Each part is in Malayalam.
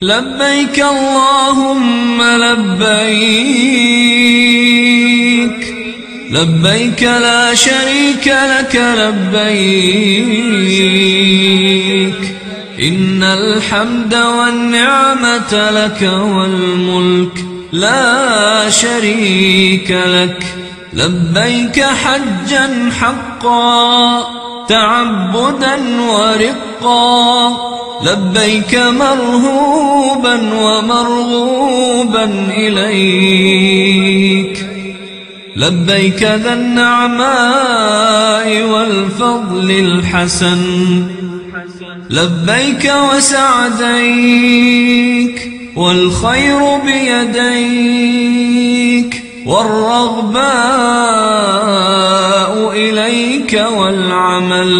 لبيك اللهم لبيك لبيك لا شريك لك لبيك إن الحمد والنعمة لك والملك لا شريك لك لبيك حجا حقا تعبدا ورقا لبيك مرهوبا ومرغوبا إليك لبيك ذا النعماء والفضل الحسن لبيك وسعديك والخير بيديك والرغباء إليك والعمل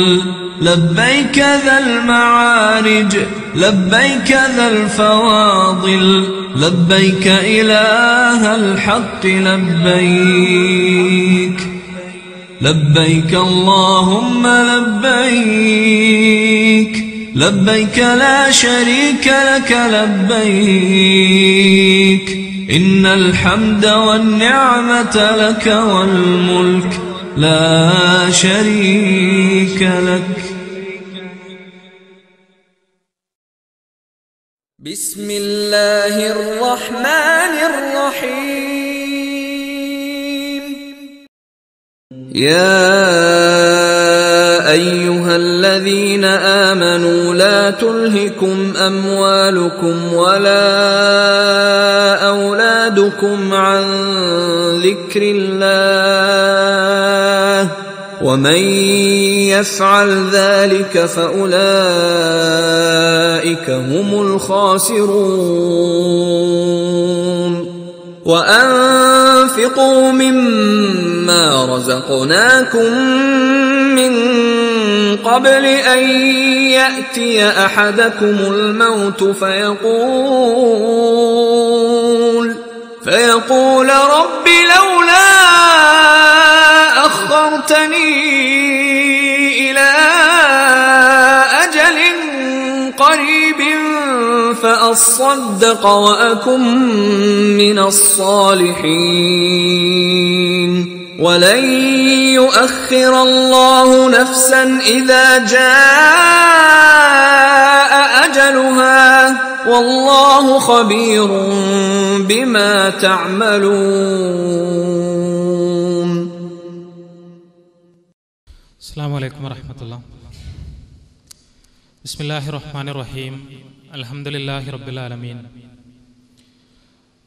لبيك ذا المعارج لبيك ذا الفواضل لبيك إله الحق لبيك لبيك اللهم لبيك لبيك لا شريك لك لبيك إن الحمد والنعمة لك والملك لا شريك لك. بسم الله الرحمن الرحيم. يا أيها الذين آمنوا لا تلهكم أموالكم ولا أولادكم عن ذكر الله ومن يفعل ذلك فأولئك هم الخاسرون. وأنفقوا مما رزقناكم من قبل أن يأتي أحدكم الموت فيقول رب لولا أخرتني إلى أجل قريب فأصدق وأكن من الصالحين ولن يؤخر الله نفسا إذا جاء أجلها والله خبير بما تعملون. السلام عليكم ورحمة الله. بسم الله الرحمن الرحيم. الحمد لله رب العالمين.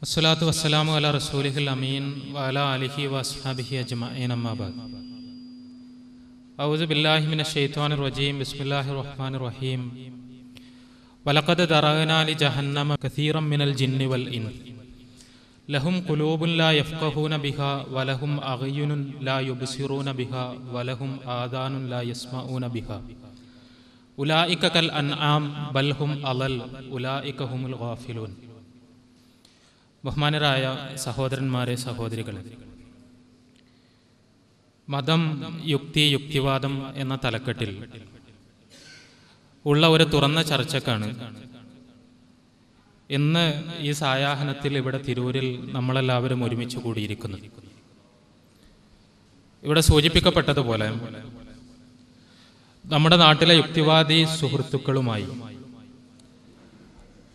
والصلاة والسلام على رسوله الأمين وعلى آله وأصحابه أجمعين أما بعد. أعوذ بالله من الشيطان الرجيم. بسم الله الرحمن الرحيم. ولقد ذرأنا لجهنم كثيرا من الجن والإنس لهم قلوب لا يفقهون بها ولهم أعين لا يبصرون بها ولهم آذان لا يسمعون بها أولئك كالأنعام بل هم أضل أولئك هم الغافلون. ബഹുമാനരായ സഹോദരന്മാരെ, സഹോദരികളെ, മതം, യുക്തി, യുക്തിവാദം എന്ന തലക്കെട്ടിൽ ഉള്ള ഒരു തുറന്ന ചർച്ചക്കാണ് ഇന്ന് ഈ സായാഹ്നത്തിൽ ഇവിടെ തിരൂരിൽ നമ്മളെല്ലാവരും ഒരുമിച്ച് കൂടിയിരിക്കുന്നത്. ഇവിടെ സൂചിപ്പിക്കപ്പെട്ടതുപോലെ നമ്മുടെ നാട്ടിലെ യുക്തിവാദി സുഹൃത്തുക്കളുമായി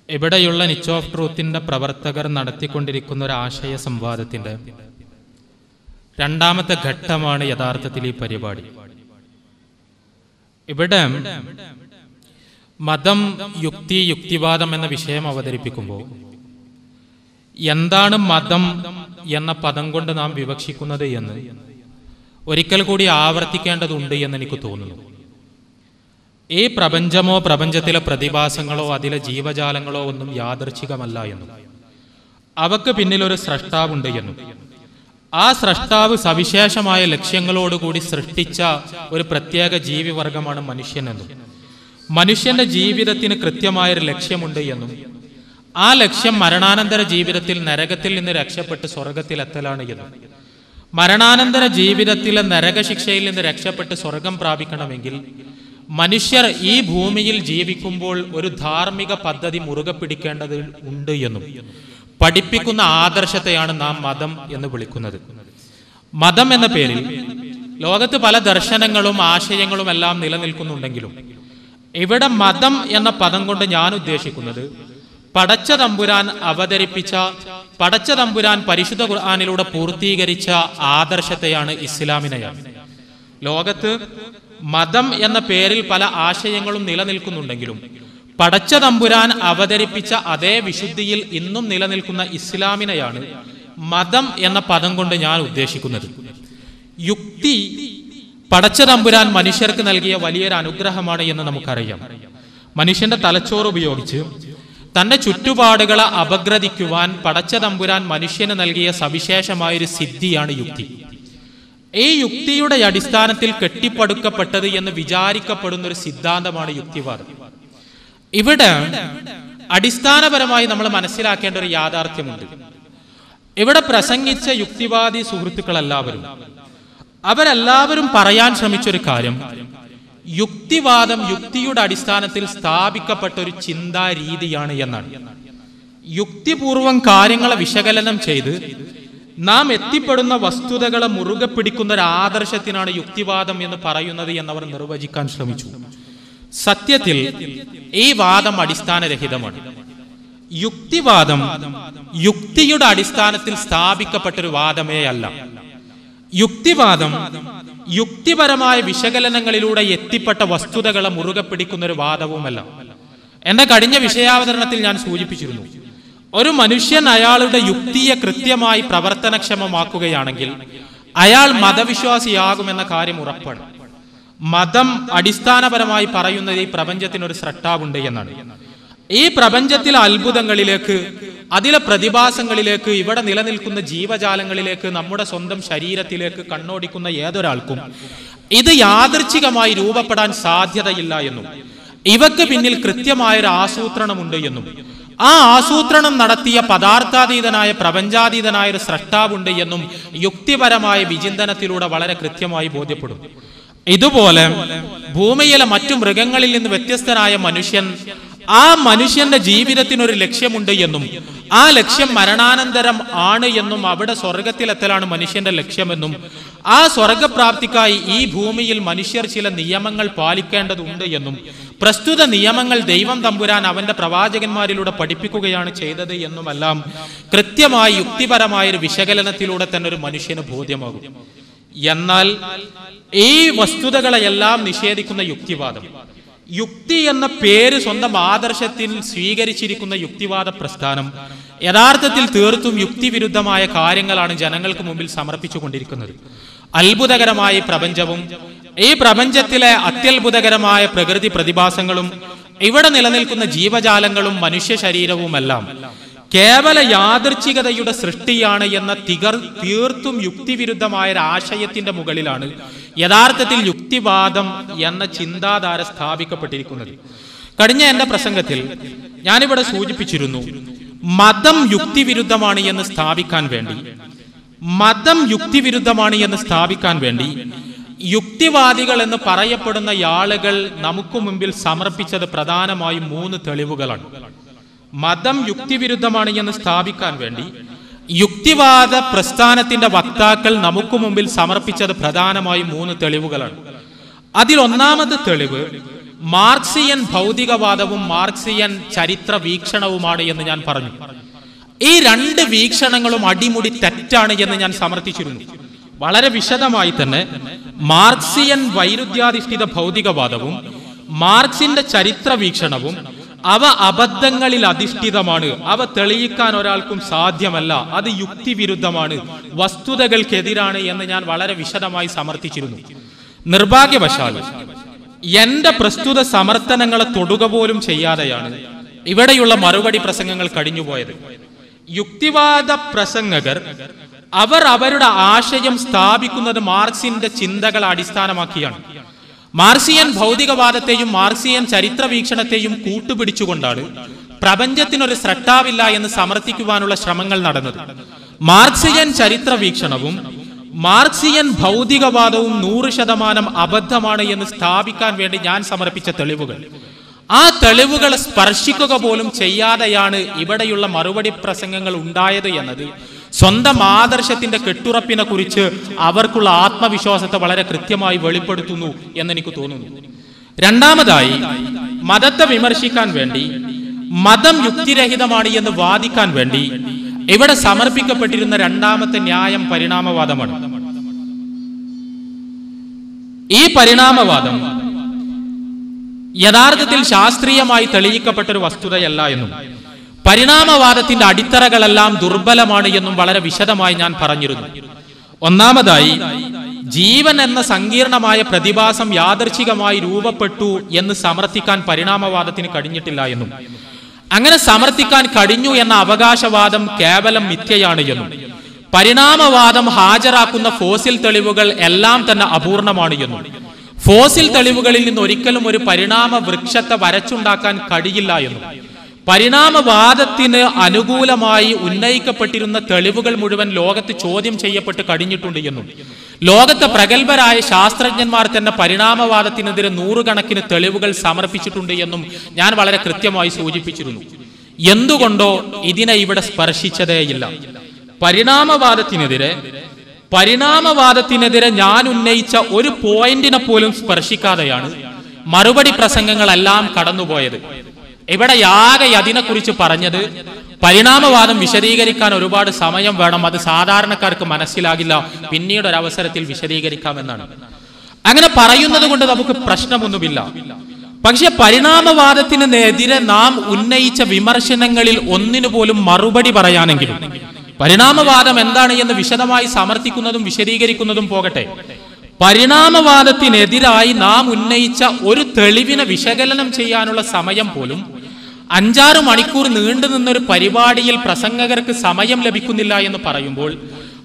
ഇവിടെയുള്ള നിച്ച് ഓഫ് ട്രൂത്തിന്റെ പ്രവർത്തകർ നടത്തിക്കൊണ്ടിരിക്കുന്ന ഒരു ആശയ സംവാദത്തിന്റെ രണ്ടാമത്തെ ഘട്ടമാണ് യഥാർത്ഥത്തിൽ ഈ പരിപാടി. ഇവിടെ മതം, യുക്തി, യുക്തിവാദം എന്ന വിഷയം അവതരിപ്പിക്കുമ്പോൾ എന്താണ് മതം എന്ന പദം കൊണ്ട് നാം വിവക്ഷിക്കുന്നത് എന്ന് ഒരിക്കൽ കൂടി ആവർത്തിക്കേണ്ടതുണ്ട് എന്ന് എനിക്ക് തോന്നുന്നു. ഈ പ്രപഞ്ചമോ പ്രപഞ്ചത്തിലെ പ്രതിഭാസങ്ങളോ അതിലെ ജീവജാലങ്ങളോ ഒന്നും യാദൃച്ഛികമല്ല എന്നും അവക്ക് പിന്നിലൊരു സ്രഷ്ടാവുണ്ട് എന്നും ആ സ്രഷ്ടാവ് സവിശേഷമായ ലക്ഷ്യങ്ങളോടുകൂടി സൃഷ്ടിച്ച ഒരു പ്രത്യേക ജീവിവർഗമാണ് മനുഷ്യനെന്നും മനുഷ്യന്റെ ജീവിതത്തിന് കൃത്യമായൊരു ലക്ഷ്യമുണ്ട് എന്നും ആ ലക്ഷ്യം മരണാനന്തര ജീവിതത്തിൽ നരകത്തിൽ നിന്ന് രക്ഷപ്പെട്ട് സ്വർഗത്തിലെത്തലാണ് എന്നും മരണാനന്തര ജീവിതത്തിലെ നരകശിക്ഷയിൽ നിന്ന് രക്ഷപ്പെട്ട് സ്വർഗം പ്രാപിക്കണമെങ്കിൽ മനുഷ്യർ ഈ ഭൂമിയിൽ ജീവിക്കുമ്പോൾ ഒരു ധാർമ്മിക പദ്ധതി മുറുകെ പിടിക്കേണ്ടത് ഉണ്ട് എന്നും പഠിപ്പിക്കുന്ന ആദർശത്തെയാണ് നാം മതം എന്ന് വിളിക്കുന്നത്. മതം എന്ന പേരിൽ ലോകത്ത് പല ദർശനങ്ങളും ആശയങ്ങളും എല്ലാം നിലനിൽക്കുന്നുണ്ടെങ്കിലും ഇവിടെ മതം എന്ന പദം കൊണ്ട് ഞാൻ ഉദ്ദേശിക്കുന്നത് പടച്ച തമ്പുരാൻ അവതരിപ്പിച്ച, പടച്ച തമ്പുരാൻ പരിശുദ്ധ ഖുർആനിലൂടെ പൂർത്തീകരിച്ച ആദർശത്തെയാണ്, ഇസ്ലാമിനെയാണ്. ലോകത്ത് മതം എന്ന പേരിൽ പല ആശയങ്ങളും നിലനിൽക്കുന്നുണ്ടെങ്കിലും പടച്ച തമ്പുരാൻ അവതരിപ്പിച്ച അതേ വിശുദ്ധിയിൽ ഇന്നും നിലനിൽക്കുന്ന ഇസ്ലാമിനെയാണ് മതം എന്ന പദം കൊണ്ട് ഞാൻ ഉദ്ദേശിക്കുന്നത്. യുക്തി പടച്ച തമ്പുരാൻ മനുഷ്യർക്ക് നൽകിയ വലിയൊരു അനുഗ്രഹമാണ് എന്ന് നമുക്കറിയാം. മനുഷ്യന്റെ തലച്ചോറ് ഉപയോഗിച്ച് തന്റെ ചുറ്റുപാടുകളെ അപഗ്രഥിക്കുവാൻ പടച്ച തമ്പുരാൻ മനുഷ്യന് നൽകിയ സവിശേഷമായൊരു സിദ്ധിയാണ് യുക്തി. ഈ യുക്തിയുടെ അടിസ്ഥാനത്തിൽ കെട്ടിപ്പടുക്കപ്പെട്ടത് എന്ന് വിചാരിക്കപ്പെടുന്ന ഒരു സിദ്ധാന്തമാണ് യുക്തിവാദം. ഇവിടെ അടിസ്ഥാനപരമായി നമ്മൾ മനസ്സിലാക്കേണ്ട ഒരു യാഥാർത്ഥ്യമുണ്ട്. ഇവിടെ പ്രസംഗിച്ച യുക്തിവാദി അവരെല്ലാവരും പറയാൻ ശ്രമിച്ചൊരു കാര്യം, യുക്തിവാദം യുക്തിയുടെ അടിസ്ഥാനത്തിൽ സ്ഥാപിക്കപ്പെട്ട ഒരു ചിന്താ രീതിയാണ് എന്നാണ്. യുക്തിപൂർവം കാര്യങ്ങളെ വിശകലനം ചെയ്ത് നാം എത്തിപ്പെടുന്ന വസ്തുതകളെ മുറുകെ പിടിക്കുന്ന ഒരു ആദർശത്തിനാണ് യുക്തിവാദം എന്ന് പറയുന്നത് എന്നവർ നിർവചിക്കാൻ ശ്രമിച്ചു. സത്യത്തിൽ ഈ വാദം അടിസ്ഥാനരഹിതമാണ്. യുക്തിവാദം യുക്തിയുടെ അടിസ്ഥാനത്തിൽ സ്ഥാപിക്കപ്പെട്ടൊരു വാദമേ അല്ല. യുക്തിവാദം യുക്തിപരമായ വിശകലനങ്ങളിലൂടെ എത്തിപ്പെട്ട വസ്തുതകളെ മുറുകെ പിടിക്കുന്ന ഒരു വാദവുമല്ല. എന്റെ കഴിഞ്ഞ വിഷയാവതരണത്തിൽ ഞാൻ സൂചിപ്പിച്ചിരുന്നു, ഒരു മനുഷ്യൻ അയാളുടെ യുക്തിയെ കൃത്യമായി പ്രവർത്തനക്ഷമമാക്കുകയാണെങ്കിൽ അയാൾ മതവിശ്വാസിയാകുമെന്ന കാര്യം ഉറപ്പാണ്. മതം അടിസ്ഥാനപരമായി പറയുന്നത് ഈ പ്രപഞ്ചത്തിനൊരു സ്രഷ്ടാവുണ്ട് എന്നാണ്. ഈ പ്രപഞ്ചത്തിലെ അത്ഭുതങ്ങളിലേക്ക്, അതിലെ പ്രതിഭാസങ്ങളിലേക്ക്, ഇവിടെ നിലനിൽക്കുന്ന ജീവജാലങ്ങളിലേക്ക്, നമ്മുടെ സ്വന്തം ശരീരത്തിലേക്ക് കണ്ണോടിക്കുന്ന ഏതൊരാൾക്കും ഇത് യാദൃച്ഛികമായി രൂപപ്പെടാൻ സാധ്യതയില്ല എന്നും ഇവക്ക് പിന്നിൽ കൃത്യമായൊരു ആസൂത്രണമുണ്ട് എന്നും ആ ആസൂത്രണം നടത്തിയ പദാർത്ഥാതീതനായ പ്രപഞ്ചാതീതനായ ഒരു സ്രഷ്ടാവുണ്ട് എന്നും യുക്തിപരമായ വിചിന്തനത്തിലൂടെ വളരെ കൃത്യമായി ബോധ്യപ്പെടും. ഇതുപോലെ ഭൂമിയിലെ മറ്റു മൃഗങ്ങളിൽ നിന്ന് വ്യത്യസ്തനായ മനുഷ്യൻ, ആ മനുഷ്യന്റെ ജീവിതത്തിനൊരു ലക്ഷ്യമുണ്ട് എന്നും ആ ലക്ഷ്യം മരണാനന്തരം ആണ് എന്നും അവിടെ സ്വർഗത്തിലെത്തലാണ് മനുഷ്യന്റെ ലക്ഷ്യമെന്നും ആ സ്വർഗപ്രാപ്തിക്കായി ഈ ഭൂമിയിൽ മനുഷ്യർ ചില നിയമങ്ങൾ പാലിക്കേണ്ടതുണ്ട് എന്നും പ്രസ്തുത നിയമങ്ങൾ ദൈവം തമ്പുരാൻ അവന്റെ പ്രവാചകന്മാരിലൂടെ പഠിപ്പിക്കുകയാണ് ചെയ്തത് എന്നുമെല്ലാം കൃത്യമായി യുക്തിപരമായ ഒരു വിശകലനത്തിലൂടെ തന്നെ ഒരു മനുഷ്യന് ബോധ്യമാകും. എന്നാൽ ഈ വസ്തുതകളെല്ലാം നിഷേധിക്കുന്ന യുക്തിവാദം, യുക്തി എന്ന പേര് സ്വന്തം ആദർശത്തിൽ സ്വീകരിച്ചിരിക്കുന്ന യുക്തിവാദ പ്രസ്ഥാനം യഥാർത്ഥത്തിൽ തീർത്തും യുക്തിവിരുദ്ധമായ കാര്യങ്ങളാണ് ജനങ്ങൾക്ക് മുമ്പിൽ സമർപ്പിച്ചു കൊണ്ടിരിക്കുന്നത്. അത്ഭുതകരമായ പ്രപഞ്ചവും ഈ പ്രപഞ്ചത്തിലെ അത്യത്ഭുതകരമായ പ്രകൃതി പ്രതിഭാസങ്ങളും ഇവിടെ നിലനിൽക്കുന്ന ജീവജാലങ്ങളും മനുഷ്യ ശരീരവുമെല്ലാം കേവല യാദൃച്ഛികതയുടെ സൃഷ്ടിയാണ് എന്ന തീർത്തും യുക്തിവിരുദ്ധമായ ഒരു ആശയത്തിന്റെ മുകളിലാണ് യഥാർത്ഥത്തിൽ യുക്തിവാദം എന്ന ചിന്താധാര സ്ഥാപിക്കപ്പെട്ടിരിക്കുന്നത്. കഴിഞ്ഞ എന്റെ പ്രസംഗത്തിൽ ഞാനിവിടെ സൂചിപ്പിച്ചിരുന്നു, മതം യുക്തിവിരുദ്ധമാണ് എന്ന് സ്ഥാപിക്കാൻ വേണ്ടി യുക്തിവാദികൾ എന്ന് പറയപ്പെടുന്ന ആളുകൾ നമുക്ക് മുമ്പിൽ സമർപ്പിച്ചത് പ്രധാനമായും 3 തെളിവുകളാണ്. മതം യുക്തിവിരുദ്ധമാണ് എന്ന് സ്ഥാപിക്കാൻ വേണ്ടി യുക്തിവാദ പ്രസ്ഥാനത്തിന്റെ വക്താക്കൾ നമുക്ക് മുമ്പിൽ സമർപ്പിച്ചത് പ്രധാനമായും 3 തെളിവുകളാണ്. അതിൽ ഒന്നാമത്തെ തെളിവ് മാർക്സിയൻ ഭൗതികവാദവും മാർക്സിയൻ ചരിത്ര വീക്ഷണവുമാണ് എന്ന് ഞാൻ പറഞ്ഞു. ഈ 2 വീക്ഷണങ്ങളും അടിമുടി തെറ്റാണ് എന്ന് ഞാൻ സമർത്ഥിച്ചിരുന്നു. വളരെ വിശദമായി തന്നെ മാർക്സിയൻ വൈരുദ്ധ്യാധിഷ്ഠിത ഭൗതികവാദവും മാർക്സിന്റെ ചരിത്ര വീക്ഷണവും അവ അബദ്ധങ്ങളിൽ അധിഷ്ഠിതമാണ്, അവ തെളിയിക്കാൻ ഒരാൾക്കും സാധ്യമല്ല, അത് യുക്തിവിരുദ്ധമാണ്, വസ്തുതകൾക്കെതിരാണ് എന്ന് ഞാൻ വളരെ വിശദമായി സമർത്ഥിച്ചിരുന്നു. നിർഭാഗ്യവശാൽ എന്റെ പ്രസ്തുത സമർത്ഥനങ്ങളെ തൊടുക പോലും ചെയ്യാതെയാണ് ഇവിടെയുള്ള മറുപടി പ്രസംഗങ്ങൾ കഴിഞ്ഞുപോയത്. യുക്തിവാദ പ്രസംഗകർ അവർ അവരുടെ ആശയം സ്ഥാപിക്കുന്നത് മാർക്സിന്റെ ചിന്തകളെ അടിസ്ഥാനമാക്കിയാണ്. മാർക്സിയൻ ഭൗതികവാദത്തെയും മാർക്സിയൻ ചരിത്ര വീക്ഷണത്തെയും കൂട്ടുപിടിച്ചുകൊണ്ടാണ് പ്രപഞ്ചത്തിനൊരു സ്രഷ്ടാവില്ല എന്ന് സമർത്ഥിക്കുവാനുള്ള ശ്രമങ്ങൾ നടന്നത്. മാർക്സിയൻ ചരിത്ര വീക്ഷണവും മാർക്സിയൻ ഭൗതികവാദവും 100% അബദ്ധമാണ് എന്ന് സ്ഥാപിക്കാൻ വേണ്ടി ഞാൻ സമർപ്പിച്ച തെളിവുകൾ, ആ തെളിവുകൾ സ്പർശിക്കുക പോലും ചെയ്യാതെയാണ് ഇവിടെയുള്ള മറുപടി പ്രസംഗങ്ങൾ ഉണ്ടായത് എന്നത് സ്വന്തം ആദർശത്തിന്റെ കെട്ടുറപ്പിനെ കുറിച്ച് അവർക്കുള്ള ആത്മവിശ്വാസത്തെ വളരെ കൃത്യമായി വെളിപ്പെടുത്തുന്നു എന്നെനിക്ക് തോന്നുന്നു. രണ്ടാമതായി, മതത്തെ വിമർശിക്കാൻ വേണ്ടി, മതം യുക്തിരഹിതമാണ് എന്ന് വാദിക്കാൻ വേണ്ടി ഇവിടെ സമർപ്പിക്കപ്പെട്ടിരുന്ന രണ്ടാമത്തെ ന്യായം പരിണാമവാദമാണ്. ഈ പരിണാമവാദം യഥാർത്ഥത്തിൽ ശാസ്ത്രീയമായി തെളിയിക്കപ്പെട്ടൊരു വസ്തുതയല്ല എന്നും പരിണാമവാദത്തിന്റെ അടിത്തറകളെല്ലാം ദുർബലമാണ് എന്നും വളരെ വിശദമായി ഞാൻ പറഞ്ഞിരുന്നു. ഒന്നാമതായി, ജീവൻ എന്ന സങ്കീർണമായ പ്രതിഭാസം യാദൃച്ഛികമായി രൂപപ്പെട്ടു എന്ന് സമർത്ഥിക്കാൻ പരിണാമവാദത്തിന് കഴിഞ്ഞിട്ടില്ല എന്നും അങ്ങനെ സമർത്ഥിക്കാൻ കഴിഞ്ഞു എന്ന അവകാശവാദം കേവലം മിഥ്യയാണ് എന്നും പരിണാമവാദം ഹാജരാക്കുന്ന ഫോസിൽ തെളിവുകൾ എല്ലാം തന്നെ അപൂർണമാണ് എന്നും ഫോസിൽ തെളിവുകളിൽ നിന്ന് ഒരിക്കലും ഒരു പരിണാമ വൃക്ഷത്തെ വരച്ചുണ്ടാക്കാൻ കഴിയില്ല എന്നും പരിണാമവാദത്തിന് അനുകൂലമായി ഉന്നയിക്കപ്പെട്ടിരുന്ന തെളിവുകൾ മുഴുവൻ ലോകത്ത് ചോദ്യം ചെയ്യപ്പെട്ട് കഴിഞ്ഞിട്ടുണ്ട് എന്നും ലോകത്തെ പ്രഗത്ഭരായ ശാസ്ത്രജ്ഞന്മാർ തന്നെ പരിണാമവാദത്തിനെതിരെ 100 കണക്കിന് തെളിവുകൾ സമർപ്പിച്ചിട്ടുണ്ട് എന്നും ഞാൻ വളരെ കൃത്യമായി സൂചിപ്പിച്ചിരുന്നു. എന്തുകൊണ്ടോ ഇതിനെ ഇവിടെ സ്പർശിച്ചതേയില്ല. പരിണാമവാദത്തിനെതിരെ ഞാൻ ഉന്നയിച്ച ഒരു പോയിന്റിനെ പോലും സ്പർശിക്കാതെയാണ് മറുപടി പ്രസംഗങ്ങളെല്ലാം കടന്നുപോയത്. ഇവിടെ യാഗ അതിനെക്കുറിച്ച് പറഞ്ഞത് പരിണാമവാദം വിശദീകരിക്കാൻ ഒരുപാട് സമയം വേണം, അത് സാധാരണക്കാർക്ക് മനസ്സിലാകില്ല, പിന്നീട് ഒരവസരത്തിൽ വിശദീകരിക്കാമെന്നാണ്. അങ്ങനെ പറയുന്നത് കൊണ്ട് നമുക്ക് പ്രശ്നമൊന്നുമില്ല. പക്ഷെ പരിണാമവാദത്തിനെതിരെ നാം ഉന്നയിച്ച വിമർശനങ്ങളിൽ ഒന്നിനു പോലും മറുപടി പറയാനെങ്കിലും പരിണാമവാദം എന്താണ് എന്ന് വിശദമായി സമർത്ഥിക്കുന്നതും വിശദീകരിക്കുന്നതും പോകട്ടെ, പരിണാമവാദത്തിനെതിരായി നാം ഉന്നയിച്ച ഒരു തെളിവിനെ വിശകലനം ചെയ്യാനുള്ള സമയം പോലും 5-6 മണിക്കൂർ നീണ്ടു നിന്നൊരു പരിപാടിയിൽ പ്രസംഗകർക്ക് സമയം ലഭിക്കുന്നില്ല എന്ന് പറയുമ്പോൾ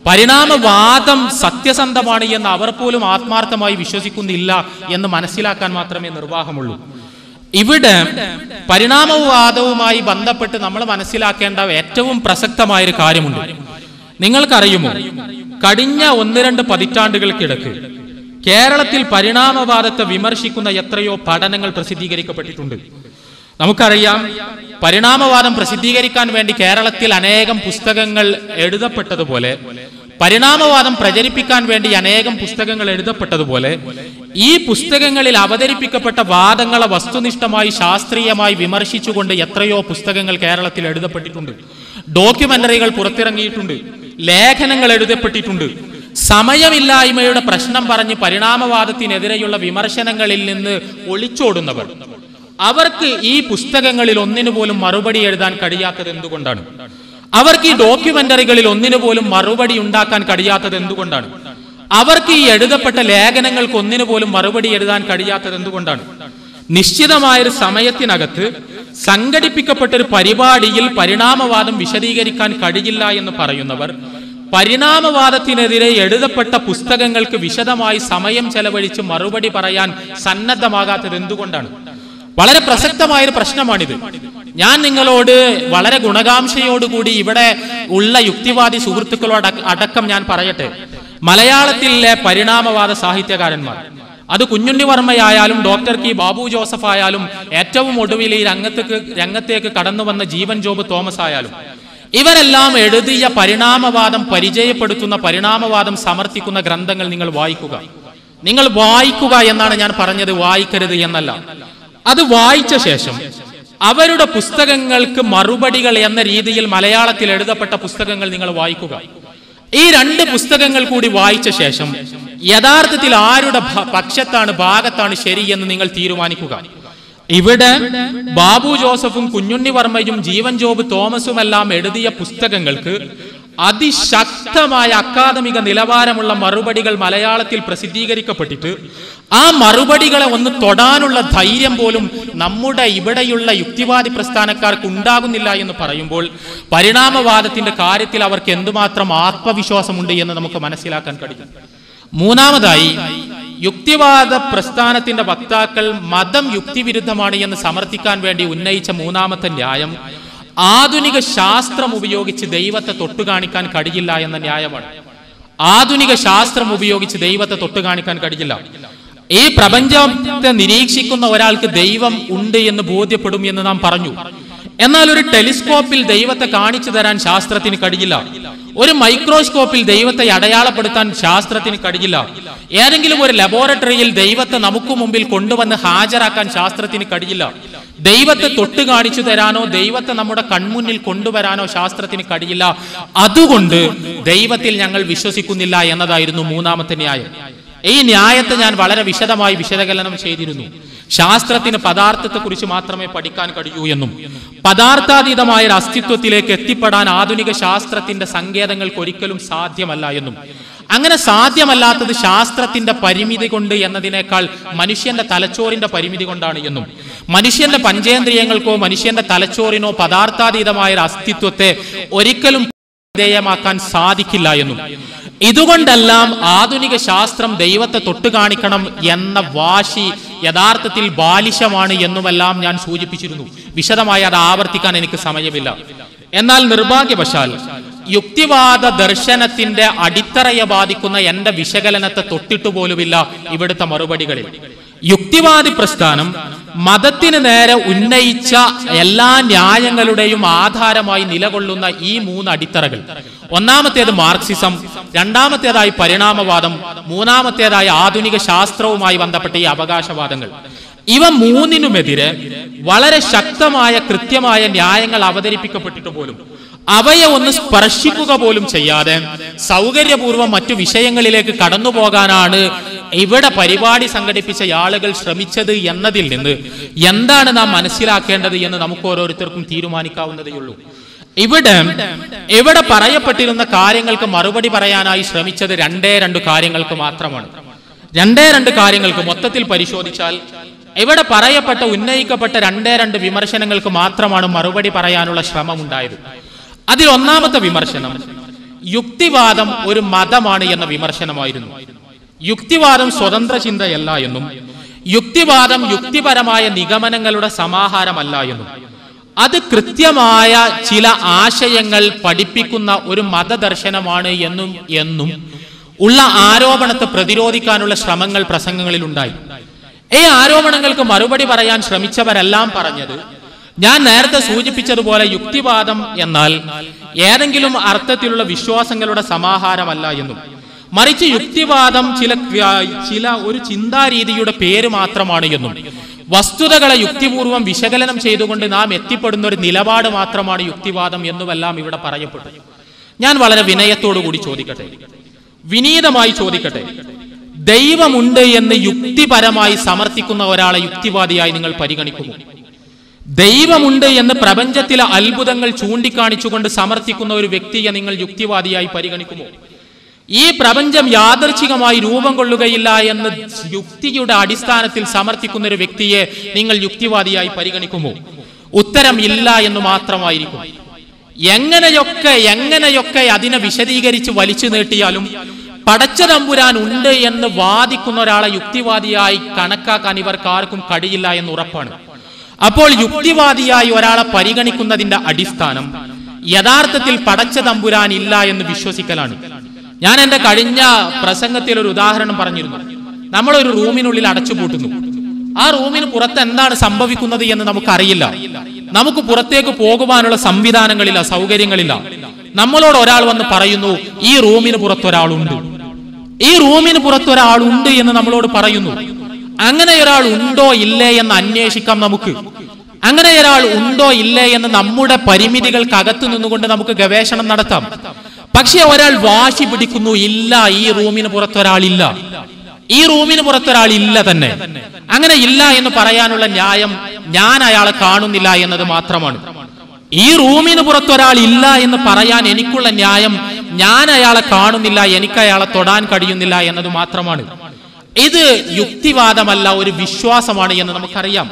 പരിണാമവാദം സത്യസന്ധമാണ് എന്ന് അവർ പോലും ആത്മാർത്ഥമായി വിശ്വസിക്കുന്നില്ല എന്ന് മനസ്സിലാക്കാൻ മാത്രമേ നിർവാഹമുള്ളൂ. ഇവിടെ പരിണാമവാദവുമായി ബന്ധപ്പെട്ട് നമ്മൾ മനസ്സിലാക്കേണ്ട ഏറ്റവും പ്രസക്തമായൊരു കാര്യമുണ്ട്. നിങ്ങൾക്കറിയുമോ, കഴിഞ്ഞ 1-2 പതിറ്റാണ്ടുകൾക്കിടക്ക് കേരളത്തിൽ പരിണാമവാദത്തെ വിമർശിക്കുന്ന എത്രയോ പഠനങ്ങൾ പ്രസിദ്ധീകരിക്കപ്പെട്ടിട്ടുണ്ട്. നമുക്കറിയാം, പരിണാമവാദം പ്രസിദ്ധീകരിക്കാൻ വേണ്ടി കേരളത്തിൽ അനേകം പുസ്തകങ്ങൾ എഴുതപ്പെട്ടതുപോലെ, പരിണാമവാദം പ്രചരിപ്പിക്കാൻ വേണ്ടി അനേകം പുസ്തകങ്ങൾ എഴുതപ്പെട്ടതുപോലെ, ഈ പുസ്തകങ്ങളിൽ അവതരിപ്പിക്കപ്പെട്ട വാദങ്ങളെ വസ്തുനിഷ്ഠമായി ശാസ്ത്രീയമായി വിമർശിച്ചുകൊണ്ട് എത്രയോ പുസ്തകങ്ങൾ കേരളത്തിൽ എഴുതപ്പെട്ടിട്ടുണ്ട്. ഡോക്യുമെന്ററികൾ പുറത്തിറങ്ങിയിട്ടുണ്ട്, ലേഖനങ്ങൾ എഴുതപ്പെട്ടിട്ടുണ്ട്. സമയമില്ലായ്മയുടെ പ്രശ്നം പറഞ്ഞ് പരിണാമവാദത്തിനെതിരെയുള്ള വിമർശനങ്ങളിൽ നിന്ന് ഒളിച്ചോടുന്നവർ, അവർക്ക് ഈ പുസ്തകങ്ങളിൽ ഒന്നിനു പോലും മറുപടി എഴുതാൻ കഴിയാത്തത് എന്തുകൊണ്ടാണ്? അവർക്ക് ഈ ഡോക്യുമെന്ററികളിൽ ഒന്നിനു പോലും മറുപടി ഉണ്ടാക്കാൻ കഴിയാത്തത് എന്തുകൊണ്ടാണ്? അവർക്ക് ഈ എഴുതപ്പെട്ട ലേഖനങ്ങൾക്ക് ഒന്നിനു പോലും മറുപടി എഴുതാൻ കഴിയാത്തത് എന്തുകൊണ്ടാണ്? നിശ്ചിതമായൊരു സമയത്തിനകത്ത് സംഘടിപ്പിക്കപ്പെട്ടൊരു പരിപാടിയിൽ പരിണാമവാദം വിശദീകരിക്കാൻ കഴിയില്ല എന്ന് പറയുന്നവർ പരിണാമവാദത്തിനെതിരെ എഴുതപ്പെട്ട പുസ്തകങ്ങൾക്ക് വിശദമായി സമയം ചെലവഴിച്ച് മറുപടി പറയാൻ സന്നദ്ധമാകാത്തത് എന്തുകൊണ്ടാണ്? വളരെ പ്രസക്തമായൊരു പ്രശ്നമാണിത്. ഞാൻ നിങ്ങളോട് വളരെ ഗുണകാംക്ഷയോടുകൂടി ഇവിടെ ഉള്ള യുക്തിവാദി സുഹൃത്തുക്കളോട് അടക്കം ഞാൻ പറയട്ടെ, മലയാളത്തിലെ പരിണാമവാദ സാഹിത്യകാരന്മാർ, അത് കുഞ്ഞുണ്ണി വർമ്മയായാലും ഡോക്ടർ കെ ബാബു ജോസഫ് ആയാലും ഏറ്റവും ഒടുവിൽ ഈ രംഗത്തേക്ക് കടന്നു വന്ന ജീവൻ ജോബ് തോമസ് ആയാലും, ഇവരെല്ലാം എഴുതിയ പരിണാമവാദം പരിചയപ്പെടുത്തുന്ന, പരിണാമവാദം സമർത്ഥിക്കുന്ന ഗ്രന്ഥങ്ങൾ നിങ്ങൾ വായിക്കുക. നിങ്ങൾ വായിക്കുക എന്നാണ് ഞാൻ പറഞ്ഞത്, വായിക്കരുത് എന്നല്ല. അത് വായിച്ച ശേഷം അവരുടെ പുസ്തകങ്ങൾക്ക് മറുപടികൾ എന്ന രീതിയിൽ മലയാളത്തിൽ എഴുതപ്പെട്ട പുസ്തകങ്ങൾ നിങ്ങൾ വായിക്കുക. ഈ 2 പുസ്തകങ്ങൾ കൂടി വായിച്ച ശേഷം യഥാർത്ഥത്തിൽ ആരുടെ പക്ഷത്താണ്, ഭാഗത്താണ് ശരി എന്ന് നിങ്ങൾ തീരുമാനിക്കുക. ഇവിടെ ബാബു ജോസഫും കുഞ്ഞുണ്ണി വർമ്മയും ജീവൻ ജോബ് തോമസുമെല്ലാം എഴുതിയ പുസ്തകങ്ങൾക്ക് അതിശക്തമായ അക്കാദമിക നിലവാരമുള്ള മറുപടികൾ മലയാളത്തിൽ പ്രസിദ്ധീകരിക്കപ്പെട്ടിട്ട് ആ മറുപടികളെ ഒന്ന് തൊടാനുള്ള ധൈര്യം പോലും നമ്മുടെ ഇവിടെയുള്ള യുക്തിവാദി പ്രസ്ഥാനക്കാർക്ക് ഉണ്ടാകുന്നില്ല എന്ന് പറയുമ്പോൾ പരിണാമവാദത്തിന്റെ കാര്യത്തിൽ അവർക്ക് എന്തുമാത്രം ആത്മവിശ്വാസമുണ്ട് എന്ന് നമുക്ക് മനസ്സിലാക്കാൻ കഴിയും. മൂന്നാമതായി, യുക്തിവാദ പ്രസ്ഥാനത്തിന്റെ വക്താക്കൾ മതം യുക്തിവിരുദ്ധമാണ് എന്ന് സമർത്ഥിക്കാൻ വേണ്ടി ഉന്നയിച്ച മൂന്നാമത്തെ ന്യായം ആധുനിക ശാസ്ത്രം ഉപയോഗിച്ച് ദൈവത്തെ തൊട്ടുകാണിക്കാൻ കഴിയില്ല എന്ന ന്യായമാണ്. ആധുനിക ശാസ്ത്രം ഉപയോഗിച്ച് ദൈവത്തെ തൊട്ട് കാണിക്കാൻ കഴിയില്ല. ഈ പ്രപഞ്ചത്തെ നിരീക്ഷിക്കുന്ന ഒരാൾക്ക് ദൈവം ഉണ്ട് എന്ന് ബോധ്യപ്പെടും എന്ന് നാം പറഞ്ഞു. എന്നാൽ ഒരു ടെലിസ്കോപ്പിൽ ദൈവത്തെ കാണിച്ചു തരാൻ ശാസ്ത്രത്തിന് കഴിയില്ല. ഒരു മൈക്രോസ്കോപ്പിൽ ദൈവത്തെ അടയാളപ്പെടുത്താൻ ശാസ്ത്രത്തിന് കഴിയില്ല. ഏതെങ്കിലും ഒരു ലബോറട്ടറിയിൽ ദൈവത്തെ നമുക്ക് മുമ്പിൽ കൊണ്ടുവന്ന് ഹാജരാക്കാൻ ശാസ്ത്രത്തിന് കഴിയില്ല. ദൈവത്തെ തൊട്ട് കാണിച്ചു തരാനോ ദൈവത്തെ നമ്മുടെ കൺമുന്നിൽ കൊണ്ടുവരാനോ ശാസ്ത്രത്തിന് കഴിയില്ല. അതുകൊണ്ട് ദൈവത്തിൽ ഞങ്ങൾ വിശ്വസിക്കുന്നില്ല എന്നതായിരുന്നു മൂന്നാമത്തെ ന്യായം. ഈ ന്യായത്തെ ഞാൻ വളരെ വിശദമായി വിശകലനം ചെയ്തിരുന്നു. ശാസ്ത്രത്തിന് പദാർത്ഥത്തെക്കുറിച്ച് മാത്രമേ പഠിക്കാൻ കഴിയൂ എന്നും പദാർത്ഥാതീതമായ ഒരു അസ്തിത്വത്തിലേക്ക് എത്തിപ്പെടാൻ ആധുനിക ശാസ്ത്രത്തിന്റെ സങ്കേതങ്ങൾക്ക് ഒരിക്കലും സാധ്യമല്ല എന്നും, അങ്ങനെ സാധ്യമല്ലാത്തത് ശാസ്ത്രത്തിന്റെ പരിമിതി കൊണ്ട് എന്നതിനേക്കാൾ മനുഷ്യന്റെ തലച്ചോറിന്റെ പരിമിതി കൊണ്ടാണ് എന്നും, മനുഷ്യന്റെ പഞ്ചേന്ദ്രിയങ്ങൾക്കോ മനുഷ്യന്റെ തലച്ചോറിനോ പദാർത്ഥാതീതമായ ഒരു അസ്തിത്വത്തെ ഒരിക്കലും വിധേയമാക്കാൻ സാധിക്കില്ല എന്നും, ഇതുകൊണ്ടെല്ലാം ആധുനിക ശാസ്ത്രം ദൈവത്തെ തൊട്ട് കാണിക്കണം എന്ന വാശി യഥാർത്ഥത്തിൽ ബാലിശമാണ് എന്നുമെല്ലാം ഞാൻ സൂചിപ്പിച്ചിരുന്നു. വിശദമായി അത് ആവർത്തിക്കാൻ എനിക്ക് സമയമില്ല. എന്നാൽ നിർഭാഗ്യവശാൽ യുക്തിവാദ ദർശനത്തിന്റെ അടിത്തറയെ ബാധിക്കുന്ന എന്റെ വിശകലനത്തെ തൊട്ടിട്ടു പോലുമില്ല ഇവിടുത്തെ മറുപടികളിൽ. യുക്തിവാദി പ്രസ്ഥാനം മതത്തിന് നേരെ ഉന്നയിച്ച എല്ലാ ന്യായങ്ങളുടെയും ആധാരമായി നിലകൊള്ളുന്ന ഈ 3 അടിത്തറകൾ, ഒന്നാമത്തേത് മാർക്സിസം, രണ്ടാമത്തേതായി പരിണാമവാദം, മൂന്നാമത്തേതായി ആധുനിക ശാസ്ത്രവുമായി ബന്ധപ്പെട്ട ഈ അവകാശവാദങ്ങൾ, ഇവ 3-നുമെതിരെ വളരെ ശക്തമായ കൃത്യമായ ന്യായങ്ങൾ അവതരിപ്പിക്കപ്പെട്ടിട്ട് പോലും അവയെ ഒന്ന് സ്പർശിക്കുക പോലും ചെയ്യാതെ സൗകര്യപൂർവ്വം മറ്റു വിഷയങ്ങളിലേക്ക് കടന്നു പോകാനാണ് ഇവിടെ പരിപാടി സംഘടിപ്പിച്ച ആളുകൾ ശ്രമിച്ചത് എന്നതിൽ നിന്ന് എന്താണ് നാം മനസ്സിലാക്കേണ്ടത് എന്ന് നമുക്ക് ഓരോരുത്തർക്കും തീരുമാനിക്കാവുന്നതേയുള്ളൂ. ഇവിടെ പറയപ്പെട്ടിരുന്ന കാര്യങ്ങൾക്ക് മറുപടി പറയാനായി ശ്രമിച്ചത് 2 കാര്യങ്ങൾക്ക് മാത്രമാണ്. 2 കാര്യങ്ങൾക്ക് മൊത്തത്തിൽ പരിശോധിച്ചാൽ ഇവിടെ പറയപ്പെട്ട ഉന്നയിക്കപ്പെട്ട 2 വിമർശനങ്ങൾക്ക് മാത്രമാണ് മറുപടി പറയാനുള്ള ശ്രമം ഉണ്ടായത്. അതിൽ ഒന്നാമത്തെ വിമർശനം യുക്തിവാദം ഒരു മതമാണ് എന്ന വിമർശനമായിരുന്നു. യുക്തിവാദം സ്വതന്ത്ര ചിന്തയല്ല എന്നും യുക്തിവാദം യുക്തിപരമായ നിഗമനങ്ങളുടെ സമാഹാരമല്ല എന്നും അത് കൃത്യമായ ചില ആശയങ്ങൾ പഠിപ്പിക്കുന്ന ഒരു മതദർശനമാണ് എന്നും ഉള്ള ആരോപണത്തെ പ്രതിരോധിക്കാനുള്ള ശ്രമങ്ങൾ പ്രസംഗങ്ങളിൽ ഉണ്ടായി. ഈ ആരോപണങ്ങൾക്ക് മറുപടി പറയാൻ ശ്രമിച്ചവരെല്ലാം പറഞ്ഞത്, ഞാൻ നേരത്തെ സൂചിപ്പിച്ചതുപോലെ യുക്തിവാദം എന്നാൽ ഏതെങ്കിലും അർത്ഥത്തിലുള്ള വിശ്വാസങ്ങളുടെ സമാഹാരമല്ല എന്നും, മറിച്ച് യുക്തിവാദം ചില ഒരു ചിന്താരീതിയുടെ പേര് മാത്രമാണ് എന്നും, വസ്തുതകളെ യുക്തിപൂർവം വിശകലനം ചെയ്തുകൊണ്ട് നാം എത്തിപ്പെടുന്ന ഒരു നിലപാട് മാത്രമാണ് യുക്തിവാദം എന്നുമെല്ലാം ഇവിടെ പറയപ്പെട്ടു. ഞാൻ വളരെ വിനയത്തോടു കൂടി ചോദിക്കട്ടെ, വിനീതമായി ചോദിക്കട്ടെ, ദൈവമുണ്ട് എന്ന് യുക്തിപരമായി സമർത്ഥിക്കുന്ന ഒരാളെ യുക്തിവാദിയായി നിങ്ങൾ പരിഗണിക്കുമോ? ദൈവമുണ്ട് എന്ന് പ്രപഞ്ചത്തിലെ അത്ഭുതങ്ങൾ ചൂണ്ടിക്കാണിച്ചുകൊണ്ട് സമർത്ഥിക്കുന്ന ഒരു വ്യക്തിയെ നിങ്ങൾ യുക്തിവാദിയായി പരിഗണിക്കുമോ? ഈ പ്രപഞ്ചം യാദർച്ഛികമായി രൂപം കൊള്ളുകയില്ല എന്ന് യുക്തിയുടെ അടിസ്ഥാനത്തിൽ സമർത്ഥിക്കുന്ന ഒരു വ്യക്തിയെ നിങ്ങൾ യുക്തിവാദിയായി പരിഗണിക്കുമോ? ഉത്തരം ഇല്ല എന്ന് മാത്രമായിരിക്കും. എങ്ങനെയൊക്കെ അതിനെ വിശദീകരിച്ച് വലിച്ചു നീട്ടിയാലും പടച്ച തമ്പുരാൻ ഉണ്ട് എന്ന് വാദിക്കുന്ന ഒരാളെ യുക്തിവാദിയായി കണക്കാക്കാൻ ഇവർക്കാർക്കും കഴിയില്ല എന്ന് ഉറപ്പാണ്. അപ്പോൾ യുക്തിവാദിയായി ഒരാളെ പരിഗണിക്കുന്നതിന്റെ അടിസ്ഥാനം യഥാർത്ഥത്തിൽ പടച്ച തമ്പുരാൻ ഇല്ല എന്ന് വിശ്വസിക്കലാണ്. ഞാൻ എന്റെ കഴിഞ്ഞ പ്രസംഗത്തിൽ ഒരു ഉദാഹരണം പറഞ്ഞിരുന്നു. നമ്മളൊരു റൂമിനുള്ളിൽ അടച്ചുപൂട്ടുന്നു. ആ റൂമിന് പുറത്ത് എന്താണ് സംഭവിക്കുന്നത് എന്ന് നമുക്കറിയില്ല. നമുക്ക് പുറത്തേക്ക് പോകുവാനുള്ള സംവിധാനങ്ങളില്ല, സൗകര്യങ്ങളില്ല. നമ്മളോട് ഒരാൾ വന്ന് പറയുന്നു, ഈ റൂമിന് പുറത്തൊരാളുണ്ട്, ഈ റൂമിന് പുറത്തൊരാളുണ്ട് എന്ന് നമ്മളോട് പറയുന്നു. അങ്ങനെ ഒരാൾ ഉണ്ടോ ഇല്ലേ എന്ന് അന്വേഷിക്കാം നമുക്ക്. അങ്ങനെ ഒരാൾ ഉണ്ടോ ഇല്ലേ എന്ന് നമ്മുടെ പരിമിതികൾക്കകത്ത് നിന്നുകൊണ്ട് നമുക്ക് ഗവേഷണം നടത്താം. പക്ഷെ ഒരാൾ വാശി പിടിക്കുന്നു, ഇല്ല, ഈ റൂമിന് പുറത്തൊരാളില്ല, ഈ റൂമിന് പുറത്തൊരാളില്ല തന്നെ. അങ്ങനെ ഇല്ല എന്ന് പറയാനുള്ള ന്യായം ഞാൻ അയാളെ കാണുന്നില്ല എന്നത് മാത്രമാണ്. ഈ റൂമിന് പുറത്തൊരാൾ ഇല്ല എന്ന് പറയാൻ എനിക്കുള്ള ന്യായം ഞാൻ അയാളെ കാണുന്നില്ല, എനിക്ക് അയാളെ തൊടാൻ കഴിയുന്നില്ല എന്നത് മാത്രമാണ്. ഇത് യുക്തിവാദമല്ല, ഒരു വിശ്വാസമാണ് എന്ന് നമുക്കറിയാം.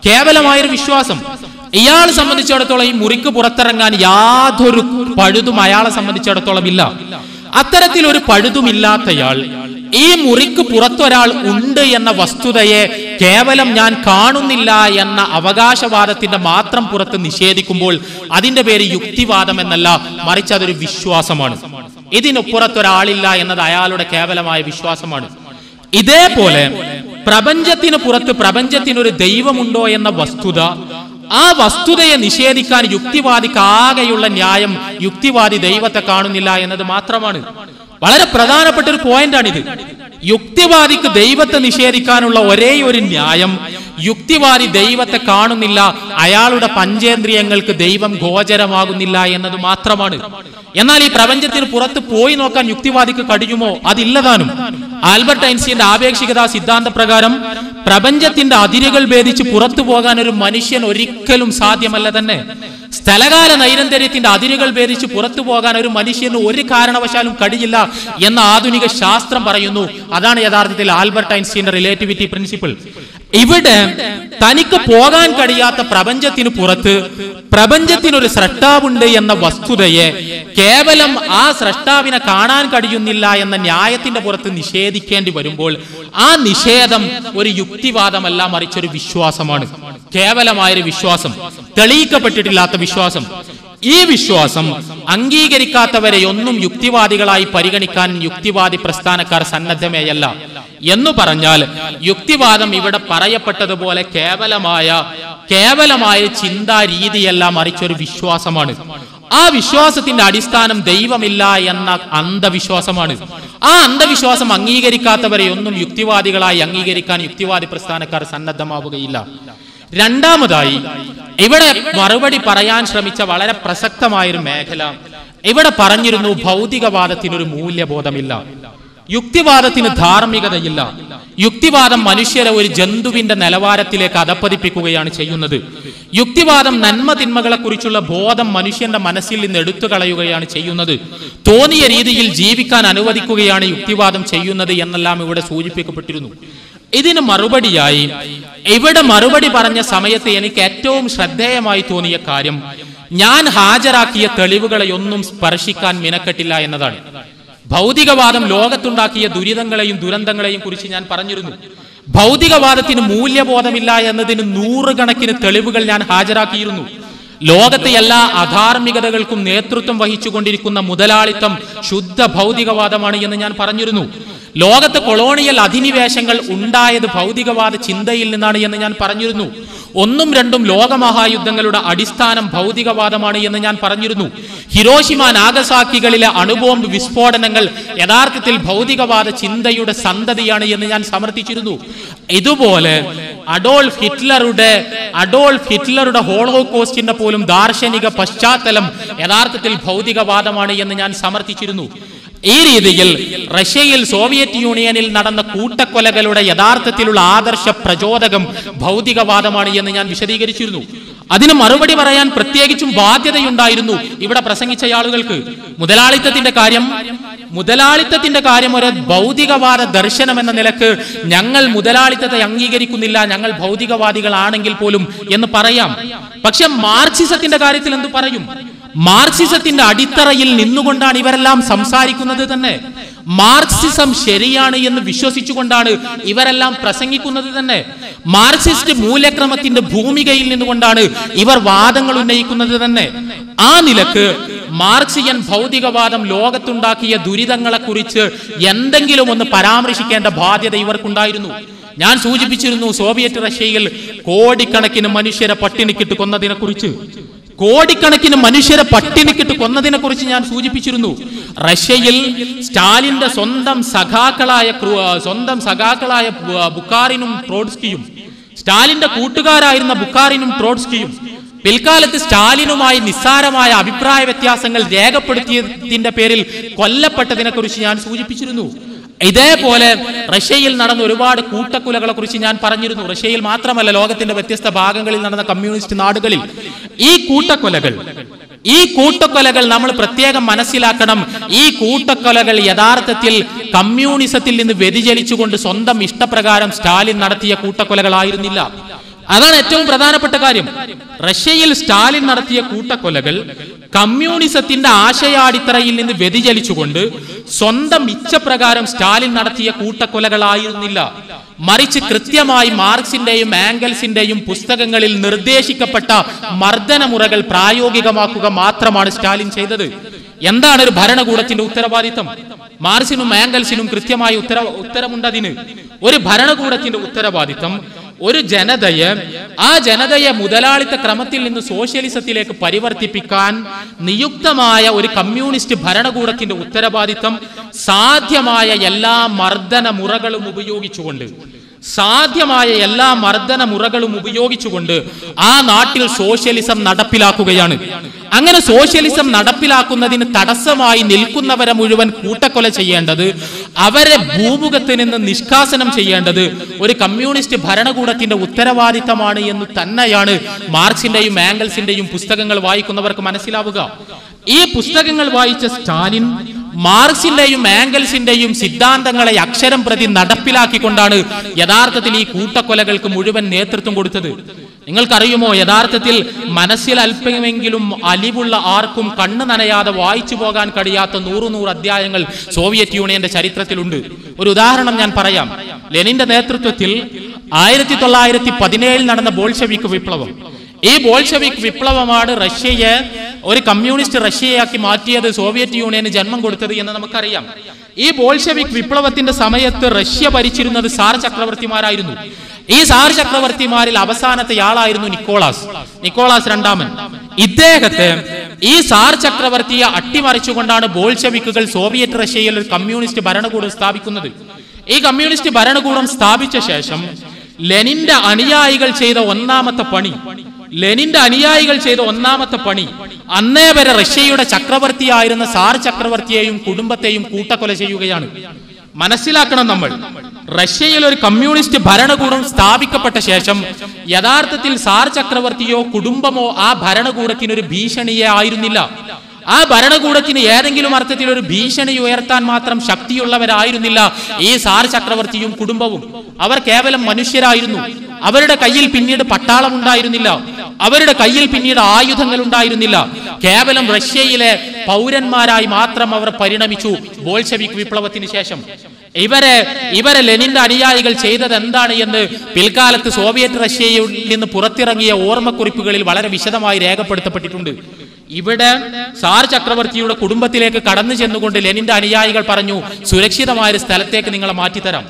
കേവലമായൊരു വിശ്വാസം. ഇയാളെ സംബന്ധിച്ചിടത്തോളം ഈ മുറിക്ക് പുറത്തിറങ്ങാൻ യാതൊരു പഴുതും അയാളെ സംബന്ധിച്ചിടത്തോളം ഇല്ല. അത്തരത്തിലൊരു പഴുതുമില്ലാത്തയാൾ ഈ മുറിക്ക് പുറത്തൊരാൾ ഉണ്ട് എന്ന വസ്തുതയെ കേവലം ഞാൻ കാണുന്നില്ല എന്ന അവകാശവാദത്തിന്റെ മാത്രം പുറത്ത് നിഷേധിക്കുമ്പോൾ അതിന്റെ പേര് യുക്തിവാദം എന്നല്ല, മറിച്ച് അതൊരു വിശ്വാസമാണ്. ഇതിനുപുറത്തൊരാളില്ല എന്നത് അയാളുടെ കേവലമായ വിശ്വാസമാണ്. ഇതേപോലെ പ്രപഞ്ചത്തിന് പുറത്ത് പ്രപഞ്ചത്തിനൊരു ദൈവമുണ്ടോ എന്ന വസ്തുത, ആ വസ്തുതയെ നിഷേധിക്കാൻ യുക്തിവാദിക്ക് ആകെയുള്ള ന്യായം യുക്തിവാദി ദൈവത്തെ കാണുന്നില്ല എന്നത് മാത്രമാണ്. വളരെ പ്രധാനപ്പെട്ട ഒരു പോയിന്റാണിത്. യുക്തിവാദിക്ക് ദൈവത്തെ നിഷേധിക്കാനുള്ള ഒരേ ഒരു ന്യായം, യുക്തിവാദി ദൈവത്തെ കാണുന്നില്ല, അയാളുടെ പഞ്ചേന്ദ്രിയങ്ങൾക്ക് ദൈവം ഗോചരമാകുന്നില്ല എന്നത് മാത്രമാണ്. എന്നാൽ ഈ പ്രപഞ്ചത്തിന് പുറത്ത് പോയി നോക്കാൻ യുക്തിവാദിക്ക് കഴിയുമോ? അതില്ലതാനും. ആൽബർട്ട് ഐൻസ്റ്റീന്റെ ആപേക്ഷികതാ സിദ്ധാന്ത പ്രകാരം പ്രപഞ്ചത്തിന്റെ അതിരുകൾ ഭേദിച്ച് പുറത്തു പോകാൻ ഒരു മനുഷ്യൻ ഒരിക്കലും സാധ്യമല്ല തന്നെ. സ്ഥലകാല നൈരന്തര്യത്തിന്റെ അതിരുകൾ ഭേദിച്ച് പുറത്തു പോകാൻ ഒരു മനുഷ്യന് ഒരു കാരണവശാലും കഴിയില്ല എന്ന് ആധുനിക ശാസ്ത്രം പറയുന്നു. അതാണ് യഥാർത്ഥത്തിൽ ആൽബർട്ട് ഐൻസ്റ്റീന്റെ റിലേറ്റിവിറ്റി പ്രിൻസിപ്പിൾ. ഇവിടെ തനിക്ക് പോകാൻ കഴിയാത്ത പ്രപഞ്ചത്തിന് പുറത്ത് പ്രപഞ്ചത്തിനൊരു സ്രഷ്ടാവുണ്ട് എന്ന വസ്തുതയെ കേവലം ആ സ്രഷ്ടാവിനെ കാണാൻ കഴിയുന്നില്ല എന്ന ന്യായത്തിന്റെ പുറത്ത് നിഷേധിക്കേണ്ടി വരുമ്പോൾ ആ നിഷേധം ഒരു യുക്തിവാദമല്ല, മറിച്ചൊരു വിശ്വാസമാണ്. കേവലമായൊരു വിശ്വാസം, തെളിയിക്കപ്പെട്ടിട്ടില്ലാത്ത വിശ്വാസം. ഈ വിശ്വാസം അംഗീകരിക്കാത്തവരെ ഒന്നും യുക്തിവാദികളായി പരിഗണിക്കാൻ യുക്തിവാദി പ്രസ്ഥാനക്കാർ സന്നദ്ധമേയല്ല. എന്നു പറഞ്ഞാൽ യുക്തിവാദം ഇവിടെ പറയപ്പെട്ടതുപോലെ കേവലമായ ചിന്താ രീതിയല്ല, മറിച്ചൊരു വിശ്വാസമാണ്. ആ വിശ്വാസത്തിന്റെ അടിസ്ഥാനം ദൈവമില്ല എന്ന അന്ധവിശ്വാസമാണ്. ആ അന്ധവിശ്വാസം അംഗീകരിക്കാത്തവരെ ഒന്നും യുക്തിവാദികളായി അംഗീകരിക്കാൻ യുക്തിവാദി പ്രസ്ഥാനക്കാർ സന്നദ്ധമാവുകയില്ല. രണ്ടാമതായി ഇവിടെ മറുപടി പറയാൻ ശ്രമിച്ച വളരെ പ്രസക്തമായൊരു മേഖല, ഇവിടെ പറഞ്ഞിരുന്നു ഭൗതികവാദത്തിനൊരു മൂല്യബോധമില്ല, യുക്തിവാദത്തിന് ധാർമ്മികതയില്ല. യുക്തിവാദം മനുഷ്യരെ ഒരു ജന്തുവിന്റെ നിലവാരത്തിലേക്ക് അധപ്പതിപ്പിക്കുകയാണ് ചെയ്യുന്നത്. യുക്തിവാദം നന്മ തിന്മകളെ കുറിച്ചുള്ള ബോധം മനുഷ്യന്റെ മനസ്സിൽ നിന്ന് എടുത്തു കളയുകയാണ് ചെയ്യുന്നത്. തോന്നിയ രീതിയിൽ ജീവിക്കാൻ അനുവദിക്കുകയാണ് യുക്തിവാദം ചെയ്യുന്നത് എന്നെല്ലാം ഇവിടെ സൂചിപ്പിക്കപ്പെട്ടിരുന്നു. ഇതിന് മറുപടിയായി ഇവിടെ മറുപടി പറഞ്ഞ സമയത്ത് എനിക്ക് ഏറ്റവും ശ്രദ്ധേയമായി തോന്നിയ കാര്യം, ഞാൻ ഹാജരാക്കിയ തെളിവുകളെയൊന്നും സ്പർശിക്കാൻ മിനക്കെട്ടില്ല എന്നതാണ്. ഭൗതികവാദം ലോകത്തുണ്ടാക്കിയ ദുരിതങ്ങളെയും ദുരന്തങ്ങളെയും കുറിച്ച് ഞാൻ പറഞ്ഞിരുന്നു. ഭൗതികവാദത്തിന് മൂല്യബോധമില്ല എന്നതിന് നൂറുകണക്കിന് തെളിവുകൾ ഞാൻ ഹാജരാക്കിയിരുന്നു. ലോകത്തെ എല്ലാ അധാർമികതകൾക്കും നേതൃത്വം വഹിച്ചുകൊണ്ടിരിക്കുന്ന മുതലാളിത്തം ശുദ്ധ ഭൗതികവാദമാണ് എന്ന് ഞാൻ പറഞ്ഞിരുന്നു. ലോകത്തെ കൊളോണിയൽ അധിനിവേശങ്ങൾ ഉണ്ടായത് ഭൗതികവാദ ചിന്തയിൽ നിന്നാണ് എന്ന് ഞാൻ പറഞ്ഞിരുന്നു. 1ഉം 2ഉം ലോകമഹായുദ്ധങ്ങളുടെ അടിസ്ഥാനം ഭൗതികവാദമാണ് എന്ന് ഞാൻ പറഞ്ഞിരുന്നു. ഹിരോഷിമ നാഗസാക്കികളിലെ അണുബോംബ് വിസ്ഫോടനങ്ങൾ യഥാർത്ഥത്തിൽ ഭൗതികവാദ ചിന്തയുടെ സന്തതിയാണ് എന്ന് ഞാൻ സമർത്ഥിച്ചിരുന്നു. ഇതുപോലെ അഡോൾഫ് ഹിറ്റ്ലറുടെ ഹോളോകോസ്റ്റിന്റെ പോലും ദാർശനിക പശ്ചാത്തലം യഥാർത്ഥത്തിൽ ഭൗതികവാദമാണ് എന്ന് ഞാൻ സമർത്ഥിച്ചിരുന്നു. ഈ രീതിയിൽ റഷ്യയിൽ സോവിയറ്റ് യൂണിയനിൽ നടന്ന കൂട്ടക്കൊലകളുടെ യഥാർത്ഥത്തിലുള്ള ആദർശ പ്രചോദകം ഭൗതികവാദമാണ് എന്ന് ഞാൻ വിശദീകരിച്ചിരുന്നു. അതിന് മറുപടി പറയാൻ പ്രത്യേകിച്ചും ബാധ്യതയുണ്ടായിരുന്നു ഇവിടെ പ്രസംഗിച്ച ആളുകൾക്ക്. മുതലാളിത്തത്തിന്റെ കാര്യം ഒരു ഭൗതികവാദ ദർശനം എന്ന നിലക്ക് ഞങ്ങൾ മുതലാളിത്തത്തെ അംഗീകരിക്കുന്നില്ല, ഞങ്ങൾ ഭൗതികവാദികളാണെങ്കിൽ പോലും എന്ന് പറയാം. പക്ഷെ മാർക്സിസത്തിന്റെ കാര്യത്തിൽ എന്തു പറയും? മാർക്സിസത്തിന്റെ അടിത്തറയിൽ നിന്നുകൊണ്ടാണ് ഇവരെല്ലാം സംസാരിക്കുന്നത് തന്നെ. മാർക്സിസം ശരിയാണ് എന്ന് വിശ്വസിച്ചുകൊണ്ടാണ് ഇവരെല്ലാം പ്രസംഗിക്കുന്നത് തന്നെ. മാർക്സിസ്റ്റ് മൂല്യക്രമത്തിന്റെ ഭൂമികയിൽ നിന്നുകൊണ്ടാണ് ഇവർ വാദങ്ങൾ ഉന്നയിക്കുന്നത് തന്നെ. ആ നിലക്ക് മാർക്സിയൻ ഭൗതികവാദം ലോകത്തുണ്ടാക്കിയ ദുരിതങ്ങളെ കുറിച്ച് എന്തെങ്കിലും ഒന്ന് പരാമർശിക്കേണ്ട ബാധ്യത ഇവർക്കുണ്ടായിരുന്നു. ഞാൻ സൂചിപ്പിച്ചിരുന്നു സോവിയറ്റ് റഷ്യയിൽ കോടിക്കണക്കിന് മനുഷ്യരെ പട്ടിണിക്കിട്ട് കൊന്നതിനെ കുറിച്ച് ഞാൻ സൂചിപ്പിച്ചിരുന്നു. റഷ്യയിൽ സ്റ്റാലിന്റെ സ്വന്തം സഖാക്കളായ ബുഖാറിനും ട്രോട്സ്കിയും, സ്റ്റാലിന്റെ കൂട്ടുകാരായിരുന്ന ബുഖാറിനും ട്രോട്സ്കിയും പിൽക്കാലത്ത് സ്റ്റാലിനുമായി നിസ്സാരമായ അഭിപ്രായ വ്യത്യാസങ്ങൾ രേഖപ്പെടുത്തിയതിന്റെ പേരിൽ കൊല്ലപ്പെട്ടതിനെ കുറിച്ച് ഞാൻ സൂചിപ്പിച്ചിരുന്നു. ഇതേപോലെ റഷ്യയിൽ നടന്ന ഒരുപാട് കൂട്ടക്കൊലകളെ കുറിച്ച് ഞാൻ പറഞ്ഞിരുന്നു. റഷ്യയിൽ മാത്രമല്ല, ലോകത്തിന്റെ വ്യത്യസ്ത ഭാഗങ്ങളിൽ നടന്ന കമ്മ്യൂണിസ്റ്റ് നാടുകളിൽ ഈ കൂട്ടക്കൊലകൾ നമ്മൾ പ്രത്യേകം മനസ്സിലാക്കണം. ഈ കൂട്ടക്കൊലകൾ യഥാർത്ഥത്തിൽ കമ്മ്യൂണിസത്തിൽ നിന്ന് വ്യതിചലിച്ചുകൊണ്ട് സ്വന്തം ഇഷ്ടപ്രകാരം സ്റ്റാലിൻ നടത്തിയ കൂട്ടക്കൊലകളായിരുന്നില്ല. അതാണ് ഏറ്റവും പ്രധാനപ്പെട്ട കാര്യം. റഷ്യയിൽ സ്റ്റാലിൻ നടത്തിയ കൂട്ടക്കൊലകൾ കമ്മ്യൂണിസത്തിന്റെ ആശയാടിത്തറയിൽ നിന്ന് വ്യതിചലിച്ചുകൊണ്ട് സ്വന്തം ഇച്ഛപ്രകാരം സ്റ്റാലിൻ നടത്തിയ കൂട്ടക്കൊലകളായിരുന്നില്ല. മറിച്ച് കൃത്യമായി മാർക്സിന്റെയും ആംഗൽസിന്റെയും പുസ്തകങ്ങളിൽ നിർദ്ദേശിക്കപ്പെട്ട മർദ്ദനമുറകൾ പ്രായോഗികമാക്കുക മാത്രമാണ് സ്റ്റാലിൻ ചെയ്തത്. എന്താണ് ഒരു ഭരണകൂടത്തിന്റെ ഉത്തരവാദിത്തം? മാർക്സിനും ആംഗൽസിനും കൃത്യമായ ഉത്തരമുണ്ടതിന്. ഒരു ഭരണകൂടത്തിന്റെ ഉത്തരവാദിത്തം ഒരു ജനതയെ മുതലാളിത്ത ക്രമത്തിൽ നിന്ന് സോഷ്യലിസത്തിലേക്ക് പരിവർത്തിപ്പിക്കാൻ നിയുക്തമായ ഒരു കമ്മ്യൂണിസ്റ്റ് ഭരണകൂടത്തിന്റെ ഉത്തരവാദിത്തം സാധ്യമായ എല്ലാ മർദ്ദന മുറകളും ഉപയോഗിച്ചുകൊണ്ട് ആ നാട്ടിൽ സോഷ്യലിസം നടപ്പിലാക്കുകയാണ്. അങ്ങനെ സോഷ്യലിസം നടപ്പിലാക്കുന്നതിന് തടസ്സമായി നിൽക്കുന്നവരെ മുഴുവൻ കൂട്ടക്കൊല ചെയ്യേണ്ടത്, അവരെ ഭൂമുഖത്ത് നിന്ന് നിഷ്കാസനം ചെയ്യേണ്ടത് ഒരു കമ്മ്യൂണിസ്റ്റ് ഭരണകൂടത്തിന്റെ ഉത്തരവാദിത്തമാണ് എന്ന് തന്നെയാണ് മാർക്സിന്റെയും ആംഗൽസിന്റെയും പുസ്തകങ്ങൾ വായിക്കുന്നവർക്ക് മനസ്സിലാവുക. ഈ പുസ്തകങ്ങൾ വായിച്ച സ്റ്റാലിൻ മാർക്സിന്റെയും ആംഗൽസിന്റെയും സിദ്ധാന്തങ്ങളെ അക്ഷരം പ്രതി നടപ്പിലാക്കിക്കൊണ്ടാണ് യഥാർത്ഥത്തിൽ ഈ കൂട്ടക്കൊലകൾക്ക് മുഴുവൻ നേതൃത്വം കൊടുത്തത്. നിങ്ങൾക്കറിയുമോ, യഥാർത്ഥത്തിൽ മനസ്സിൽ അല്പമെങ്കിലും അലിവുള്ള ആർക്കും കണ്ണു നനയാതെ വായിച്ചു പോകാൻ കഴിയാത്ത 100 അധ്യായങ്ങൾ സോവിയറ്റ് യൂണിയന്റെ ചരിത്രത്തിലുണ്ട്. ഒരു ഉദാഹരണം ഞാൻ പറയാം. ലെനിന്റെ നേതൃത്വത്തിൽ 1917 നടന്ന ബോൾഷെവിക് വിപ്ലവം. ഈ ബോൾഷെവിക് വിപ്ലവമാണ് റഷ്യയെ ഒരു കമ്മ്യൂണിസ്റ്റ് റഷ്യയാക്കി മാറ്റിയത്, സോവിയറ്റ് യൂണിയന് ജന്മം കൊടുത്തത് എന്ന് നമുക്കറിയാം. ഈ ബോൾഷെവിക് വിപ്ലവത്തിന്റെ സമയത്ത് റഷ്യ ഭരിച്ചിരുന്നത് സാർ ചക്രവർത്തിമാരായിരുന്നു. ഈ സാർ ചക്രവർത്തിമാരിൽ അവസാനത്തെ ആളായിരുന്നു നിക്കോളാസ് രണ്ടാമൻ. ഇദ്ദേഹത്തെ ഈ സാർ ചക്രവർത്തിയെ അട്ടിമറിച്ചുകൊണ്ടാണ് ബോൾഷെവിക്കുകൾ സോവിയറ്റ് റഷ്യയിൽ ഒരു കമ്മ്യൂണിസ്റ്റ് ഭരണകൂടം സ്ഥാപിക്കുന്നത്. ഈ കമ്മ്യൂണിസ്റ്റ് ഭരണകൂടം സ്ഥാപിച്ച ശേഷം ലെനിന്റെ അനുയായികൾ ചെയ്ത ഒന്നാമത്തെ പണി അന്നേ വരെ റഷ്യയുടെ ചക്രവർത്തിയായിരുന്ന സാർ ചക്രവർത്തിയെയും കുടുംബത്തെയും കൂട്ടക്കൊല ചെയ്യുകയാണ്. മനസ്സിലാക്കണം, നമ്മൾ റഷ്യയിൽ ഒരു കമ്മ്യൂണിസ്റ്റ് ഭരണകൂടം സ്ഥാപിക്കപ്പെട്ട ശേഷം യഥാർത്ഥത്തിൽ സാർ ചക്രവർത്തിയോ കുടുംബമോ ആ ഭരണകൂടത്തിനൊരു ഭീഷണിയെ ആയിരുന്നില്ല. ആ ഭരണകൂടത്തിന് ഏതെങ്കിലും അർത്ഥത്തിൽ ഒരു ഭീഷണി ഉയർത്താൻ മാത്രം ശക്തിയുള്ളവരായിരുന്നില്ല ഈ സാർ ചക്രവർത്തിയും കുടുംബവും. അവർ കേവലം മനുഷ്യരായിരുന്നു. അവരുടെ കയ്യിൽ പിന്നീട് പട്ടാളം ഉണ്ടായിരുന്നില്ല, അവരുടെ കയ്യിൽ പിന്നീട് ആയുധങ്ങൾ ഉണ്ടായിരുന്നില്ല. കേവലം റഷ്യയിലെ പൗരന്മാരായി മാത്രം അവർ പരിണമിച്ചു ബോൾഷെവിക് വിപ്ലവത്തിന് ശേഷം. ഇവരെ ലെനിന്റെ അനുയായികൾ ചെയ്തത് എന്താണ് എന്ന് പിൽക്കാലത്ത് സോവിയറ്റ് റഷ്യയിൽ നിന്ന് പുറത്തിറങ്ങിയ ഓർമ്മക്കുറിപ്പുകളിൽ വളരെ വിശദമായി രേഖപ്പെടുത്തപ്പെട്ടിട്ടുണ്ട്. ഇവിടെ സാർ ചക്രവർത്തിയുടെ കുടുംബത്തിലേക്ക് കടന്നു ചെന്നുകൊണ്ട് ലെനിന്റെ അനുയായികൾ പറഞ്ഞു, സുരക്ഷിതമായ ഒരു സ്ഥലത്തേക്ക് നിങ്ങളെ മാറ്റിത്തരാം,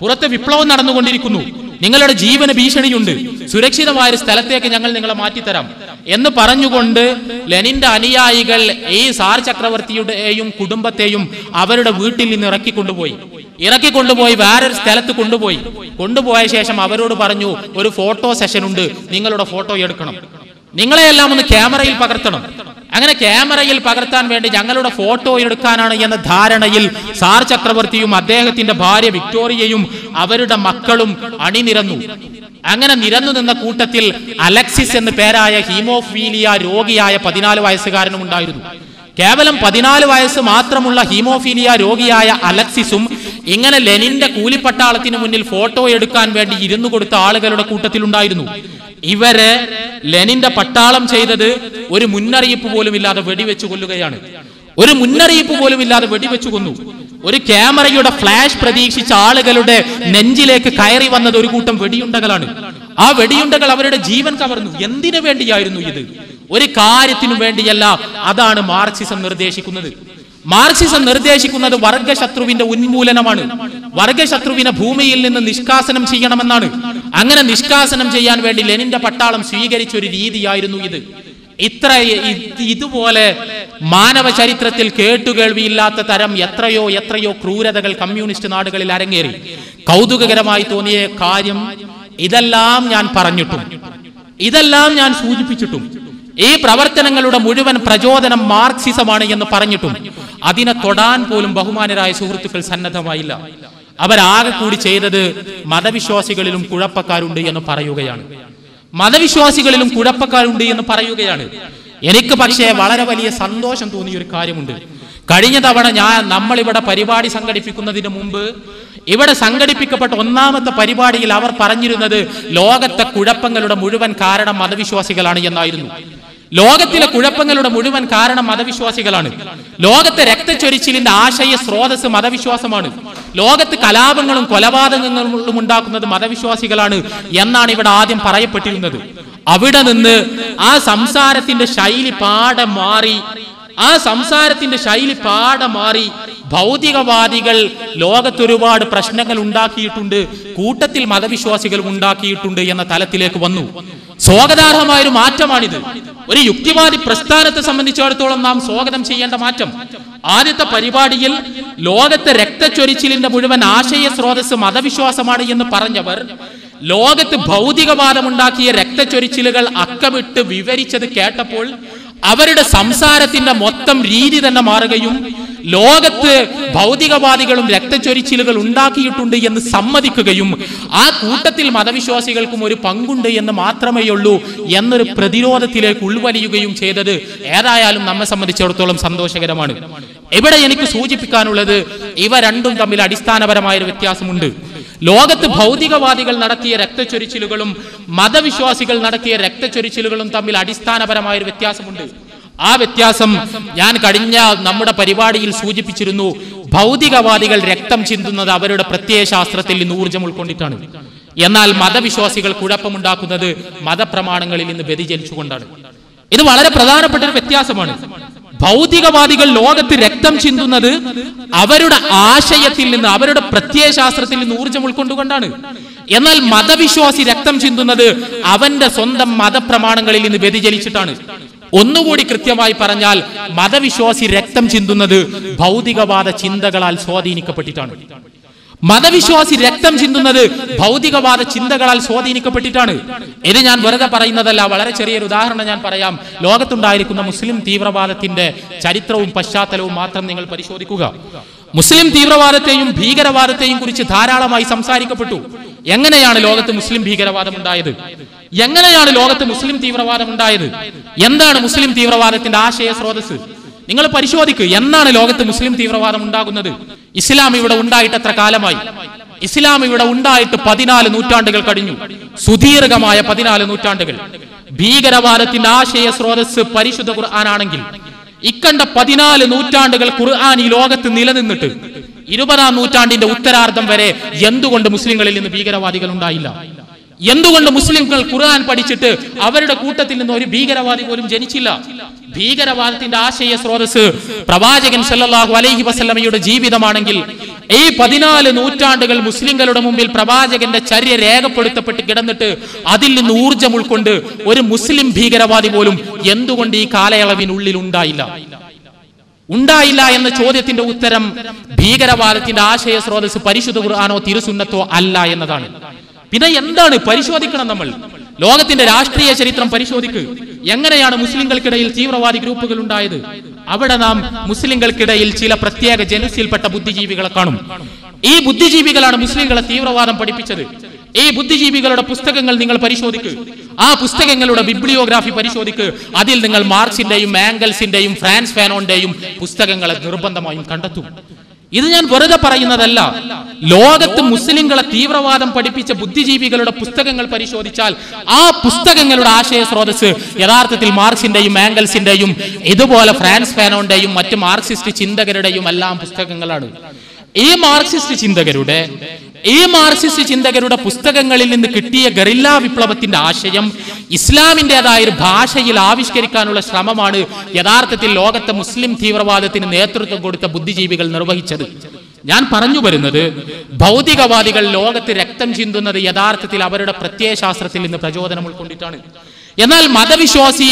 പുറത്ത് വിപ്ലവം നടന്നുകൊണ്ടിരിക്കുന്നു, നിങ്ങളുടെ ജീവന ഭീഷണിയുണ്ട്, സുരക്ഷിതമായ ഒരു സ്ഥലത്തേക്ക് ഞങ്ങൾ നിങ്ങളെ മാറ്റിത്തരാം എന്ന് പറഞ്ഞുകൊണ്ട് ലെനിന്റെ അനുയായികൾ ഈ സാർ ചക്രവർത്തിയുടെയും കുടുംബത്തെയും അവരുടെ വീട്ടിൽ നിന്ന് ഇറക്കിക്കൊണ്ടുപോയി വേറൊരു സ്ഥലത്ത് കൊണ്ടുപോയ ശേഷം അവരോട് പറഞ്ഞു, ഒരു ഫോട്ടോ സെഷൻ ഉണ്ട്, നിങ്ങളുടെ ഫോട്ടോ എടുക്കണം, നിങ്ങളെയെല്ലാം ഒന്ന് ക്യാമറയിൽ പകർത്തണം. അങ്ങനെ ക്യാമറയിൽ പകർത്താൻ വേണ്ടി ഞങ്ങളുടെ ഫോട്ടോ എടുക്കാനാണ് എന്ന ധാരണയിൽ സാർ ചക്രവർത്തിയും അദ്ദേഹത്തിന്റെ ഭാര്യ വിക്ടോറിയയും അവരുടെ മക്കളും അണിനിരന്നു. അങ്ങനെ നിരന്നു നിന്ന കൂട്ടത്തിൽ അലക്സിസ് എന്ന പേരായ ഹീമോഫീലിയ രോഗിയായ 14 വയസ്സുകാരനും ഉണ്ടായിരുന്നു. കേവലം 14 വയസ്സ് മാത്രമുള്ള ഹീമോഫീലിയ രോഗിയായ അലക്സിസും ഇങ്ങനെ ലെനിന്റെ കൂലിപ്പട്ടാളത്തിന് മുന്നിൽ ഫോട്ടോ എടുക്കാൻ വേണ്ടി ഇരുന്നു കൊടുത്ത ആളുകളുടെ കൂട്ടത്തിലുണ്ടായിരുന്നു. ഇവരെ ലെനിന്റെ പട്ടാളം ചെയ്തത് ഒരു മുന്നറിയിപ്പ് പോലും ഇല്ലാതെ വെടിവെച്ചു കൊന്നു. ഒരു ക്യാമറയുടെ ഫ്ലാഷ് പ്രതീക്ഷിച്ച ആളുകളുടെ നെഞ്ചിലേക്ക് കയറി വന്നത് ഒരു കൂട്ടം വെടിയുണ്ടകളാണ്. ആ വെടിയുണ്ടകൾ അവരുടെ ജീവൻ കവർന്നു. എന്തിനു വേണ്ടിയായിരുന്നു ഇത്? ഒരു കാര്യത്തിനു വേണ്ടിയല്ല. അതാണ് മാർക്സിസം നിർദ്ദേശിക്കുന്നത്. മാർക്സിസം നിർദ്ദേശിക്കുന്നത് വർഗശത്രുവിന്റെ ഉന്മൂലനമാണ്. വർഗശത്രുവിനെ ഭൂമിയിൽ നിന്ന് നിഷ്കാസനം ചെയ്യണമെന്നാണ്. അങ്ങനെ നിഷ്കാസനം ചെയ്യാൻ വേണ്ടി ലെനിന്റെ പട്ടാളം സ്വീകരിച്ച ഒരു രീതിയായിരുന്നു ഇത്. ഇതുപോലെ മാനവ ചരിത്രത്തിൽ കേട്ടുകേൾവിയില്ലാത്ത തരം എത്രയോ ക്രൂരതകൾ കമ്മ്യൂണിസ്റ്റ് നാടുകളിൽ അരങ്ങേറി. കൗതുകകരമായി തോന്നിയ കാര്യം, ഇതെല്ലാം ഞാൻ പറഞ്ഞിട്ടും, ഇതെല്ലാം ഞാൻ സൂചിപ്പിച്ചിട്ടും, ഈ പ്രവർത്തനങ്ങളുടെ മുഴുവൻ പ്രചോദനം മാർക്സിസമാണ് എന്ന് പറഞ്ഞിട്ടും അതിനെ തൊടാൻ പോലും ബഹുമാനരായ സുഹൃത്തുക്കൾ സന്നദ്ധമായില്ല. അവരാകെ കൂടി ചെയ്തത് മതവിശ്വാസികളിലും കുഴപ്പക്കാരുണ്ട് എന്ന് പറയുകയാണ്. എനിക്ക് പക്ഷേ വളരെ വലിയ സന്തോഷം തോന്നിയ ഒരു കാര്യമുണ്ട്. കഴിഞ്ഞ തവണ നമ്മളിവിടെ പരിപാടി സംഘടിപ്പിക്കുന്നതിന് മുമ്പ് ഇവിടെ സംഘടിപ്പിക്കപ്പെട്ട ഒന്നാമത്തെ പരിപാടിയിൽ അവർ പറഞ്ഞിരുന്നത് ലോകത്തെ കുഴപ്പങ്ങളുടെ മുഴുവൻ കാരണം മതവിശ്വാസികളാണ് എന്നായിരുന്നു. ലോകത്തിലെ കുഴപ്പങ്ങളുടെ മുഴുവൻ കാരണം മതവിശ്വാസികളാണ്. ലോകത്തെ രക്തച്ചൊരിച്ചിലിന്റെ ആശയ സ്രോതസ് മതവിശ്വാസമാണ്. ലോകത്ത് കലാപങ്ങളും കൊലപാതകങ്ങളും ഉണ്ടാക്കുന്നത് മതവിശ്വാസികളാണ് എന്നാണ് ഇവിടെ ആദ്യം പറയപ്പെട്ടിരുന്നത്. അവിടെ നിന്ന് ആ സംസാരത്തിന്റെ ശൈലി പാടെ മാറി ഭൗതികവാദികൾ ലോകത്തൊരുപാട് പ്രശ്നങ്ങൾ ഉണ്ടാക്കിയിട്ടുണ്ട്, കൂട്ടത്തിൽ മതവിശ്വാസികൾ ഉണ്ടാക്കിയിട്ടുണ്ട് എന്ന തലത്തിലേക്ക് വന്നു. സ്വാഗതാർഹമായ ഒരു മാറ്റമാണിത്. ഒരു യുക്തിവാദി പ്രസ്ഥാനത്തെ സംബന്ധിച്ചിടത്തോളം നാം സ്വാഗതം ചെയ്യേണ്ട മാറ്റം. ആദ്യത്തെ പരിപാടിയിൽ ലോകത്തെ രക്തച്ചൊരിച്ചിലിന്റെ മുഴുവൻ ആശയ സ്രോതസ് മതവിശ്വാസമാണ് എന്ന് പറഞ്ഞവർ ലോകത്ത് ഭൗതികവാദമുണ്ടാക്കിയ രക്തച്ചൊരിച്ചിലുകൾ അക്കമിട്ട് വിവരിച്ചത് കേട്ടപ്പോൾ അവരുടെ സംസാരത്തിന്റെ മൊത്തം രീതി തന്നെ മാറുകയും ലോകത്ത് ഭൗതികവാദികളും രക്തച്ചൊരിച്ചിലുകൾ ഉണ്ടാക്കിയിട്ടുണ്ട് എന്ന് സമ്മതിക്കുകയും ആ കൂട്ടത്തിൽ മതവിശ്വാസികൾക്കും ഒരു പങ്കുണ്ട് എന്ന് മാത്രമേ ഉള്ളൂ എന്നൊരു പ്രതിരോധത്തിലേക്ക് ഉൾവലിയുകയും ചെയ്തത് ഏതായാലും നമ്മെ സംബന്ധിച്ചിടത്തോളം സന്തോഷകരമാണ്. ഇവിടെ എനിക്ക് സൂചിപ്പിക്കാനുള്ളത് ഇവ രണ്ടും തമ്മിൽ അടിസ്ഥാനപരമായൊരു വ്യത്യാസമുണ്ട്. ലോകത്ത് ഭൗതികവാദികൾ നടത്തിയ രക്തച്ചൊരിച്ചിലുകളും മതവിശ്വാസികൾ നടത്തിയ രക്തച്ചൊരിച്ചിലുകളും തമ്മിൽ അടിസ്ഥാനപരമായൊരു വ്യത്യാസമുണ്ട്. ആ വ്യത്യാസം ഞാൻ കഴിഞ്ഞ നമ്മുടെ പരിപാടിയിൽ സൂചിപ്പിച്ചിരുന്നു. ഭൗതികവാദികൾ രക്തം ചിന്തുന്നത് അവരുടെ പ്രത്യയശാസ്ത്രത്തിൽ നിന്ന് ഊർജ്ജം ഉൾക്കൊണ്ടിട്ടാണ്. എന്നാൽ മതവിശ്വാസികൾ കുഴപ്പമുണ്ടാക്കുന്നത് മതപ്രമാണങ്ങളിൽ നിന്ന് വ്യതിചലിച്ചുകൊണ്ടാണ്. ഇത് വളരെ പ്രധാനപ്പെട്ട ഒരു വ്യത്യാസമാണ്. ഭൗതികവാദികൾ ലോകത്ത് രക്തം ചിന്തുന്നത് അവരുടെ ആശയത്തിൽ നിന്ന്, അവരുടെ പ്രത്യയശാസ്ത്രത്തിൽ നിന്ന് ഊർജ്ജം ഉൾക്കൊണ്ടുകൊണ്ടാണ്. എന്നാൽ മതവിശ്വാസി രക്തം ചിന്തുന്നത് അവന്റെ സ്വന്തം മതപ്രമാണങ്ങളിൽ നിന്ന് വ്യതിചലിച്ചിട്ടാണ്. ഒന്നുകൂടി കൃത്യമായി പറഞ്ഞാൽ മതവിശ്വാസി രക്തം ചിന്തുന്നത് ഭൗതികവാദ ചിന്തകളാൽ സ്വാധീനിക്കപ്പെട്ടിട്ടാണ്. മതവിശ്വാസി രക്തം ചിന്തുന്നത് ഭൗതികവാദ ചിന്തകളാൽ സ്വാധീനിക്കപ്പെട്ടിട്ടാണ്. ഇത് ഞാൻ വെറുതെ പറയുന്നതല്ല. വളരെ ചെറിയൊരു ഉദാഹരണം ഞാൻ പറയാം. ലോകത്തുണ്ടായിരിക്കുന്ന മുസ്ലിം തീവ്രവാദത്തിന്റെ ചരിത്രവും പശ്ചാത്തലവും മാത്രം നിങ്ങൾ പരിശോധിക്കുക. മുസ്ലിം തീവ്രവാദത്തെയും ഭീകരവാദത്തെയും കുറിച്ച് ധാരാളമായി സംസാരിക്കപ്പെട്ടു. എങ്ങനെയാണ് ലോകത്ത് മുസ്ലിം ഭീകരവാദം ഉണ്ടായത്? എങ്ങനെയാണ് ലോകത്ത് മുസ്ലിം തീവ്രവാദം ഉണ്ടായത്? എന്താണ് മുസ്ലിം തീവ്രവാദത്തിന്റെ ആശയ സ്രോതസ്? നിങ്ങൾ പരിശോധിക്കുക. എന്നാണ് ലോകത്ത് മുസ്ലിം തീവ്രവാദം ഉണ്ടാകുന്നത്? ഇസ്ലാം ഇവിടെ ഉണ്ടായിട്ട് എത്ര കാലമായി? ഇസ്ലാം ഇവിടെ ഉണ്ടായിട്ട് 14 നൂറ്റാണ്ടുകൾ കഴിഞ്ഞു. സുദീർഘമായ 14 നൂറ്റാണ്ടുകൾ. ഭീകരവാദത്തിന്റെ ആശയ സ്രോതസ് പരിശുദ്ധ ഖുർആനാണെങ്കിൽ ഇക്കണ്ട 14 നൂറ്റാണ്ടുകൾ ഖുർആൻ ഈ ലോകത്ത് നിലനിന്നിട്ട് 20-ാം നൂറ്റാണ്ടിന്റെ ഉത്തരാർദ്ധം വരെ എന്തുകൊണ്ട് മുസ്ലിങ്ങളിൽ നിന്ന് ഭീകരവാദികൾ ഉണ്ടായില്ല? എന്തുകൊണ്ട് മുസ്ലിംകൾ ഖുർആൻ പഠിച്ചിട്ട് അവരുടെ കൂട്ടത്തിൽ നിന്ന് ഒരു ഭീകരവാദി പോലും ജനിച്ചില്ല? ഭീകരവാദത്തിന്റെ ആശയ സ്രോതസ് പ്രവാചകൻ സല്ലല്ലാഹു അലൈഹി വസല്ലമയുടെ ജീവിതമാണെങ്കിൽ ഈ 14 നൂറ്റാണ്ടുകൾ മുസ്ലിങ്ങളുടെ മുമ്പിൽ പ്രവാചകന്റെ ചര്യ രേഖപ്പെടുത്തപ്പെട്ട് കിടന്നിട്ട് അതിൽ നിന്ന് ഊർജ്ജം ഉൾക്കൊണ്ട് ഒരു മുസ്ലിം ഭീകരവാദി പോലും എന്തുകൊണ്ട് ഈ കാലയളവിനുള്ളിൽ ഉണ്ടായില്ല എന്ന ചോദ്യത്തിന്റെ ഉത്തരം ഭീകരവാദത്തിന്റെ ആശയ സ്രോതസ് പരിശുദ്ധ ഖുർആനോ തിരുസുന്നത്തോ അല്ല എന്നതാണ്. പിന്നെ എന്താണ്? പരിശോധിക്കണം. നമ്മൾ ലോകത്തിന്റെ രാഷ്ട്രീയ ചരിത്രം പരിശോധിക്കുക. എങ്ങനെയാണ് മുസ്ലിങ്ങൾക്കിടയിൽ തീവ്രവാദി ഗ്രൂപ്പുകൾ ഉണ്ടായത്? അവിടെ നാം മുസ്ലിങ്ങൾക്കിടയിൽ ചില പ്രത്യേക ജനസിൽപ്പെട്ട ബുദ്ധിജീവികളെ കാണും. ഈ ബുദ്ധിജീവികളാണ് മുസ്ലിങ്ങളെ തീവ്രവാദം പഠിപ്പിച്ചത്. ഈ ബുദ്ധിജീവികളുടെ പുസ്തകങ്ങൾ നിങ്ങൾ പരിശോധിക്കുക. ആ പുസ്തകങ്ങളുടെ ബിബ്ലിയോഗ്രാഫി പരിശോധിക്കുക. അതിൽ നിങ്ങൾ മാർക്സിന്റെയും ആംഗൽസിന്റെയും ഫ്രാൻസ് ഫാനോന്റെയും പുസ്തകങ്ങളെ നിർബന്ധമായും കണ്ടെത്തും. ഇത് ഞാൻ വെറുതെ പറയുന്നതല്ല. ലോകത്ത് മുസ്ലിങ്ങളെ തീവ്രവാദം പഠിപ്പിച്ച ബുദ്ധിജീവികളുടെ പുസ്തകങ്ങൾ പരിശോധിച്ചാൽ ആ പുസ്തകങ്ങളുടെ ആശയ സ്രോതസ് യഥാർത്ഥത്തിൽ മാർക്സിന്റെയും ആംഗൽസിന്റെയും ഇതുപോലെ ഫ്രാൻസ് ഫാനോന്റെയും മറ്റ് മാർക്സിസ്റ്റ് ചിന്തകരുടെയും എല്ലാം പുസ്തകങ്ങളാണ്. ഈ മാർക്സിസ്റ്റ് ചിന്തകരുടെ പുസ്തകങ്ങളിൽ നിന്ന് കിട്ടിയ ഗറില്ല വിപ്ലവത്തിന്റെ ആശയം ഇസ്ലാമിൻ്റെതായ ഒരു ഭാഷയിൽ ആവിഷ്കരിക്കാനുള്ള ശ്രമമാണ് യഥാർത്ഥത്തിൽ ലോകത്തെ മുസ്ലിം തീവ്രവാദത്തിന് നേതൃത്വം കൊടുത്ത ബുദ്ധിജീവികൾ നിർവഹിച്ചത്. ഞാൻ പറഞ്ഞു വരുന്നത്, ഭൗതികവാദികൾ ലോകത്ത് രക്തം ചിന്തുന്നത് യഥാർത്ഥത്തിൽ അവരുടെ പ്രത്യയശാസ്ത്രത്തിൽ നിന്ന് പ്രചോദനം ഉൾക്കൊണ്ടിട്ടാണ്. എന്നാൽ മതവിശ്വാസി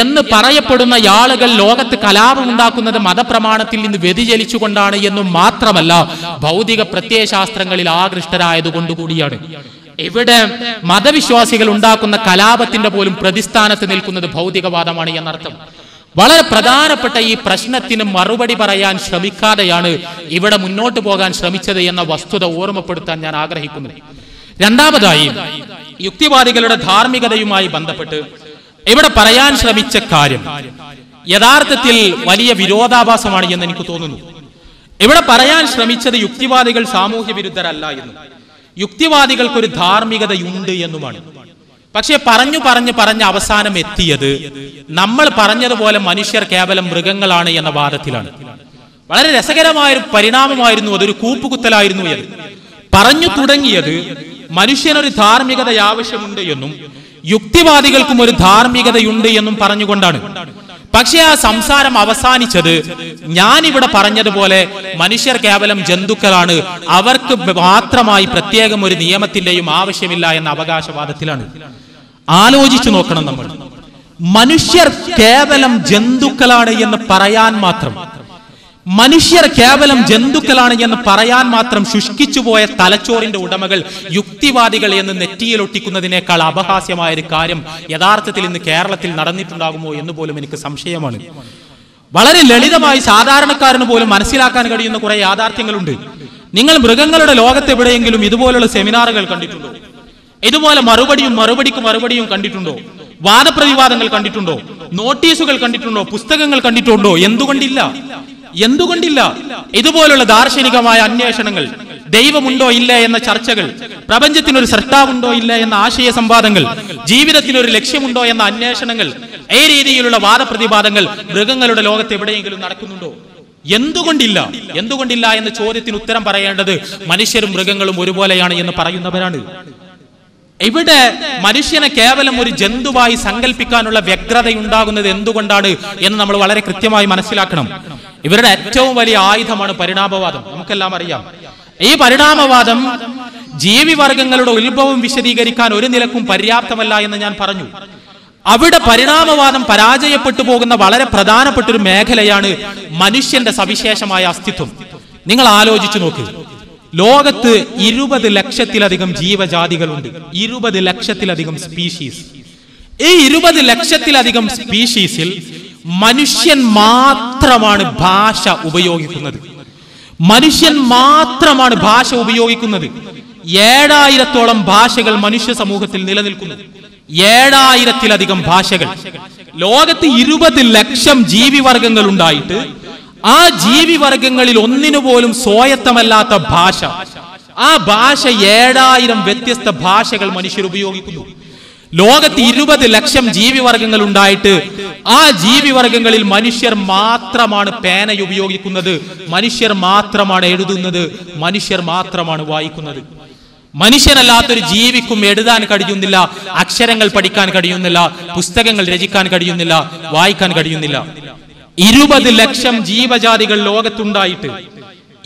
എന്ന് പറയപ്പെടുന്ന ആളുകൾ ലോകത്ത് കലാപമുണ്ടാക്കുന്നത് മതപ്രമാണത്തിൽ നിന്ന് വ്യതിചലിച്ചുകൊണ്ടാണ് എന്നും മാത്രമല്ല, ഭൗതിക പ്രത്യയശാസ്ത്രങ്ങളിൽ ആകൃഷ്ടരായതുകൊണ്ടുകൂടിയാണ്. ഇവിടെ മതവിശ്വാസികൾ ഉണ്ടാക്കുന്ന കലാപത്തിന്റെ പോലും പ്രതിസ്ഥാനത്ത് നിൽക്കുന്നത് ഭൗതികവാദമാണ് എന്നർത്ഥം. വളരെ പ്രധാനപ്പെട്ട ഈ പ്രശ്നത്തിന് മറുപടി പറയാൻ ശ്രമിക്കാതെയാണ് ഇവിടെ മുന്നോട്ട് പോകാൻ ശ്രമിച്ചത് എന്ന വസ്തുത ഓർമ്മപ്പെടുത്താൻ ഞാൻ ആഗ്രഹിക്കുന്നു. രണ്ടാമതായി, യുക്തിവാദികളുടെ ധാർമ്മികതയുമായി ബന്ധപ്പെട്ട് ഇവിടെ പറയാൻ ശ്രമിച്ച കാര്യം, യഥാർത്ഥത്തിൽ വലിയ വിരോധാഭാസമാണ് എന്ന് എനിക്ക് തോന്നുന്നു. ഇവിടെ പറയാൻ ശ്രമിച്ചത് യുക്തിവാദികൾ സാമൂഹ്യ വിരുദ്ധരല്ല എന്നും യുക്തിവാദികൾക്കൊരു ധാർമ്മികതയുണ്ട് എന്നുമാണ്. പക്ഷെ പറഞ്ഞ് അവസാനം എത്തിയത് നമ്മൾ പറഞ്ഞതുപോലെ മനുഷ്യർ കേവലം മൃഗങ്ങളാണ് എന്ന വാദത്തിലാണ്. വളരെ രസകരമായൊരു പരിണാമമായിരുന്നു, അതൊരു കൂപ്പുകുത്തലായിരുന്നു. അത് പറഞ്ഞു തുടങ്ങിയത് മനുഷ്യനൊരു ധാർമ്മികത ആവശ്യമുണ്ട് എന്നും യുക്തിവാദികൾക്കും ഒരു ധാർമ്മികതയുണ്ട് എന്നും പറഞ്ഞുകൊണ്ടാണ്. പക്ഷെ ആ സംസാരം അവസാനിച്ചത് ഞാനിവിടെ പറഞ്ഞതുപോലെ മനുഷ്യർ കേവലം ജന്തുക്കളാണ്, അവർക്ക് മാത്രമായി പ്രത്യേകം ഒരു നിയമത്തിന്റെയും ആവശ്യമില്ല എന്ന അവകാശവാദത്തിലാണ്. ആലോചിച്ചു നോക്കണം, നമ്മൾ മനുഷ്യർ കേവലം ജന്തുക്കളാണ് എന്ന് പറയാൻ മാത്രം, മനുഷ്യർ കേവലം ജന്തുക്കളാണ് എന്ന് പറയാൻ മാത്രം ശുഷ്കിച്ചുപോയ തലച്ചോറിന്റെ ഉടമകൾ യുക്തിവാദികൾ എന്ന് നെറ്റിയിലൊട്ടിക്കുന്നതിനേക്കാൾ അപഹാസ്യമായ ഒരു കാര്യം യഥാർത്ഥത്തിൽ ഇന്ന് കേരളത്തിൽ നടന്നിട്ടുണ്ടാകുമോ എന്ന് പോലും എനിക്ക് സംശയമാണ്. വളരെ ലളിതമായി സാധാരണക്കാരന് പോലും മനസ്സിലാക്കാൻ കഴിയുന്ന കുറെ യാഥാർത്ഥ്യങ്ങളുണ്ട്. നിങ്ങൾ മൃഗങ്ങളുടെ ലോകത്ത് എവിടെയെങ്കിലും ഇതുപോലുള്ള സെമിനാറുകൾ കണ്ടിട്ടുണ്ടോ? ഇതുപോലെ മറുപടിയും കണ്ടിട്ടുണ്ടോ? വാദപ്രതിവാദങ്ങൾ കണ്ടിട്ടുണ്ടോ? നോട്ടീസുകൾ കണ്ടിട്ടുണ്ടോ? പുസ്തകങ്ങൾ കണ്ടിട്ടുണ്ടോ? എന്തുകൊണ്ടില്ല? ഇതുപോലുള്ള ദാർശനികമായ അന്വേഷണങ്ങൾ, ദൈവമുണ്ടോ ഇല്ല എന്ന ചർച്ചകൾ, പ്രപഞ്ചത്തിനൊരു സൃഷ്ടാവുണ്ടോ ഇല്ല എന്ന ആശയ സംവാദങ്ങൾ, ജീവിതത്തിനൊരു ലക്ഷ്യമുണ്ടോ എന്ന അന്വേഷണങ്ങൾ, ഈ രീതിയിലുള്ള വാദപ്രതിവാദങ്ങൾ മൃഗങ്ങളുടെ ലോകത്ത് എവിടെയെങ്കിലും നടക്കുന്നുണ്ടോ? എന്തുകൊണ്ടില്ല എന്ന ചോദ്യത്തിന് ഉത്തരം പറയേണ്ടത് മനുഷ്യരും മൃഗങ്ങളും ഒരുപോലെയാണ് എന്ന് പറയുന്നവരാണ്. ഇവിടെ മനുഷ്യനെ കേവലം ഒരു ജന്തുവായി സങ്കല്പിക്കാനുള്ള വ്യഗ്രതയുണ്ടാകുന്നത് എന്തുകൊണ്ടാണ് എന്ന് നമ്മൾ വളരെ കൃത്യമായി മനസ്സിലാക്കണം. ഇവരുടെ ഏറ്റവും വലിയ ആയുധമാണ് പരിണാമവാദം. നമുക്കെല്ലാം അറിയാം, ഈ പരിണാമവാദം ജീവിവർഗങ്ങളുടെ ഉത്ഭവം വിശദീകരിക്കാൻ ഒരു നിലക്കും പര്യാപ്തമല്ല എന്ന് ഞാൻ പറഞ്ഞു. അവിടെ പരിണാമവാദം പരാജയപ്പെട്ടു പോകുന്ന വളരെ പ്രധാനപ്പെട്ട ഒരു മേഖലയാണ് മനുഷ്യന്റെ സവിശേഷമായ അസ്തിത്വം. നിങ്ങൾ ആലോചിച്ചു നോക്ക്, ലോകത്ത് 20 ലക്ഷത്തിലധികം ജീവജാതികളുണ്ട്, 20 ലക്ഷത്തിലധികം സ്പീഷീസ്. ഈ 20 ലക്ഷത്തിലധികം സ്പീഷീസിൽ മനുഷ്യൻ മാത്രമാണ് ഭാഷ ഉപയോഗിക്കുന്നത്. 7000-ഓളം ഭാഷകൾ മനുഷ്യ സമൂഹത്തിൽ നിലനിൽക്കുന്നു. 7000-ലധികം ഭാഷകൾ. ലോകത്ത് 20 ലക്ഷം ജീവിവർഗങ്ങൾ ഉണ്ടായിട്ട് ആ ജീവിവർഗങ്ങളിൽ ഒന്നിനു പോലും സ്വായത്തമല്ലാത്ത ഭാഷ, ആ ഭാഷ 7000 വ്യത്യസ്ത ഭാഷകൾ മനുഷ്യർ ഉപയോഗിക്കുന്നു. ലോകത്ത് 20 ലക്ഷം ജീവിവർഗങ്ങൾ ഉണ്ടായിട്ട് ആ ജീവിവർഗങ്ങളിൽ മനുഷ്യർ മാത്രമാണ് പേന ഉപയോഗിക്കുന്നത്, മനുഷ്യർ മാത്രമാണ് എഴുതുന്നത്, മനുഷ്യർ മാത്രമാണ് വായിക്കുന്നത്. മനുഷ്യനല്ലാത്തൊരു ജീവിക്കും എഴുതാൻ കഴിയുന്നില്ല, അക്ഷരങ്ങൾ പഠിക്കാൻ കഴിയുന്നില്ല, പുസ്തകങ്ങൾ രചിക്കാൻ കഴിയുന്നില്ല, വായിക്കാൻ കഴിയുന്നില്ല. 20 ലക്ഷം ജീവജാതികൾ ലോകത്തുണ്ടായിട്ട്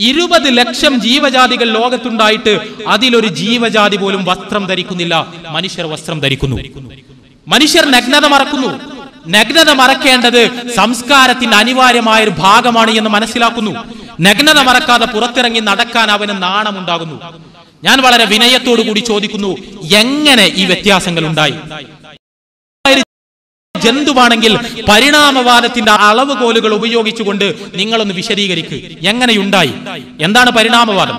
20 ലക്ഷം ജീവജാതികൾ ലോകത്തുണ്ടായിട്ട് അതിലൊരു ജീവജാതി പോലും വസ്ത്രം ധരിക്കുന്നില്ല. മനുഷ്യർ വസ്ത്രം ധരിക്കുന്നു. മനുഷ്യർ നഗ്നത മറക്കുന്നു. നഗ്നത മറക്കേണ്ടത് സംസ്കാരത്തിന്റെ അനിവാര്യമായ ഒരു ഭാഗമാണ് എന്ന് മനസ്സിലാക്കുന്നു. നഗ്നത മറക്കാതെ പുറത്തിറങ്ങി നടക്കാൻ അവന് നാണമുണ്ടാകുന്നു. ഞാൻ വളരെ വിനയത്തോടു കൂടി ചോദിക്കുന്നു, എങ്ങനെ ഈ വ്യത്യാസങ്ങൾ ഉണ്ടായി? ജന്തുവാണെങ്കിൽ പരിണാമവാദത്തിന്റെ അളവുകോലുകൾ ഉപയോഗിച്ചുകൊണ്ട് നിങ്ങളൊന്ന് വിശദീകരിക്കുക, എങ്ങനെയുണ്ടായി? എന്താണ് പരിണാമവാദം?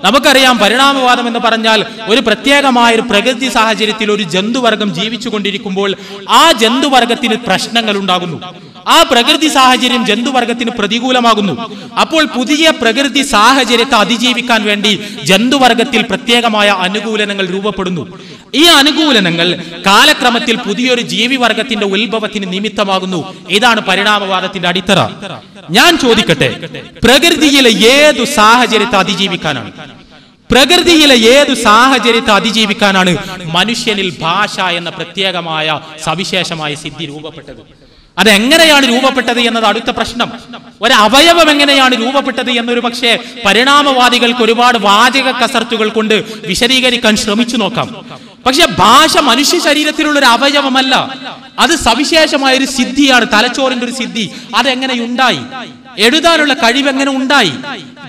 നമുക്കറിയാം, പരിണാമവാദം എന്ന് പറഞ്ഞാൽ ഒരു പ്രത്യേകമായ ഒരു പ്രകൃതി സാഹചര്യത്തിൽ ഒരു ജന്തുവർഗം ജീവിച്ചുകൊണ്ടിരിക്കുമ്പോൾ ആ ജന്തുവർഗത്തിന് പ്രശ്നങ്ങൾ ഉണ്ടാകുന്നു. ആ പ്രകൃതി സാഹചര്യം ജന്തുവർഗത്തിന് പ്രതികൂലമാകുന്നു. അപ്പോൾ പുതിയ പ്രകൃതി സാഹചര്യത്തെ അതിജീവിക്കാൻ വേണ്ടി ജന്തുവർഗത്തിൽ പ്രത്യേകമായ അനുകൂലനങ്ങൾ രൂപപ്പെടുന്നു. ഈ അനുകൂലനങ്ങൾ കാലക്രമത്തിൽ പുതിയൊരു ജീവിവർഗത്തിന്റെ ഉത്ഭവത്തിന് നിമിത്തമാകുന്നു. ഇതാണ് പരിണാമവാദത്തിന്റെ അടിത്തറ. ഞാൻ ചോദിക്കട്ടെ, പ്രകൃതിയിലെ ഏതു സാഹചര്യത്തെ അതിജീവിക്കാനാണ് മനുഷ്യനിൽ ഭാഷ എന്ന പ്രത്യേകമായ സവിശേഷമായ സിദ്ധി രൂപപ്പെട്ടത്? അതെങ്ങനെയാണ് രൂപപ്പെട്ടത് എന്നത് അടുത്ത പ്രശ്നം. ഒരു അവയവം എങ്ങനെയാണ് രൂപപ്പെട്ടത് എന്നൊരു പക്ഷേ പരിണാമവാദികൾക്ക് ഒരുപാട് വാചക കസർത്തുകൾ കൊണ്ട് വിശദീകരിക്കാൻ ശ്രമിച്ചു നോക്കാം. പക്ഷെ ഭാഷ മനുഷ്യ ശരീരത്തിലുള്ള ഒരു അവയവമല്ല, അത് സവിശേഷമായ ഒരു സിദ്ധിയാണ്, തലച്ചോറിന്റെ ഒരു സിദ്ധി. അതെങ്ങനെയുണ്ടായി? എഴുതാനുള്ള കഴിവ് എങ്ങനെ ഉണ്ടായി?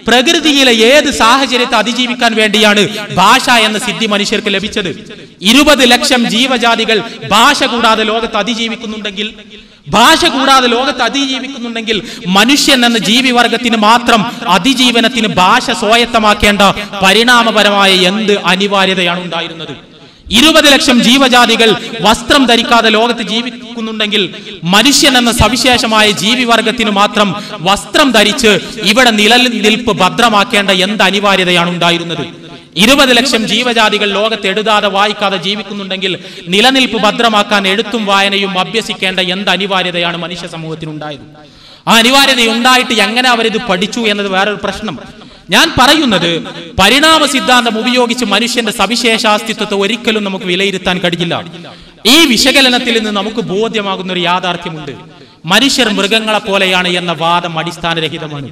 പ്രകൃതിയിലെ ഏത് സാഹചര്യത്തെ അതിജീവിക്കാൻ വേണ്ടിയാണ് ഭാഷ എന്ന സിദ്ധി മനുഷ്യർക്ക് ലഭിച്ചത്? 20 ലക്ഷം ജീവജാതികൾ ഭാഷ കൂടാതെ ലോകത്ത് അതിജീവിക്കുന്നുണ്ടെങ്കിൽ മനുഷ്യൻ എന്ന ജീവിവർഗത്തിന് മാത്രം അതിജീവനത്തിന് ഭാഷ സ്വായത്തമാക്കേണ്ട പരിണാമപരമായ എന്ത് അനിവാര്യതയാണ് ഉണ്ടായിരുന്നത്? 20 ലക്ഷം ജീവജാതികൾ വസ്ത്രം ധരിക്കാതെ ലോകത്ത് ജീവിക്കുന്നുണ്ടെങ്കിൽ മനുഷ്യൻ എന്ന സവിശേഷമായ ജീവിവർഗത്തിന് മാത്രം വസ്ത്രം ധരിച്ച് ഇവിടെ നിലനിൽപ്പ് ഭദ്രമാക്കേണ്ട എന്ത് അനിവാര്യതയാണ് ഉണ്ടായിരുന്നത്? 20 ലക്ഷം ജീവജാതികൾ ലോകത്ത് എഴുതാതെ വായിക്കാതെ ജീവിക്കുന്നുണ്ടെങ്കിൽ നിലനിൽപ്പ് ഭദ്രമാക്കാൻ എഴുത്തും വായനയും അഭ്യസിക്കേണ്ട എന്ത് അനിവാര്യതയാണ് മനുഷ്യ സമൂഹത്തിനുണ്ടായത്? ആ അനിവാര്യത ഉണ്ടായിട്ട് എങ്ങനെ അവരിത് പഠിച്ചു എന്നത് വേറൊരു പ്രശ്നം. ഞാൻ പറയുന്നത്, പരിണാമ സിദ്ധാന്തം ഉപയോഗിച്ച് മനുഷ്യന്റെ സവിശേഷാസ്തിത്വത്തെ ഒരിക്കലും നമുക്ക് വിലയിരുത്താൻ കഴിയില്ല. ഈ വിശകലനത്തിൽ നിന്ന് നമുക്ക് ബോധ്യമാകുന്ന ഒരു യാഥാർത്ഥ്യമുണ്ട്. മനുഷ്യർ മൃഗങ്ങളെ പോലെയാണ് എന്ന വാദം അടിസ്ഥാനരഹിതമാണ്.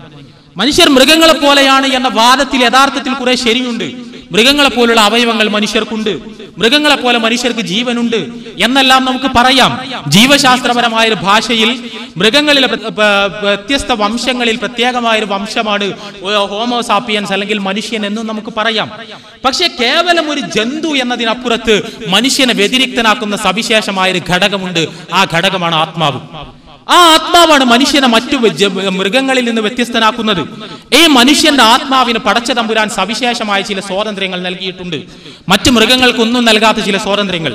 മനുഷ്യർ മൃഗങ്ങളെ പോലെയാണ് എന്ന വാദത്തിൽ യഥാർത്ഥത്തിൽ കുറെ ശരിയുണ്ട്. മൃഗങ്ങളെ പോലുള്ള അവയവങ്ങൾ മനുഷ്യർക്കുണ്ട്, മൃഗങ്ങളെ പോലെ മനുഷ്യർക്ക് ജീവനുണ്ട് എന്നെല്ലാം നമുക്ക് പറയാം. ജീവശാസ്ത്രപരമായ ഒരു ഭാഷയിൽ മൃഗങ്ങളിലെ വ്യത്യസ്ത വംശങ്ങളിൽ പ്രത്യേകമായൊരു വംശമാണ് ഹോമോസാപ്പിയൻസ് അല്ലെങ്കിൽ മനുഷ്യൻ എന്നും നമുക്ക് പറയാം. പക്ഷെ കേവലം ഒരു ജന്തു എന്നതിനപ്പുറത്ത് മനുഷ്യനെ വ്യതിരിക്തനാക്കുന്ന സവിശേഷമായൊരു ഘടകമുണ്ട്. ആ ഘടകമാണ് ആത്മാവ്. ആ ആത്മാവാണ് മനുഷ്യനെ മറ്റു മൃഗങ്ങളിൽ നിന്ന് വ്യത്യസ്തനാക്കുന്നത്. ഈ മനുഷ്യന്റെ ആത്മാവിന് പടച്ച തമ്പുരാൻ സവിശേഷമായ ചില സ്വാതന്ത്ര്യങ്ങൾ നൽകിയിട്ടുണ്ട്, മറ്റു മൃഗങ്ങൾക്കൊന്നും നൽകാത്ത ചില സ്വാതന്ത്ര്യങ്ങൾ.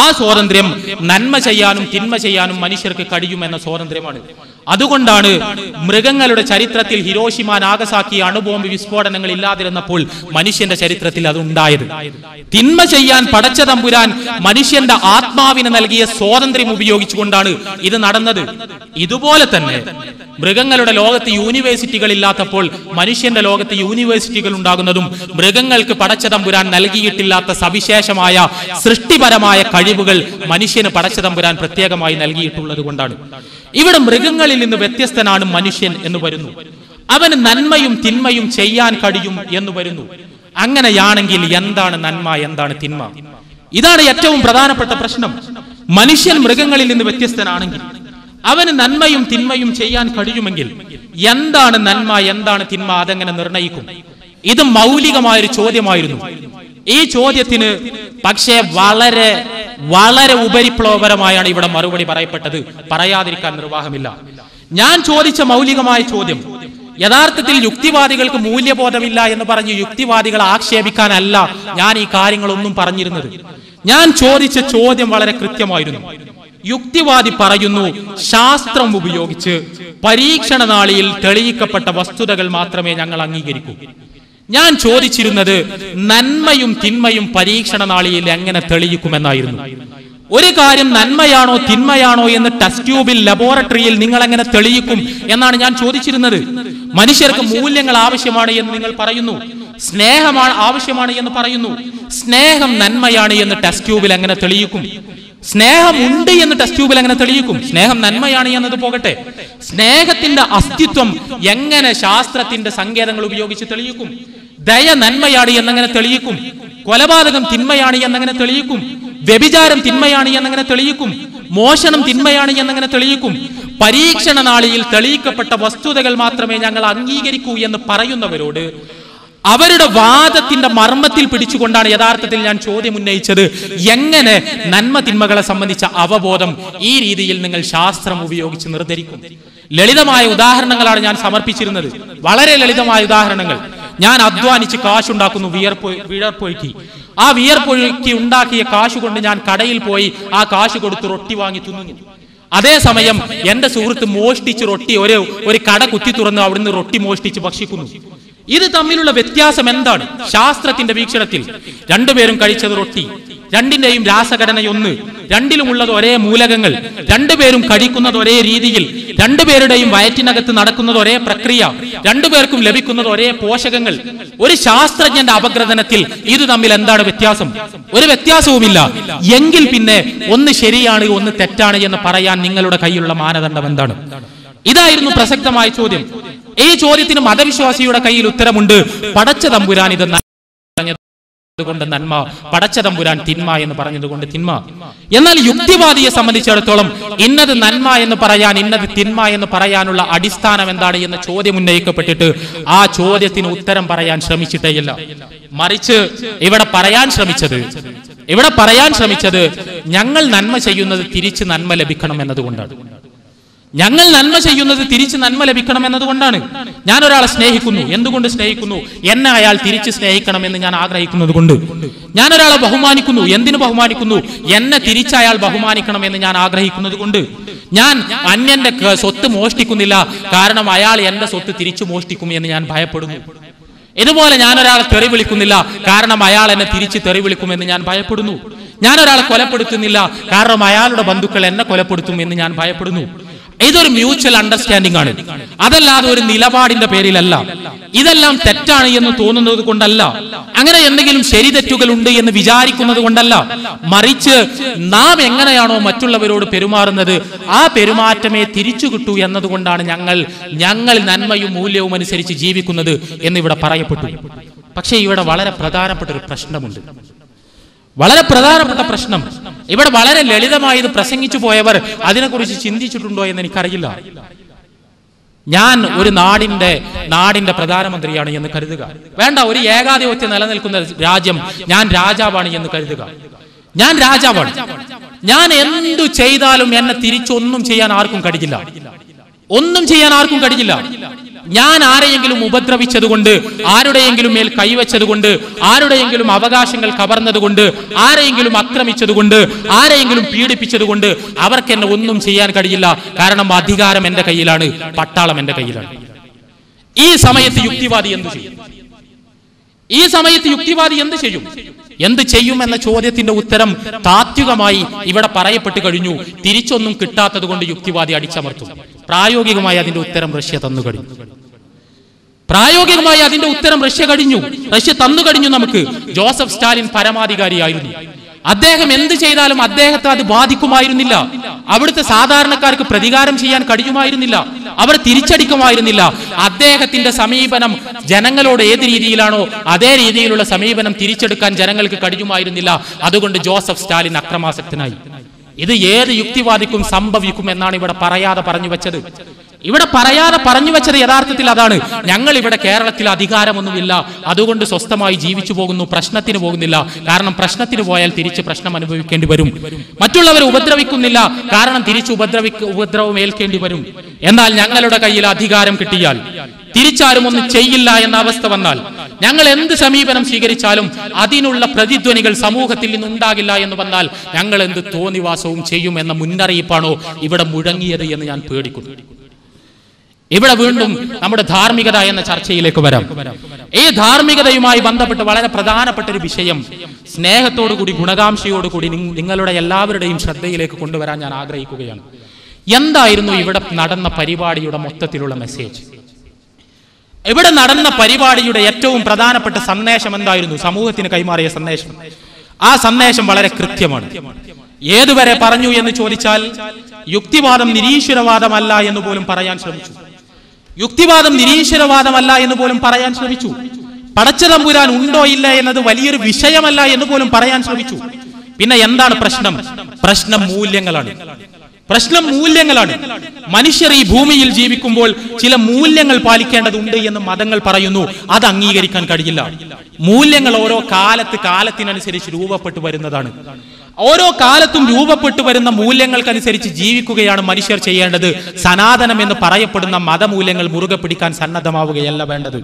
ആ സ്വാതന്ത്ര്യം നന്മ ചെയ്യാനും തിന്മ ചെയ്യാനും മനുഷ്യർക്ക് കഴിയുമെന്ന സ്വാതന്ത്ര്യമാണ്. അതുകൊണ്ടാണ് മൃഗങ്ങളുടെ ചരിത്രത്തിൽ ഹിരോഷിമ നാഗസാക്കി അണുബോംബ് വിസ്ഫോടനങ്ങൾ ഇല്ലാതിരുന്നപ്പോൾ മനുഷ്യന്റെ ചരിത്രത്തിൽ അത് ഉണ്ടായത്. തിന്മ ചെയ്യാൻ പടച്ച തമ്പുരാൻ മനുഷ്യന്റെ ആത്മാവിന് നൽകിയ സ്വാതന്ത്ര്യം ഉപയോഗിച്ചുകൊണ്ടാണ് ഇത് നടന്നത്. ഇതുപോലെ തന്നെ മൃഗങ്ങളുടെ ലോകത്ത് യൂണിവേഴ്സിറ്റികൾ ഇല്ലാത്തപ്പോൾ മനുഷ്യന്റെ ലോകത്ത് യൂണിവേഴ്സിറ്റികൾ ഉണ്ടാകുന്നതും മൃഗങ്ങൾക്ക് പടച്ച തമ്പുരാൻ നൽകിയിട്ടില്ലാത്ത സവിശേഷമായ സൃഷ്ടിപരമായ കഴിവുകൾ മനുഷ്യന് പടച്ച തമ്പുരാൻ പ്രത്യേകമായി നൽകിയിട്ടുള്ളത് കൊണ്ടാണ്. ഇവിടെ മൃഗങ്ങളിൽ നിന്ന് വ്യത്യസ്തനാണ് മനുഷ്യൻ എന്ന് വരുന്നു. അവന് നന്മയും തിന്മയും ചെയ്യാൻ കഴിയും എന്ന് വരുന്നു. അങ്ങനെയാണെങ്കിൽ എന്താണ് നന്മ, എന്താണ് തിന്മ? ഇതാണ് ഏറ്റവും പ്രധാനപ്പെട്ട പ്രശ്നം. മനുഷ്യൻ മൃഗങ്ങളിൽ നിന്ന് വ്യത്യസ്തനാണെങ്കിൽ അവന് നന്മയും തിന്മയും ചെയ്യാൻ കഴിയുമെങ്കിൽ എന്താണ് നന്മ, എന്താണ് തിന്മ, അതെങ്ങനെ നിർണയിക്കും? ഇത് മൗലികമായൊരു ചോദ്യമായിരുന്നു. ഈ ചോദ്യത്തിന് പക്ഷേ വളരെ വളരെ ഉപരിപ്ലവപരമായാണ് ഇവിടെ മറുപടി പറയപ്പെട്ടത്. പറയാതിരിക്കാൻ നിർവാഹമില്ല. ഞാൻ ചോദിച്ച മൗലികമായ ചോദ്യം യഥാർത്ഥത്തിൽ യുക്തിവാദികൾക്ക് മൂല്യബോധമില്ല എന്ന് പറഞ്ഞ് യുക്തിവാദികളെ ആക്ഷേപിക്കാനല്ല ഞാൻ ഈ കാര്യങ്ങളൊന്നും പറഞ്ഞിരുന്നത്. ഞാൻ ചോദിച്ച ചോദ്യം വളരെ കൃത്യമായിരുന്നു. യുക്തിവാദി പറയുന്നു, ശാസ്ത്രം ഉപയോഗിച്ച് പരീക്ഷണ നാളിയിൽ തെളിയിക്കപ്പെട്ട വസ്തുതകൾ മാത്രമേ ഞങ്ങൾ അംഗീകരിക്കൂ. ഞാൻ ചോദിച്ചിരുന്നത് നന്മയും തിന്മയും പരീക്ഷണ നാളിയിൽ എങ്ങനെ തെളിയിക്കുമെന്നായിരുന്നു. ഒരു കാര്യം നന്മയാണോ തിന്മയാണോ എന്ന് ടെസ്റ്റ് ട്യൂബിൽ ലബോറട്ടറിയിൽ നിങ്ങൾ എങ്ങനെ തെളിയിക്കും എന്നാണ് ഞാൻ ചോദിച്ചിരുന്നത്. മനുഷ്യർക്ക് മൂല്യങ്ങൾ ആവശ്യമാണ് എന്ന് നിങ്ങൾ പറയുന്നു, സ്നേഹമാണ് ആവശ്യമാണ് എന്ന് പറയുന്നു. സ്നേഹം നന്മയാണ് എന്ന് ടെസ്റ്റ് ട്യൂബിൽ എങ്ങനെ തെളിയിക്കും? സ്നേഹം ഉണ്ട് എന്ന് ടെസ്റ്റ് ട്യൂബിൽ എങ്ങനെ തെളിയിക്കും? സ്നേഹം നന്മയാണ് എന്നത് പോകട്ടെ, സ്നേഹത്തിന്റെ അസ്തിത്വം എങ്ങനെ ശാസ്ത്രത്തിന്റെ സങ്കേതങ്ങൾ ഉപയോഗിച്ച് തെളിയിക്കും? ദയ നന്മയാണ് എന്നെങ്ങനെ തെളിയിക്കും? കൊലപാതകം തിന്മയാണ് എന്നെങ്ങനെ തെളിയിക്കും? വ്യഭിചാരം തിന്മയാണ് എന്നെങ്ങനെ തെളിയിക്കും? മോഷണം തിന്മയാണ് എന്നെങ്ങനെ തെളിയിക്കും? പരീക്ഷണ നാളിയിൽ തെളിയിക്കപ്പെട്ട വസ്തുതകൾ മാത്രമേ ഞങ്ങൾ അംഗീകരിക്കൂ എന്ന് പറയുന്നവരോട് അവരുടെ വാദത്തിന്റെ മർമ്മത്തിൽ പിടിച്ചുകൊണ്ടാണ് യഥാർത്ഥത്തിൽ ഞാൻ ചോദ്യം ഉന്നയിച്ചത്. എങ്ങനെ നന്മ തിന്മകളെ സംബന്ധിച്ച അവബോധം ഈ രീതിയിൽ നിങ്ങൾ ശാസ്ത്രം ഉപയോഗിച്ച് നിർദ്ധരിക്കും? ലളിതമായ ഉദാഹരണങ്ങളാണ് ഞാൻ സമർപ്പിച്ചിരുന്നത്, വളരെ ലളിതമായ ഉദാഹരണങ്ങൾ. ഞാൻ അധ്വാനിച്ച് കാശുണ്ടാക്കുന്നു, വിയർപ്പൊഴുക്കി. ആ വിയർപ്പൊഴുക്കി ഉണ്ടാക്കിയ കാശ് കൊണ്ട് ഞാൻ കടയിൽ പോയി ആ കാശ് കൊടുത്ത് റൊട്ടി വാങ്ങി തിന്നുന്നു. അതേസമയം എന്റെ സുഹൃത്ത് മോഷ്ടിച്ച് റൊട്ടി ഒരു കട കുത്തി തുറന്ന് അവിടുന്ന് റൊട്ടി മോഷ്ടിച്ച് ഭക്ഷിക്കുന്നു. ഇത് തമ്മിലുള്ള വ്യത്യാസം എന്താണ്? ശാസ്ത്രത്തിന്റെ വീക്ഷണത്തിൽ രണ്ടുപേരും കഴിച്ചത് റൊട്ടി, രണ്ടിന്റെയും രാസഘടനയൊന്ന്, രണ്ടിലുമുള്ളത് ഒരേ മൂലകങ്ങൾ, രണ്ടുപേരും കഴിക്കുന്നത് ഒരേ രീതിയിൽ, രണ്ടുപേരുടെയും വയറ്റിനകത്ത് നടക്കുന്നത് ഒരേ പ്രക്രിയ, രണ്ടുപേർക്കും ലഭിക്കുന്നത് ഒരേ പോഷകങ്ങൾ. ഒരു ശാസ്ത്രജ്ഞന്റെ അപഗ്രഥനത്തിൽ ഇത് തമ്മിൽ എന്താണ് വ്യത്യാസം? ഒരു വ്യത്യാസവുമില്ല. എങ്കിൽ പിന്നെ ഒന്ന് ശരിയാണ് ഒന്ന് തെറ്റാണ് എന്ന് പറയാൻ നിങ്ങളുടെ കയ്യിലുള്ള മാനദണ്ഡം എന്താണ്? ഇതായിരുന്നു പ്രസക്തമായ ചോദ്യം. ഈ ചോദ്യത്തിന് മതവിശ്വാസിയുടെ കയ്യിൽ ഉത്തരമുണ്ട്. പടച്ച തമ്പുരാൻ ഇത് പറഞ്ഞതുകൊണ്ട് നന്മ, പടച്ച തമ്പുരാൻ തിന്മ എന്ന് പറഞ്ഞതുകൊണ്ട് തിന്മ. എന്നാൽ യുക്തിവാദിയെ സംബന്ധിച്ചിടത്തോളം ഇന്നത് നന്മ എന്ന് പറയാൻ, ഇന്നത് തിന്മ എന്ന് പറയാനുള്ള അടിസ്ഥാനം എന്താണ് എന്ന ചോദ്യം ഉന്നയിക്കപ്പെട്ടിട്ട് ആ ചോദ്യത്തിന് ഉത്തരം പറയാൻ ശ്രമിച്ചിട്ടേയില്ല. മറിച്ച് ഇവിടെ പറയാൻ ശ്രമിച്ചത് ഞങ്ങൾ നന്മ ചെയ്യുന്നത് തിരിച്ച് നന്മ ലഭിക്കണം എന്നതുകൊണ്ടാണ്. ഞങ്ങൾ നന്മ ചെയ്യുന്നത് തിരിച്ച് നന്മ ലഭിക്കണം എന്നതുകൊണ്ടാണ്. ഞാൻ ഒരാളെ സ്നേഹിക്കുന്നു. എന്തുകൊണ്ട് സ്നേഹിക്കുന്നു? എന്നെ അയാൾ തിരിച്ച് സ്നേഹിക്കണമെന്ന് ഞാൻ ആഗ്രഹിക്കുന്നത് കൊണ്ട്. ഞാൻ ഒരാളെ ബഹുമാനിക്കുന്നു. എന്തിനു ബഹുമാനിക്കുന്നു? എന്നെ തിരിച്ച് അയാൾ ബഹുമാനിക്കണമെന്ന് ഞാൻ ആഗ്രഹിക്കുന്നത് കൊണ്ട്. ഞാൻ അന്യന്റെ സ്വത്ത് മോഷ്ടിക്കുന്നില്ല, കാരണം അയാൾ എന്റെ സ്വത്ത് തിരിച്ചു മോഷ്ടിക്കും എന്ന് ഞാൻ ഭയപ്പെടുന്നു. ഇതുപോലെ ഞാൻ ഒരാളെ തെറി വിളിക്കുന്നില്ല, കാരണം അയാൾ എന്നെ തിരിച്ച് തെറി വിളിക്കുമെന്ന് ഞാൻ ഭയപ്പെടുന്നു. ഞാൻ ഒരാളെ കൊലപ്പെടുത്തുന്നില്ല, കാരണം അയാളുടെ ബന്ധുക്കൾ എന്നെ കൊലപ്പെടുത്തും എന്ന് ഞാൻ ഭയപ്പെടുന്നു. ഇതൊരു മ്യൂച്വൽ അണ്ടർസ്റ്റാൻഡിംഗ് ആണ്, അതല്ലാതെ ഒരു നിലപാടിന്റെ പേരിലല്ല. ഇതെല്ലാം തെറ്റാണ് എന്ന് തോന്നുന്നത് കൊണ്ടല്ല, അങ്ങനെ എന്തെങ്കിലും ശരി തെറ്റുകൾ ഉണ്ട് എന്ന് വിചാരിക്കുന്നത് കൊണ്ടല്ല, മറിച്ച് നാം എങ്ങനെയാണോ മറ്റുള്ളവരോട് പെരുമാറുന്നത് ആ പെരുമാറ്റമേ തിരിച്ചു കിട്ടൂ എന്നതുകൊണ്ടാണ് ഞങ്ങൾ നന്മയും മൂല്യവും അനുസരിച്ച് ജീവിക്കുന്നത് എന്നിവിടെ പറയപ്പെട്ടു. പക്ഷേ ഇവിടെ വളരെ പ്രധാനപ്പെട്ട ഒരു പ്രശ്നമുണ്ട്. വളരെ പ്രധാനപ്പെട്ട പ്രശ്നം. ഇവിടെ വളരെ ലളിതമായി ഇത് പ്രസംഗിച്ചു പോയവർ അതിനെക്കുറിച്ച് ചിന്തിച്ചിട്ടുണ്ടോ എന്ന് എനിക്കറിയില്ല. ഞാൻ ഒരു നാടിന്റെ പ്രധാനമന്ത്രിയാണ് എന്ന് കരുതുക. വേണ്ട, ഒരു ഏകാധിപത്യം നിലനിൽക്കുന്ന രാജ്യം, ഞാൻ രാജാവാണ് എന്ന് കരുതുക. ഞാൻ രാജാവാണ്. ഞാൻ എന്തു ചെയ്താലും എന്നെ തിരിച്ചൊന്നും ചെയ്യാൻ ആർക്കും കഴിയില്ല. ഒന്നും ചെയ്യാൻ ആർക്കും കഴിയില്ല. ഞാൻ ആരെയെങ്കിലും ഉപദ്രവിച്ചതുകൊണ്ട്, ആരുടെയെങ്കിലും മേൽ കൈവച്ചതുകൊണ്ട്, ആരുടെയെങ്കിലും അവകാശങ്ങൾ കവർന്നതുകൊണ്ട്, ആരെയെങ്കിലും ആക്രമിച്ചതുകൊണ്ട്, ആരെയെങ്കിലും പീഡിപ്പിച്ചതുകൊണ്ട് അവർക്ക് എന്നെ ഒന്നും ചെയ്യാൻ കഴിയില്ല. കാരണം അധികാരം എന്റെ കയ്യിലാണ്, പട്ടാളം എന്റെ കയ്യിലാണ്. ഈ സമയത്ത് യുക്തിവാദി എന്തു ചെയ്യും? ഈ സമയത്ത് യുക്തിവാദി എന്ത് ചെയ്യും? എന്ത് ചെയ്യും എന്ന ചോദ്യത്തിന്റെ ഉത്തരം താത്വികമായി ഇവിടെ പറയപ്പെട്ടു കഴിഞ്ഞു. തിരിച്ചൊന്നും കിട്ടാത്തത് കൊണ്ട് യുക്തിവാദി അടിച്ചമർത്തും. പ്രായോഗികമായി അതിന്റെ ഉത്തരം റഷ്യ തന്നു കഴിഞ്ഞു. പ്രായോഗികമായി അതിന്റെ ഉത്തരം റഷ്യ തന്നു കഴിഞ്ഞു നമുക്ക്. ജോസഫ് സ്റ്റാലിൻ പരമാധികാരിയായിരുന്നു. അദ്ദേഹം എന്ത് ചെയ്താലും അദ്ദേഹത്തെ അത് ബാധിക്കുമായിരുന്നില്ല. അവിടുത്തെ സാധാരണക്കാർക്ക് പ്രതികാരം ചെയ്യാൻ കഴിയുമായിരുന്നില്ല. അവർ തിരിച്ചടിക്കുമായിരുന്നില്ല. അദ്ദേഹത്തിന്റെ സമീപനം ജനങ്ങളോട് ഏത് രീതിയിലാണോ അതേ രീതിയിലുള്ള സമീപനം തിരിച്ചെടുക്കാൻ ജനങ്ങൾക്ക് കഴിയുമായിരുന്നില്ല. അതുകൊണ്ട് ജോസഫ് സ്റ്റാലിൻ അക്രമാസക്തനായി. ഇത് ഏത് യുക്തിവാദിക്കും സംഭവിക്കും എന്നാണ് ഇവിടെ പറയാതെ പറഞ്ഞു വെച്ചത്. ഇവിടെ പറയാതെ പറഞ്ഞു വെച്ചത് യഥാർത്ഥത്തിൽ അതാണ്. ഞങ്ങൾ ഇവിടെ കേരളത്തിൽ അധികാരമൊന്നുമില്ല, അതുകൊണ്ട് സ്വസ്ഥമായി ജീവിച്ചു പോകുന്നു, പ്രശ്നത്തിന് പോകുന്നില്ല. കാരണം പ്രശ്നത്തിന് പോയാൽ തിരിച്ച് പ്രശ്നം അനുഭവിക്കേണ്ടി വരും. മറ്റുള്ളവരെ ഉപദ്രവിക്കുന്നില്ല, കാരണം തിരിച്ച് ഉപദ്രവം ഏൽക്കേണ്ടി വരും. എന്നാൽ ഞങ്ങളുടെ കയ്യിൽ അധികാരം കിട്ടിയാൽ, തിരിച്ചാരും ഒന്നും ചെയ്യില്ല എന്ന അവസ്ഥ വന്നാൽ, ഞങ്ങൾ എന്ത് സമീപനം സ്വീകരിച്ചാലും അതിനുള്ള പ്രതിധ്വനികൾ സമൂഹത്തിൽ നിന്നുണ്ടാകില്ല എന്ന് വന്നാൽ ഞങ്ങൾ എന്ത് തോന്നിവാസവും ചെയ്യും എന്ന മുന്നറിയിപ്പാണോ ഇവിടെ മുഴങ്ങിയത് എന്ന് ഞാൻ പേടിക്കുന്നു. ഇവിടെ വീണ്ടും നമ്മുടെ ധാർമ്മികത എന്ന ചർച്ചയിലേക്ക് വരാം. ഈ ധാർമ്മികതയുമായി ബന്ധപ്പെട്ട് വളരെ പ്രധാനപ്പെട്ട ഒരു വിഷയം സ്നേഹത്തോടുകൂടി ഗുണകാംക്ഷയോടുകൂടി നിങ്ങളുടെ എല്ലാവരുടെയും ശ്രദ്ധയിലേക്ക് കൊണ്ടുവരാൻ ഞാൻ ആഗ്രഹിക്കുകയാണ്. എന്തായിരുന്നു ഇവിടെ നടന്ന പരിപാടിയുടെ മൊത്തത്തിലുള്ള മെസ്സേജ്? ഇവിടെ നടന്ന പരിപാടിയുടെ ഏറ്റവും പ്രധാനപ്പെട്ട സന്ദേശം എന്തായിരുന്നു? സമൂഹത്തിന് കൈമാറിയ സന്ദേശം. ആ സന്ദേശം വളരെ കൃത്യമാണ്. ഏതുവരെ പറഞ്ഞു എന്ന് ചോദിച്ചാൽ, യുക്തിവാദം നിരീശ്വരവാദമല്ല എന്ന് പോലും പറയാൻ ശ്രമിച്ചു. യുക്തിവാദം നിരീശ്വരവാദമല്ല എന്ന് പോലും പറയാൻ ശ്രമിച്ചു. പടച്ചതമ്പുരാൻ ഉണ്ടോ ഇല്ല എന്നത് വലിയൊരു വിഷയമല്ല എന്ന് പോലും പറയാൻ ശ്രമിച്ചു. പിന്നെ എന്താണ് പ്രശ്നം? പ്രശ്നം മൂല്യങ്ങളാണ്. പ്രശ്നം മൂല്യങ്ങളാണ്. മനുഷ്യർ ഈ ഭൂമിയിൽ ജീവിക്കുമ്പോൾ ചില മൂല്യങ്ങൾ പാലിക്കേണ്ടതുണ്ട് എന്ന് മതങ്ങൾ പറയുന്നു. അത് അംഗീകരിക്കാൻ കഴിയില്ല. മൂല്യങ്ങൾ ഓരോ കാലത്തിനനുസരിച്ച് രൂപപ്പെട്ടു വരുന്നതാണ്. ഓരോ കാലത്തും രൂപപ്പെട്ടു വരുന്ന മൂല്യങ്ങൾക്കനുസരിച്ച് ജീവിക്കുകയാണ് മനുഷ്യർ ചെയ്യേണ്ടത്. സനാതനം എന്ന് പറയപ്പെടുന്ന മതമൂല്യങ്ങൾ മുറുകെ പിടിക്കാൻ സന്നദ്ധമാവുകയല്ല വേണ്ടത്.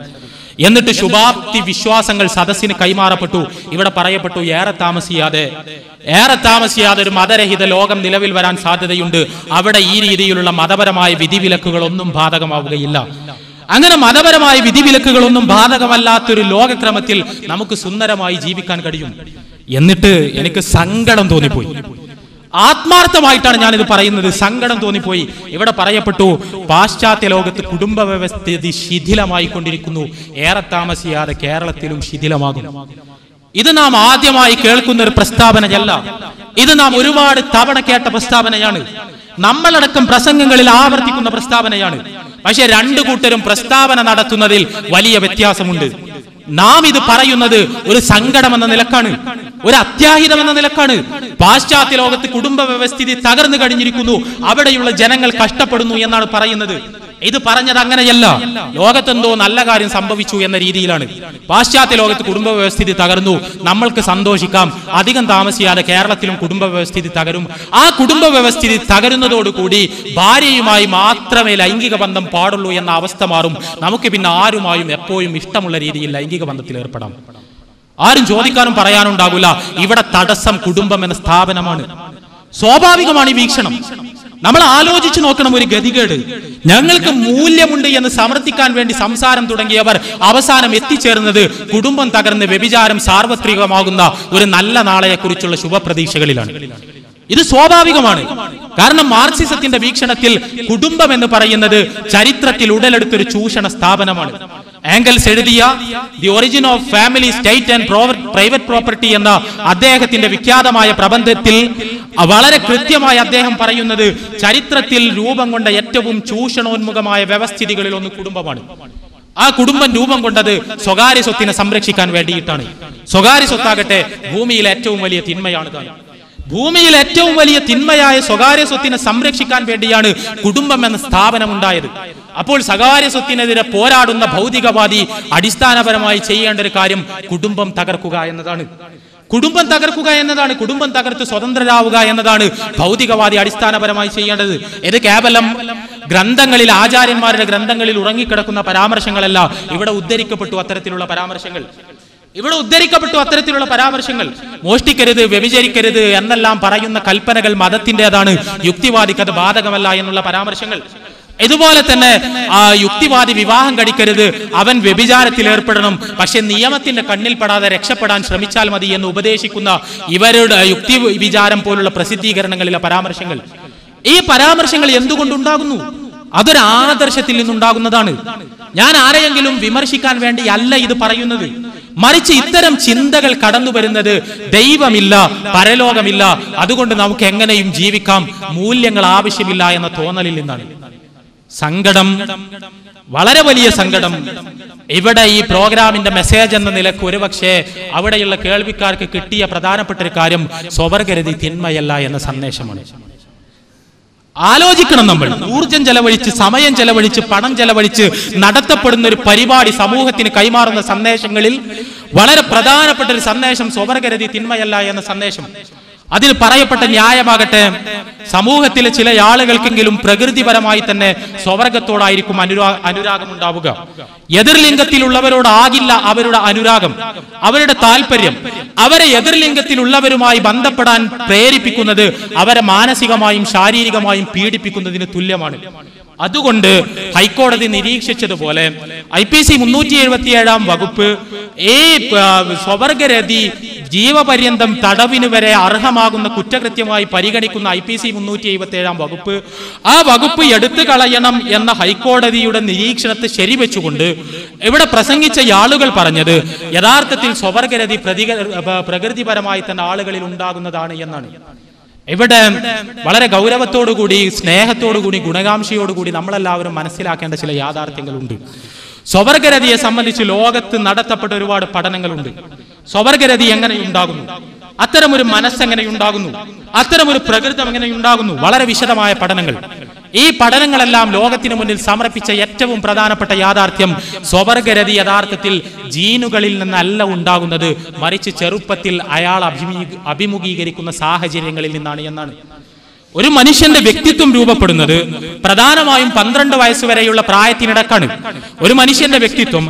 എന്നിട്ട് ശുഭാപ്തി വിശ്വാസങ്ങൾ സദസ്സിന് കൈമാറപ്പെട്ടു. ഇവിടെ പറയപ്പെട്ടു, ഏറെ താമസിയാതെ ഒരു മതരഹിത ലോകം നിലവിൽ വരാൻ സാധ്യതയുണ്ട്. അവിടെ ഈ രീതിയിലുള്ള മതപരമായ വിധിവിലക്കുകളൊന്നും ബാധകമാവുകയില്ല. അങ്ങനെ മതപരമായ വിധിവിലക്കുകളൊന്നും ബാധകമല്ലാത്തൊരു ലോകക്രമത്തിൽ നമുക്ക് സുന്ദരമായി ജീവിക്കാൻ കഴിയും. എന്നിട്ട് എനിക്ക് സങ്കടം തോന്നിപ്പോയി. ആത്മാർത്ഥമായിട്ടാണ് ഞാനിത് പറയുന്നത്. സങ്കടം തോന്നിപ്പോയി. ഇവിടെ പറയപ്പെട്ടു, പാശ്ചാത്യ ലോകത്ത് കുടുംബ വ്യവസ്ഥിതി ശിഥിലമായി കൊണ്ടിരിക്കുന്നു. ഏറെ താമസിയാതെ കേരളത്തിലും ശിഥിലമാകും. ഇത് നാം ആദ്യമായി കേൾക്കുന്ന ഒരു പ്രസ്താവനയല്ല. ഇത് നാം ഒരുപാട് തവണ കേട്ട പ്രസ്താവനയാണ്. നമ്മളടക്കം പ്രസംഗങ്ങളിൽ ആവർത്തിക്കുന്ന പ്രസ്താവനയാണ്. പക്ഷെ രണ്ടു കൂട്ടരും പ്രസ്താവന നടത്തുന്നതിൽ വലിയ വ്യത്യാസമുണ്ട്. നാം ഇത് പറയുന്നത് ഒരു സങ്കടം എന്ന നിലക്കാണ്, ഒരു അത്യാഹിതം എന്ന നിലക്കാണ്. പാശ്ചാത്യ ലോകത്ത് കുടുംബ വ്യവസ്ഥിതി തകർന്നു കഴിഞ്ഞിരിക്കുന്നു, അവിടെയുള്ള ജനങ്ങൾ കഷ്ടപ്പെടുന്നു എന്നാണ് പറയുന്നത്. ഇത് പറഞ്ഞത് അങ്ങനെയല്ല. ലോകത്തെന്തോ നല്ല കാര്യം സംഭവിച്ചു എന്ന രീതിയിലാണ്. പാശ്ചാത്യ ലോകത്ത് കുടുംബ വ്യവസ്ഥിതി തകർന്നു, നമ്മൾക്ക് സന്തോഷിക്കാം, അധികം താമസിയാതെ കേരളത്തിലും കുടുംബ വ്യവസ്ഥിതി തകരും. ആ കുടുംബ വ്യവസ്ഥിതി തകരുന്നതോടുകൂടി ഭാര്യയുമായി മാത്രമേ ലൈംഗിക ബന്ധം പാടുള്ളൂ എന്ന അവസ്ഥ മാറും. നമുക്ക് പിന്നെ ആരുമായും എപ്പോഴും ഇഷ്ടമുള്ള രീതിയിൽ ലൈംഗിക ബന്ധത്തിൽ ഏർപ്പെടാം. ആരും ചോദിക്കാനും പറയാനുണ്ടാകില്ല. ഇവിടെ തടസ്സം കുടുംബം എന്ന സ്ഥാപനമാണ്. സ്വാഭാവികമാണ് ഈ വീക്ഷണം. നമ്മൾ ആലോചിച്ചു നോക്കണം ഒരു ഗതികേട്. ഞങ്ങൾക്ക് മൂല്യമുണ്ട് എന്ന് സമർത്ഥിക്കാൻ വേണ്ടി സംസാരം തുടങ്ങിയവർ അവസാനം എത്തിച്ചേർന്നത് കുടുംബം തകർന്ന് വ്യഭിചാരം സാർവത്രികമാകുന്ന ഒരു നല്ല നാളെയെക്കുറിച്ചുള്ള ശുഭപ്രതീക്ഷകളിലാണ്. ഇത് സ്വാഭാവികമാണ്. കാരണം മാർക്സിസത്തിന്റെ വീക്ഷണത്തിൽ കുടുംബം എന്ന് പറയുന്നത് ചരിത്രത്തിൽ ഉടലെടുത്തൊരു ചൂഷണ സ്ഥാപനമാണ്. ആംഗൽസ് എഴുതിയ the origin of family, state and private property എന്ന അദ്ദേഹത്തിന്റെ വിഖ്യാതമായ പ്രബന്ധത്തിൽ വളരെ കൃത്യമായി അദ്ദേഹം പറയുന്നത് ചരിത്രത്തിൽ രൂപം കൊണ്ട ഏറ്റവും ചൂഷണോന്മുഖമായ വ്യവസ്ഥിതികളിൽ ഒന്ന് കുടുംബമാണ്. ആ കുടുംബം രൂപം കൊണ്ടത് സ്വകാര്യ സ്വത്തിനെ സംരക്ഷിക്കാൻ വേണ്ടിയിട്ടാണ്. സ്വകാര്യ സ്വത്താകട്ടെ ഭൂമിയിലെ ഏറ്റവും വലിയ തിന്മയാണ് താനും. ഭൂമിയിൽ ഏറ്റവും വലിയ തിന്മയായ സ്വകാര്യ സ്വത്തിനെ സംരക്ഷിക്കാൻ വേണ്ടിയാണ് കുടുംബം എന്ന സ്ഥാപനം ഉണ്ടായത്. അപ്പോൾ സ്വകാര്യ സ്വത്തിനെതിരെ പോരാടുന്ന ഭൗതികവാദി അടിസ്ഥാനപരമായി ചെയ്യേണ്ട ഒരു കാര്യം കുടുംബം തകർക്കുക എന്നതാണ്. കുടുംബം തകർക്കുക എന്നതാണ്. കുടുംബം തകർത്ത് സ്വതന്ത്രരാവുക എന്നതാണ് ഭൗതികവാദി അടിസ്ഥാനപരമായി ചെയ്യേണ്ടത്. ഇത് കേവലം ഗ്രന്ഥങ്ങളിൽ, ആചാര്യന്മാരുടെ ഗ്രന്ഥങ്ങളിൽ ഉറങ്ങിക്കിടക്കുന്ന പരാമർശങ്ങളല്ല. ഇവിടെ ഉദ്ധരിക്കപ്പെട്ടു അത്തരത്തിലുള്ള പരാമർശങ്ങൾ. മോഷ്ടിക്കരുത്, വ്യഭിചരിക്കരുത് എന്നെല്ലാം പറയുന്ന കൽപ്പനകൾ മതത്തിൻ്റെതാണ്. യുക്തിവാദിക്ക് അത് ബാധകമല്ല എന്നുള്ള പരാമർശങ്ങൾ. ഇതുപോലെ തന്നെ യുക്തിവാദി വിവാഹം കഴിക്കരുത്, അവൻ വ്യഭിചാരത്തിൽ ഏർപ്പെടണം, പക്ഷെ നിയമത്തിന്റെ കണ്ണിൽപ്പെടാതെ രക്ഷപ്പെടാൻ ശ്രമിച്ചാൽ മതി എന്ന് ഉപദേശിക്കുന്ന ഇവരുടെ യുക്തി വിചാരം പോലുള്ള പ്രസിദ്ധീകരണങ്ങളിലെ പരാമർശങ്ങൾ. ഈ പരാമർശങ്ങൾ എന്തുകൊണ്ടുണ്ടാകുന്നു? അതൊരു ആദർശത്തിൽ നിന്നുണ്ടാകുന്നതാണ്. ഞാൻ ആരെയെങ്കിലും വിമർശിക്കാൻ വേണ്ടി അല്ല ഇത് പറയുന്നത്. മറിച്ച് ഇത്തരം ചിന്തകൾ കടന്നു വരുന്നത് ദൈവമില്ല, പരലോകമില്ല, അതുകൊണ്ട് നമുക്ക് എങ്ങനെയും ജീവിക്കാം, മൂല്യങ്ങൾ ആവശ്യമില്ല എന്ന തോന്നലിൽ നിന്നാണ്. സങ്കടം, വളരെ വലിയ സങ്കടം. ഇവിടെ ഈ പ്രോഗ്രാമിന്റെ മെസ്സേജ് എന്ന നിലക്ക് ഒരുപക്ഷെ അവിടെയുള്ള കേൾവിക്കാർക്ക് കിട്ടിയ പ്രധാനപ്പെട്ട ഒരു കാര്യം സ്വവർഗരതി തിന്മയല്ല എന്ന സന്ദേശമാണ്. ആലോചിക്കണം. നമ്മൾ ഊർജം ചെലവഴിച്ച്, സമയം ചെലവഴിച്ച്, പണം ചെലവഴിച്ച് നടത്തപ്പെടുന്ന ഒരു പരിപാടി സമൂഹത്തിന് കൈമാറുന്ന സന്ദേശങ്ങളിൽ വളരെ പ്രധാനപ്പെട്ട ഒരു സന്ദേശം സ്വവർഗരതി തിന്മയല്ല എന്ന സന്ദേശം. അതിൽ പറയപ്പെട്ട ന്യായമാകട്ടെ, സമൂഹത്തിലെ ചില ആളുകൾക്കെങ്കിലും പ്രകൃതിപരമായി തന്നെ സ്വവർഗത്തോടായിരിക്കും അനുരാഗം ഉണ്ടാവുക. എതിർലിംഗത്തിലുള്ളവരോടാകില്ല അവരുടെ അനുരാഗം, അവരുടെ താല്പര്യം. അവരെ എതിർലിംഗത്തിലുള്ളവരുമായി ബന്ധപ്പെടാൻ പ്രേരിപ്പിക്കുന്നത് അവരെ മാനസികമായും ശാരീരികമായും പീഡിപ്പിക്കുന്നതിന് തുല്യമാണ്. അതുകൊണ്ട് ഹൈക്കോടതി നിരീക്ഷിച്ചതുപോലെ IPC 377 വകുപ്പ് ഈ സ്വവർഗരതി ജീവപര്യന്തം തടവിന് വരെ അർഹമാകുന്ന കുറ്റകൃത്യമായി പരിഗണിക്കുന്ന IPC 377 വകുപ്പ്, ആ വകുപ്പ് എടുത്തു കളയണം എന്ന ഹൈക്കോടതിയുടെ നിരീക്ഷണത്തെ ശരിവെച്ചുകൊണ്ട് ഇവിടെ പ്രസംഗിച്ച ആളുകൾ പറഞ്ഞത് യഥാർത്ഥത്തിൽ സ്വവർഗരതി പ്രകൃതിപരമായി തന്നെ ആളുകളിൽ ഉണ്ടാകുന്നതാണ് എന്നാണ്. ഇവിടെ വളരെ ഗൗരവത്തോടുകൂടി, സ്നേഹത്തോടുകൂടി, ഗുണകാംക്ഷയോടുകൂടി നമ്മളെല്ലാവരും മനസ്സിലാക്കേണ്ട ചില യാഥാർത്ഥ്യങ്ങളുണ്ട്. സ്വവർഗരതിയെ സംബന്ധിച്ച് ലോകത്ത് നടത്തപ്പെട്ട ഒരുപാട് പഠനങ്ങളുണ്ട്. സ്വവർഗരതി എങ്ങനെ ഉണ്ടാകുന്നു, അത്തരമൊരു മനസ്സെങ്ങനെ ഉണ്ടാകുന്നു, അത്തരമൊരു പ്രകൃതം എങ്ങനെ ഉണ്ടാകുന്നു, വളരെ വിശദമായ പഠനങ്ങൾ. ഈ പഠനങ്ങളെല്ലാം ലോകത്തിന് മുന്നിൽ സമർപ്പിച്ച ഏറ്റവും പ്രധാനപ്പെട്ട യാഥാർത്ഥ്യം സ്വവർഗരതി യഥാർത്ഥത്തിൽ ജീനുകളിൽ നിന്നല്ല ഉണ്ടാകുന്നത്, മറിച്ച് ചെറുപ്പത്തിൽ അയാൾ അഭിമുഖീകരിക്കുന്ന സാഹചര്യങ്ങളിൽ നിന്നാണ് എന്നാണ്. ഒരു മനുഷ്യന്റെ വ്യക്തിത്വം രൂപപ്പെടുന്നത് പ്രധാനമായും 12 വയസ്സ് വരെയുള്ള പ്രായത്തിനിടക്കാണ്. ഒരു മനുഷ്യന്റെ വ്യക്തിത്വം,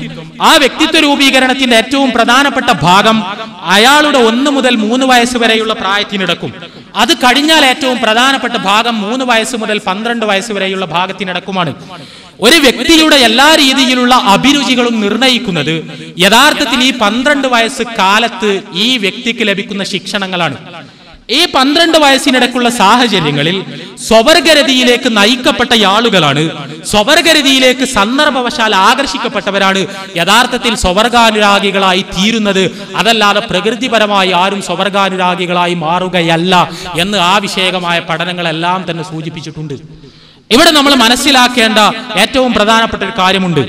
ആ വ്യക്തിത്വ രൂപീകരണത്തിന്റെ ഏറ്റവും പ്രധാനപ്പെട്ട ഭാഗം അയാളുടെ 1 മുതൽ 3 വയസ്സ് വരെയുള്ള പ്രായത്തിനിടക്കും. അത് കഴിഞ്ഞാൽ ഏറ്റവും പ്രധാനപ്പെട്ട ഭാഗം 3 വയസ്സ് മുതൽ 12 വയസ്സ് വരെയുള്ള ഭാഗത്തിനിടക്കുമാണ്. ഒരു വ്യക്തിയുടെ എല്ലാ രീതിയിലുള്ള അഭിരുചികളും നിർണയിക്കുന്നത് യഥാർത്ഥത്തിൽ ഈ 12 വയസ്സ് കാലത്ത് ഈ വ്യക്തിക്ക് ലഭിക്കുന്ന ശിക്ഷണങ്ങളാണ്. ഈ 12 വയസ്സിനിടക്കുള്ള സാഹചര്യങ്ങളിൽ സ്വവർഗരതിയിലേക്ക് നയിക്കപ്പെട്ട ആളുകളാണ്, സ്വവർഗരതിയിലേക്ക് സന്ദർഭവശാൽ ആകർഷിക്കപ്പെട്ടവരാണ് യഥാർത്ഥത്തിൽ സ്വവർഗാനുരാഗികളായി തീരുന്നത്. അതല്ലാതെ പ്രകൃതിപരമായി ആരും സ്വവർഗാനുരാഗികളായി മാറുകയല്ല എന്ന് ആ വിഷയകമായ പഠനങ്ങളെല്ലാം തന്നെ സൂചിപ്പിച്ചിട്ടുണ്ട്. ഇവിടെ നമ്മൾ മനസ്സിലാക്കേണ്ട ഏറ്റവും പ്രധാനപ്പെട്ട ഒരു കാര്യമുണ്ട്.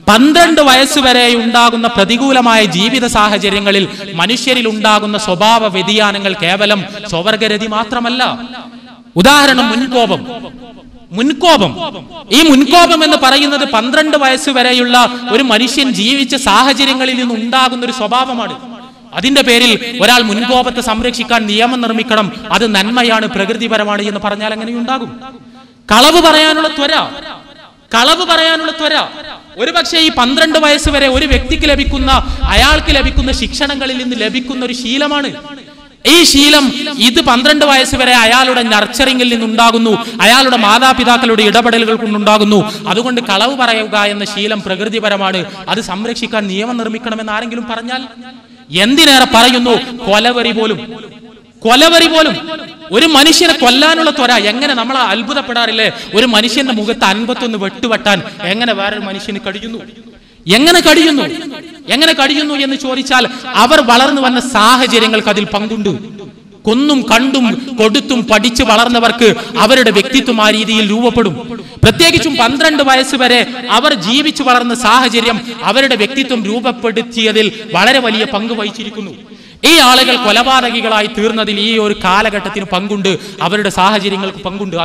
12 വയസ്സ് വരെ ഉണ്ടാകുന്ന പ്രതികൂലമായ ജീവിത സാഹചര്യങ്ങളിൽ മനുഷ്യരിൽ ഉണ്ടാകുന്ന സ്വഭാവ വ്യതിയാനങ്ങൾ കേവലം സ്വവർഗരതി മാത്രമല്ല. ഉദാഹരണം, മുൻകോപം. ഈ മുൻകോപം എന്ന് പറയുന്നത് 12 വയസ്സ് വരെയുള്ള ഒരു മനുഷ്യൻ ജീവിച്ച സാഹചര്യങ്ങളിൽ നിന്ന് ഉണ്ടാകുന്ന ഒരു സ്വഭാവമാണ്. അതിന്റെ പേരിൽ ഒരാൾ മുൻകോപത്തെ സംരക്ഷിക്കാൻ നിയമം നിർമ്മിക്കണം, അത് നന്മയാണ്, പ്രകൃതിപരമാണ് എന്ന് പറഞ്ഞാൽ എങ്ങനെയുണ്ടാകും? കളവ് പറയാനുള്ള ത്വര ഒരുപക്ഷെ ഈ 12 വയസ്സ് വരെ ഒരു വ്യക്തിക്ക് അയാൾക്ക് ലഭിക്കുന്ന ശിക്ഷണങ്ങളിൽ നിന്ന് ലഭിക്കുന്ന ഒരു ശീലമാണ്. ഈ ശീലം ഇത് 12 വയസ്സ് വരെ അയാളുടെ നർച്ചറിംഗിൽ നിന്നുണ്ടാകുന്നു, അയാളുടെ മാതാപിതാക്കളുടെ ഇടപെടലുകൾ കൊണ്ടുണ്ടാകുന്നു. അതുകൊണ്ട് കളവ് പറയുക എന്ന ശീലം പ്രകൃതിപരമാണ്, അത് സംരക്ഷിക്കാൻ നിയമം നിർമ്മിക്കണമെന്ന് ആരെങ്കിലും പറഞ്ഞാൽ, എന്തിനേറെ പറയുന്നു, കൊലവരി പോലും ഒരു മനുഷ്യനെ കൊല്ലാനുള്ള ത്വര. എങ്ങനെ നമ്മൾ അത്ഭുതപ്പെടാറില്ലേ? ഒരു മനുഷ്യന്റെ മുഖത്ത് 51 വെട്ടുവെട്ടാൻ എങ്ങനെ വേറൊരു മനുഷ്യന് കഴിയുന്നു? എങ്ങനെ കഴിയുന്നു എന്ന് ചോദിച്ചാൽ അവർ വളർന്നു വന്ന സാഹചര്യങ്ങൾക്ക് അതിൽ പങ്കുണ്ട്. കൊന്നും കണ്ടും കൊടുത്തും പഠിച്ച് വളർന്നവർക്ക് അവരുടെ വ്യക്തിത്വം ആ രീതിയിൽ രൂപപ്പെടും. പ്രത്യേകിച്ചും 12 വയസ്സ് വരെ അവർ ജീവിച്ചു വളർന്ന സാഹചര്യം അവരുടെ വ്യക്തിത്വം രൂപപ്പെടുത്തിയതിൽ വളരെ വലിയ പങ്ക് വഹിച്ചിരിക്കുന്നു. ഈ ആളുകൾ കൊലപാതകികളായി തീർന്നതിൽ ഈ ഒരു കാലഘട്ടത്തിന് പങ്കുണ്ട്, അവരുടെ സാഹചര്യങ്ങൾക്ക് പങ്കുണ്ട്.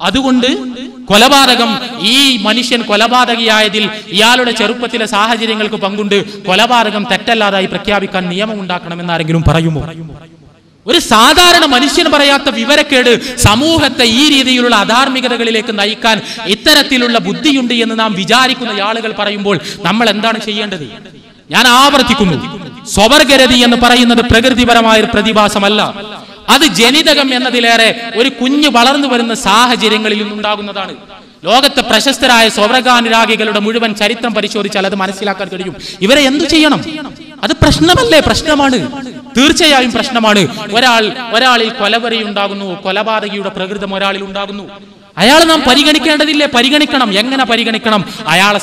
അതുകൊണ്ട് കൊലപാതകം, ഈ മനുഷ്യൻ കൊലപാതകിയായതിൽ ഇയാളുടെ ചെറുപ്പത്തിലെ സാഹചര്യങ്ങൾക്ക് പങ്കുണ്ട്. കൊലപാതകം തെറ്റല്ലാതായി പ്രഖ്യാപിക്കാൻ നിയമം ഉണ്ടാക്കണമെന്ന് ആരെങ്കിലും പറയുമോ? ഒരു സാധാരണ മനുഷ്യൻ പറയാത്ത വിവരക്കേട് സമൂഹത്തെ ഈ രീതിയിലുള്ള അധാർമികതകളിലേക്ക് നയിക്കാൻ ഇത്തരത്തിലുള്ള ബുദ്ധിയുണ്ട് എന്ന് നാം വിചാരിക്കുന്ന ആളുകൾ പറയുമ്പോൾ നമ്മൾ എന്താണ് ചെയ്യേണ്ടത്? ഞാൻ ആവർത്തിക്കുന്നു, സ്വവർഗരതി എന്ന് പറയുന്നത് പ്രകൃതിപരമായ ഒരു പ്രതിഭാസമല്ല. അത് ജനിതകം എന്നതിലേറെ ഒരു കുഞ്ഞ് വളർന്നു വരുന്ന സാഹചര്യങ്ങളിൽ നിന്നുണ്ടാകുന്നതാണ്. ലോകത്തെ പ്രശസ്തരായ സ്വവർഗാനുരാഗികളുടെ മുഴുവൻ ചരിത്രം പരിശോധിച്ചാൽ അത് മനസ്സിലാക്കാൻ കഴിയും. ഇവരെ എന്തു ചെയ്യണം? അത് പ്രശ്നമാണ്, തീർച്ചയായും പ്രശ്നമാണ്. ഒരാളിൽ കൊലവരി ഉണ്ടാകുന്നു, കൊലപാതകിയുടെ പ്രകൃതം ഒരാളിൽ ഉണ്ടാകുന്നു. അയാളെ നാം പരിഗണിക്കേണ്ടതില്ലേ? പരിഗണിക്കണം. എങ്ങനെ പരിഗണിക്കണം? അയാളെ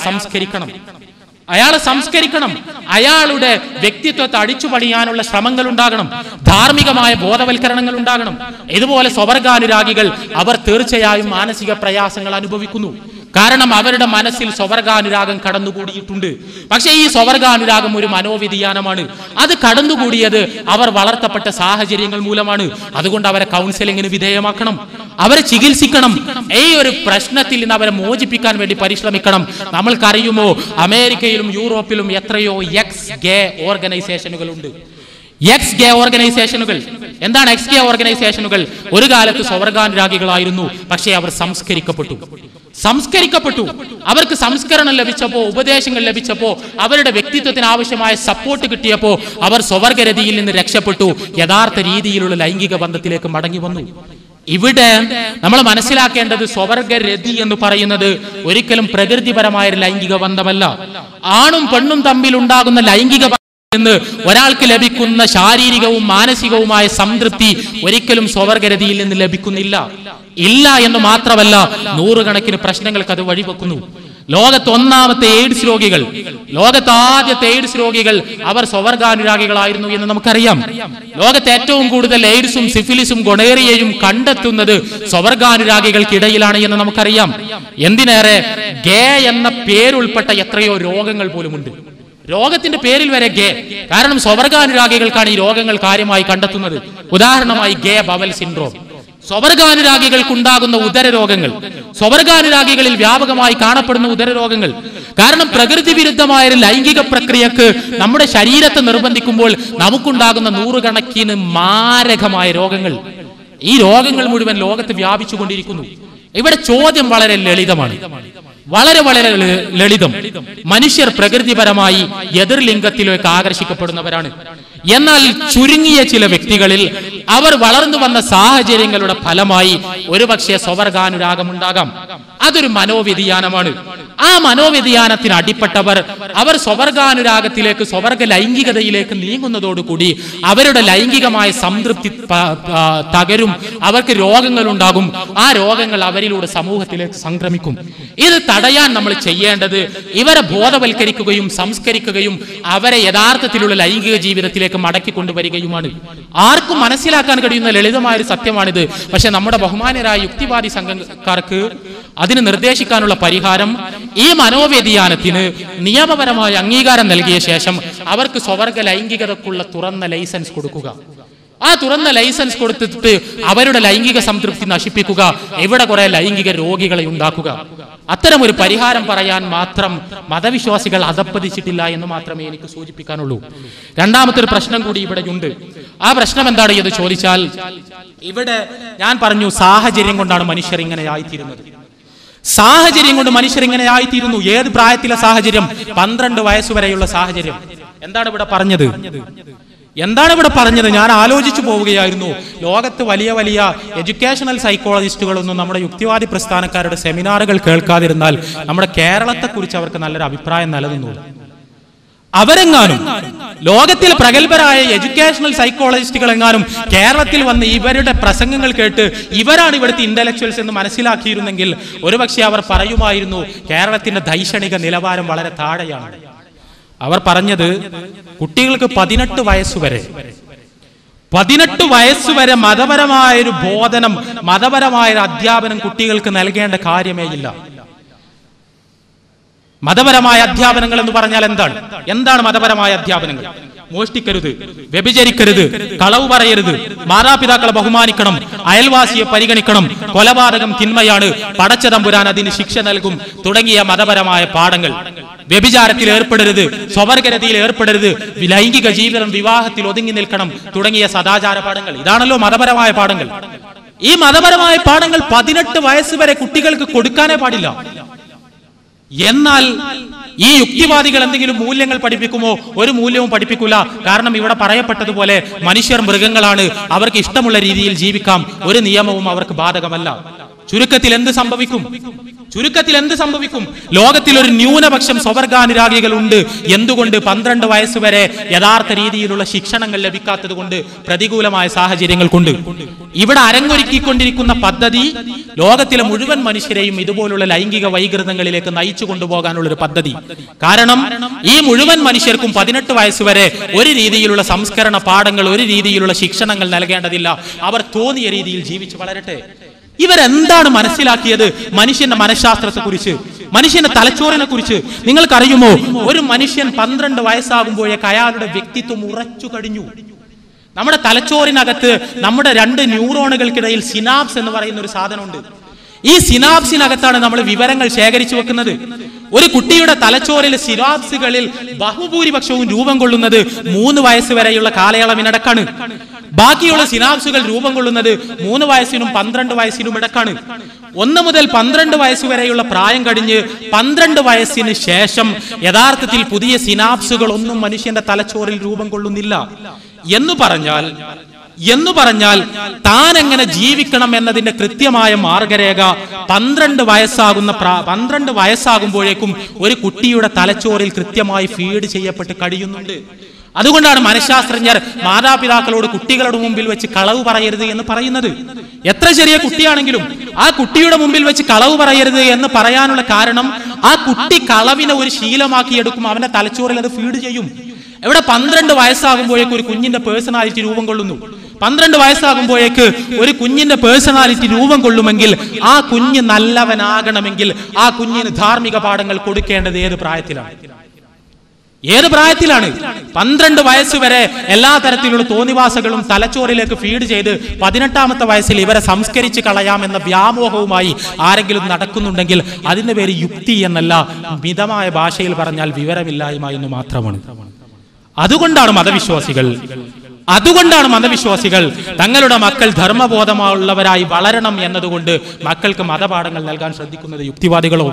സംസ്കരിക്കണം. അയാളുടെ വ്യക്തിത്വത്തെ അടിച്ചുപണിയാനുള്ള ശ്രമങ്ങൾ ഉണ്ടാകണം, ധാർമ്മികമായ ബോധവൽക്കരണങ്ങൾ ഉണ്ടാകണം. ഇതുപോലെ സ്വവർഗാനുരാഗികൾ അവർ തീർച്ചയായും മാനസിക പ്രയാസങ്ങൾ അനുഭവിക്കുന്നു. കാരണം അവരുടെ മനസ്സിൽ സ്വവർഗാനുരാഗം കടന്നുകൂടിയിട്ടുണ്ട്. പക്ഷേ ഈ സ്വവർഗാനുരാഗം ഒരു മനോവ്യതിയാനമാണ്. അത് കടന്നുകൂടിയത് അവർ വളർത്തപ്പെട്ട സാഹചര്യങ്ങൾ മൂലമാണ്. അതുകൊണ്ട് അവരെ കൗൺസിലിങ്ങിന് വിധേയമാക്കണം, അവരെ ചികിത്സിക്കണം. ഈ ഒരു പ്രശ്നത്തിൽ നിന്ന് അവരെ മോചിപ്പിക്കാൻ വേണ്ടി പരിശ്രമിക്കണം. നമ്മൾക്കറിയുമോ, അമേരിക്കയിലും യൂറോപ്പിലും എത്രയോ എക്സ് ഗേ ഓർഗനൈസേഷനുകൾ ഉണ്ട്. എന്താണ് എക്സ് ഗേ ഓർഗനൈസേഷനുകൾ? ഒരു കാലത്ത് സ്വവർഗാനുരാഗികളായിരുന്നു, പക്ഷേ അവർ സംസ്കരിക്കപ്പെട്ടു. അവർക്ക് സംസ്കരണം ലഭിച്ചപ്പോ, ഉപദേശങ്ങൾ ലഭിച്ചപ്പോ, അവരുടെ വ്യക്തിത്വത്തിന് ആവശ്യമായ സപ്പോർട്ട് കിട്ടിയപ്പോ അവർ സ്വവർഗരതിയിൽ നിന്ന് രക്ഷപ്പെട്ടു, യഥാർത്ഥ രീതിയിലുള്ള ലൈംഗിക ബന്ധത്തിലേക്ക് മടങ്ങി വന്നു. ഇവിടെ നമ്മൾ മനസ്സിലാക്കേണ്ടത്, സ്വവർഗരതി എന്ന് പറയുന്നത് ഒരിക്കലും പ്രകൃതിപരമായ ലൈംഗിക ബന്ധമല്ല. ആണും പെണ്ണും തമ്മിൽ ഉണ്ടാകുന്ന ലൈംഗിക എന്ന് ഒരാൾക്ക് ലഭിക്കുന്ന ശാരീരികവും മാനസികവുമായ സംതൃപ്തി ഒരിക്കലും സ്വവർഗരതിയിൽ നിന്ന് ലഭിക്കുന്നില്ല. ഇല്ല എന്ന് മാത്രമല്ല, നൂറുകണക്കിന് പ്രശ്നങ്ങൾക്ക് അത് വഴിവെക്കുന്നു. ലോകത്ത് ആദ്യത്തെ എയ്ഡ്സ് രോഗികൾ അവർ സ്വവർഗാനുരാഗികളായിരുന്നു എന്ന് നമുക്കറിയാം. ലോകത്ത് ഏറ്റവും കൂടുതൽ എയ്ഡ്സും സിഫിലിസും ഗൊണേറിയയും കണ്ടെത്തുന്നത് സ്വവർഗാനുരാഗികൾക്കിടയിലാണ് എന്ന് നമുക്കറിയാം. എന്തിനേറെ, ഗേ എന്ന പേരുൾപ്പെട്ട എത്രയോ രോഗങ്ങൾ പോലുമുണ്ട്. രോഗത്തിന്റെ പേരിൽ വരെ ഗേ. കാരണം സ്വവർഗാനുരാഗികൾക്കാണ് ഈ രോഗങ്ങൾ കാര്യമായി കണ്ടെത്തുന്നത്. ഉദാഹരണമായി ഗേ ബവൽ സിൻഡ്രോം, സ്വവർഗാനുരാഗികൾക്കുണ്ടാകുന്ന ഉദരരോഗങ്ങൾ, സ്വവർഗാനുരാഗികളിൽ വ്യാപകമായി കാണപ്പെടുന്ന ഉദരരോഗങ്ങൾ. കാരണം പ്രകൃതി വിരുദ്ധമായ ഒരു ലൈംഗിക പ്രക്രിയക്ക് നമ്മുടെ ശരീരത്തെ നിർബന്ധിക്കുമ്പോൾ നമുക്കുണ്ടാകുന്ന നൂറുകണക്കിന് മാരകമായ രോഗങ്ങൾ. ഈ രോഗങ്ങൾ മുഴുവൻ ലോകത്ത് വ്യാപിച്ചുകൊണ്ടിരിക്കുന്നു. ഇവിടെ ചോദ്യം വളരെ ലളിതമാണ്, വളരെ ലളിതം. മനുഷ്യർ പ്രകൃതിപരമായി എതിർലിംഗത്തിലേക്ക് ആകർഷിക്കപ്പെടുന്നവരാണ്. എന്നാൽ ചുരുങ്ങിയ ചില വ്യക്തികളിൽ അവർ വളർന്നു വന്ന സാഹചര്യങ്ങളുടെ ഫലമായി ഒരുപക്ഷെ സ്വവർഗാനുരാഗമുണ്ടാകാം. അതൊരു മനോവ്യതിയാനമാണ്. ആ മനോവ്യതിയാനത്തിന് അടിപ്പെട്ടവർ അവർ സ്വവർഗാനുരാഗത്തിലേക്ക്, സ്വവർഗ ലൈംഗികതയിലേക്ക് നീങ്ങുന്നതോടുകൂടി അവരുടെ ലൈംഗികമായ സംതൃപ്തി തകരും, അവർക്ക് രോഗങ്ങൾ ഉണ്ടാകും. ആ രോഗങ്ങൾ അവരിലൂടെ സമൂഹത്തിലേക്ക് സംക്രമിക്കും. ഇത് തടയാൻ നമ്മൾ ചെയ്യേണ്ടത് ഇവരെ ബോധവൽക്കരിക്കുകയും സംസ്കരിക്കുകയും അവരെ യഥാർത്ഥത്തിലുള്ള ലൈംഗിക ജീവിതത്തിലേക്ക് മടക്കി കൊണ്ടുവരികയുമാണ്. ആർക്കും മനസ്സിലാക്കാൻ കഴിയുന്ന ലളിതമായ ഒരു സത്യമാണിത്. പക്ഷെ നമ്മുടെ ബഹുമാന്യരായ യുക്തിവാദി സംഘക്കാർക്ക് അതിന് നിർദ്ദേശിക്കാനുള്ള പരിഹാരം ഈ മനോവ്യതിയാനത്തിന് നിയമപരമായ അംഗീകാരം നൽകിയ ശേഷം അവർക്ക് സ്വവർഗ ലൈംഗികതക്കുള്ള തുറന്ന ലൈസൻസ് കൊടുക്കുക. ആ തുറന്ന ലൈസൻസ് കൊടുത്തിട്ട് അവരുടെ ലൈംഗിക സംതൃപ്തി നശിപ്പിക്കുക, എവിടെ കുറെ ലൈംഗിക രോഗികളെ ഉണ്ടാക്കുക. അത്തരമൊരു പരിഹാരം പറയാൻ മാത്രം മതവിശ്വാസികൾ അധപ്പതിച്ചിട്ടില്ല എന്ന് മാത്രമേ എനിക്ക് സൂചിപ്പിക്കാനുള്ളൂ. രണ്ടാമത്തെ ഒരു പ്രശ്നം കൂടി ഇവിടെയുണ്ട്. ആ പ്രശ്നം എന്താണ് എന്ന് ചോദിച്ചാൽ, ഇവിടെ ഞാൻ പറഞ്ഞു സാഹചര്യം കൊണ്ടാണ് മനുഷ്യർ ഇങ്ങനെ ആയിത്തീരുന്നത്. സാഹചര്യം കൊണ്ട് മനുഷ്യർ ഇങ്ങനെ ആയിത്തീരുന്നു. ഏത് പ്രായത്തിലെ സാഹചര്യം? 12 വയസ്സുവരെയുള്ള സാഹചര്യം. എന്താണ് ഇവിടെ പറഞ്ഞത്? ഞാൻ ആലോചിച്ചു പോവുകയായിരുന്നു. ലോകത്ത് വലിയ വലിയ എഡ്യൂക്കേഷണൽ സൈക്കോളജിസ്റ്റുകളൊന്നും നമ്മുടെ യുക്തിവാദി പ്രസ്ഥാനക്കാരുടെ സെമിനാറുകൾ കേൾക്കാതിരുന്നാൽ നമ്മുടെ കേരളത്തെക്കുറിച്ച് അവർക്ക് നല്ലൊരു അഭിപ്രായം നിലനിന്നു. അവരെങ്ങാനും ലോകത്തിൽ പ്രഗത്ഭരായ എഡ്യൂക്കേഷണൽ സൈക്കോളജിസ്റ്റുകൾ എങ്ങാനും കേരളത്തിൽ വന്ന് ഇവരുടെ പ്രസംഗങ്ങൾ കേട്ട് ഇവരാണ് ഇവിടുത്തെ ഇന്റലക്ച്വൽസ് എന്ന് മനസ്സിലാക്കിയിരുന്നെങ്കിൽ ഒരുപക്ഷെ അവർ പറയുമായിരുന്നു കേരളത്തിന്റെ ദൈക്ഷണിക നിലവാരം വളരെ താഴെയാണ്. അവർ പറഞ്ഞത് കുട്ടികൾക്ക് 18 വയസ്സുവരെ മതപരമായൊരു ബോധനം, മതപരമായൊരു അധ്യാപനം കുട്ടികൾക്ക് നൽകേണ്ട കാര്യമേ ഇല്ല. മതപരമായ അധ്യാപനങ്ങൾ എന്ന് പറഞ്ഞാൽ എന്താണ് മതപരമായ അധ്യാപനങ്ങൾ? മോഷ്ടിക്കരുത്, വ്യഭിചരിക്കരുത്, കളവ് പറയരുത്, മാതാപിതാക്കളെ ബഹുമാനിക്കണം, അയൽവാസിയെ പരിഗണിക്കണം, കൊലപാതകം തിന്മയാണ്, പടച്ച തമ്പുരാൻ അതിന് ശിക്ഷ നൽകും തുടങ്ങിയ മതപരമായ പാഠങ്ങൾ. വ്യഭിചാരത്തിൽ ഏർപ്പെടരുത്, സ്വവർഗരതിയിൽ ഏർപ്പെടരുത്, ലൈംഗിക ജീവിതം, വിവാഹത്തിൽ ഒതുങ്ങി നിൽക്കണം തുടങ്ങിയ സദാചാര പാഠങ്ങൾ. ഇതാണല്ലോ മതപരമായ പാഠങ്ങൾ. ഈ മതപരമായ പാഠങ്ങൾ 18 വയസ്സ് വരെ കുട്ടികൾക്ക് കൊടുക്കാനേ പാടില്ല. എന്നാൽ ഈ യുക്തിവാദികൾ എന്തെങ്കിലും മൂല്യങ്ങൾ പഠിപ്പിക്കുമോ? ഒരു മൂല്യവും പഠിപ്പിക്കില്ല. കാരണം ഇവിടെ പറയപ്പെട്ടതുപോലെ മനുഷ്യർ മൃഗങ്ങളാണ്, അവർക്ക് ഇഷ്ടമുള്ള രീതിയിൽ ജീവിക്കാം, ഒരു നിയമവും അവർക്ക് ബാധകമല്ല. ചുരുക്കത്തിൽ എന്ത് സംഭവിക്കും? ലോകത്തിൽ ഒരു ന്യൂനപക്ഷം സ്വവർഗാനുരാഗികൾ ഉണ്ട്. എന്തുകൊണ്ട്? 12 വയസ്സ് വരെ യഥാർത്ഥ രീതിയിലുള്ള ശിക്ഷണങ്ങൾ ലഭിക്കാത്തത് കൊണ്ട്, പ്രതികൂലമായ സാഹചര്യങ്ങൾ കൊണ്ട്. ഇവിടെ അരങ്ങൊരുക്കിക്കൊണ്ടിരിക്കുന്ന പദ്ധതി ലോകത്തിലെ മുഴുവൻ മനുഷ്യരെയും ഇതുപോലുള്ള ലൈംഗിക വൈകൃതങ്ങളിലേക്ക് നയിച്ചു കൊണ്ടുപോകാനുള്ള ഒരു പദ്ധതി. കാരണം ഈ മുഴുവൻ മനുഷ്യർക്കും 18 വയസ്സ് വരെ ഒരു രീതിയിലുള്ള സംസ്കരണ പാഠങ്ങൾ, ഒരു രീതിയിലുള്ള ശിക്ഷണങ്ങൾ നൽകേണ്ടതില്ല. അവർ തോന്നിയ രീതിയിൽ ജീവിച്ചു വളരട്ടെ. ഇവരെന്താണ് മനസ്സിലാക്കിയത് മനുഷ്യന്റെ മനഃശാസ്ത്രത്തെ കുറിച്ച്, മനുഷ്യന്റെ തലച്ചോറിനെ കുറിച്ച്? നിങ്ങൾക്കറിയുമോ, ഒരു മനുഷ്യൻ 12 വയസ്സാകുമ്പോഴേക്ക് അയാളുടെ വ്യക്തിത്വം ഉറച്ചു കഴിഞ്ഞു. നമ്മുടെ തലച്ചോറിനകത്ത് നമ്മുടെ 2 ന്യൂറോണുകൾക്കിടയിൽ സിനാപ്സ് എന്ന് പറയുന്ന ഒരു സാധനമുണ്ട്. ഈ സിനാപ്സിനകത്താണ് നമ്മൾ വിവരങ്ങൾ ശേഖരിച്ചു വെക്കുന്നത്. ഒരു കുട്ടിയുടെ തലച്ചോറിലെ സിനാപ്സുകളിൽ ബഹുഭൂരിപക്ഷവും രൂപം കൊള്ളുന്നത് 3 വയസ്സ് വരെയുള്ള കാലയളവിനിടക്കാണ്. ബാക്കിയുള്ള സിനാപ്സുകൾ രൂപം കൊള്ളുന്നത് 3 വയസ്സിനും 12 വയസ്സിനും ഇടക്കാണ്. 1 മുതൽ 12 വയസ്സ് വരെയുള്ള പ്രായം കഴിഞ്ഞ് 12 വയസ്സിന് ശേഷം യഥാർത്ഥത്തിൽ പുതിയ സിനാപ്സുകൾ ഒന്നും മനുഷ്യന്റെ തലച്ചോറിൽ രൂപം കൊള്ളുന്നില്ല. എന്ന് പറഞ്ഞാൽ താൻ എങ്ങനെ ജീവിക്കണം എന്നതിന്റെ കൃത്യമായ മാർഗരേഖ 12 വയസ്സാകുമ്പോഴേക്കും ഒരു കുട്ടിയുടെ തലച്ചോറിൽ കൃത്യമായി ഫീഡ് ചെയ്യപ്പെട്ട് കഴിയുന്നുണ്ട്. അതുകൊണ്ടാണ് മനഃശാസ്ത്രജ്ഞർ മാതാപിതാക്കളോട് കുട്ടികളുടെ മുമ്പിൽ വെച്ച് കളവ് പറയരുത് എന്ന് പറയുന്നത്. എത്ര ചെറിയ കുട്ടിയാണെങ്കിലും ആ കുട്ടിയുടെ മുമ്പിൽ വെച്ച് കളവ് പറയരുത് എന്ന് പറയാനുള്ള കാരണം, ആ കുട്ടി കളവിനെ ഒരു ശീലമാക്കിയെടുക്കും, അവന്റെ തലച്ചോറിൽ അത് ഫീഡ് ചെയ്യും. ഇവിടെ 12 വയസ്സാകുമ്പോഴേക്ക് ഒരു കുഞ്ഞിന്റെ പേഴ്സണാലിറ്റി രൂപം കൊള്ളുന്നു. 12 വയസ്സാകുമ്പോഴേക്ക് ഒരു കുഞ്ഞിന്റെ പേഴ്സണാലിറ്റി രൂപം കൊള്ളുമെങ്കിൽ, ആ കുഞ്ഞ് നല്ലവനാകണമെങ്കിൽ ആ കുഞ്ഞിന് ധാർമ്മിക പാഠങ്ങൾ കൊടുക്കേണ്ടത് ഏത് പ്രായത്തിലാണ്? 12 വയസ്സ് വരെ എല്ലാ തരത്തിലുള്ള തോന്നിവാസങ്ങളും തലച്ചോറിലേക്ക് ഫീഡ് ചെയ്ത് 18ാമത്തെ വയസ്സിൽ ഇവരെ സംസ്കരിച്ച് കളയാമെന്ന വ്യാമോഹവുമായി ആരെങ്കിലും നടക്കുന്നുണ്ടെങ്കിൽ അതിന്റെ പേര് യുക്തി എന്നല്ല, മിതമായ ഭാഷയിൽ പറഞ്ഞാൽ വിവരമില്ലായ്മ എന്ന് മാത്രമാണ്. അതുകൊണ്ടാണ് മതവിശ്വാസികൾ തങ്ങളുടെ മക്കൾ ധർമ്മബോധമുള്ളവരായി വളരണം എന്നതുകൊണ്ട് മക്കൾക്ക് മതപാഠങ്ങൾ നൽകാൻ ശ്രദ്ധിക്കുന്നത്. യുക്തിവാദികളോ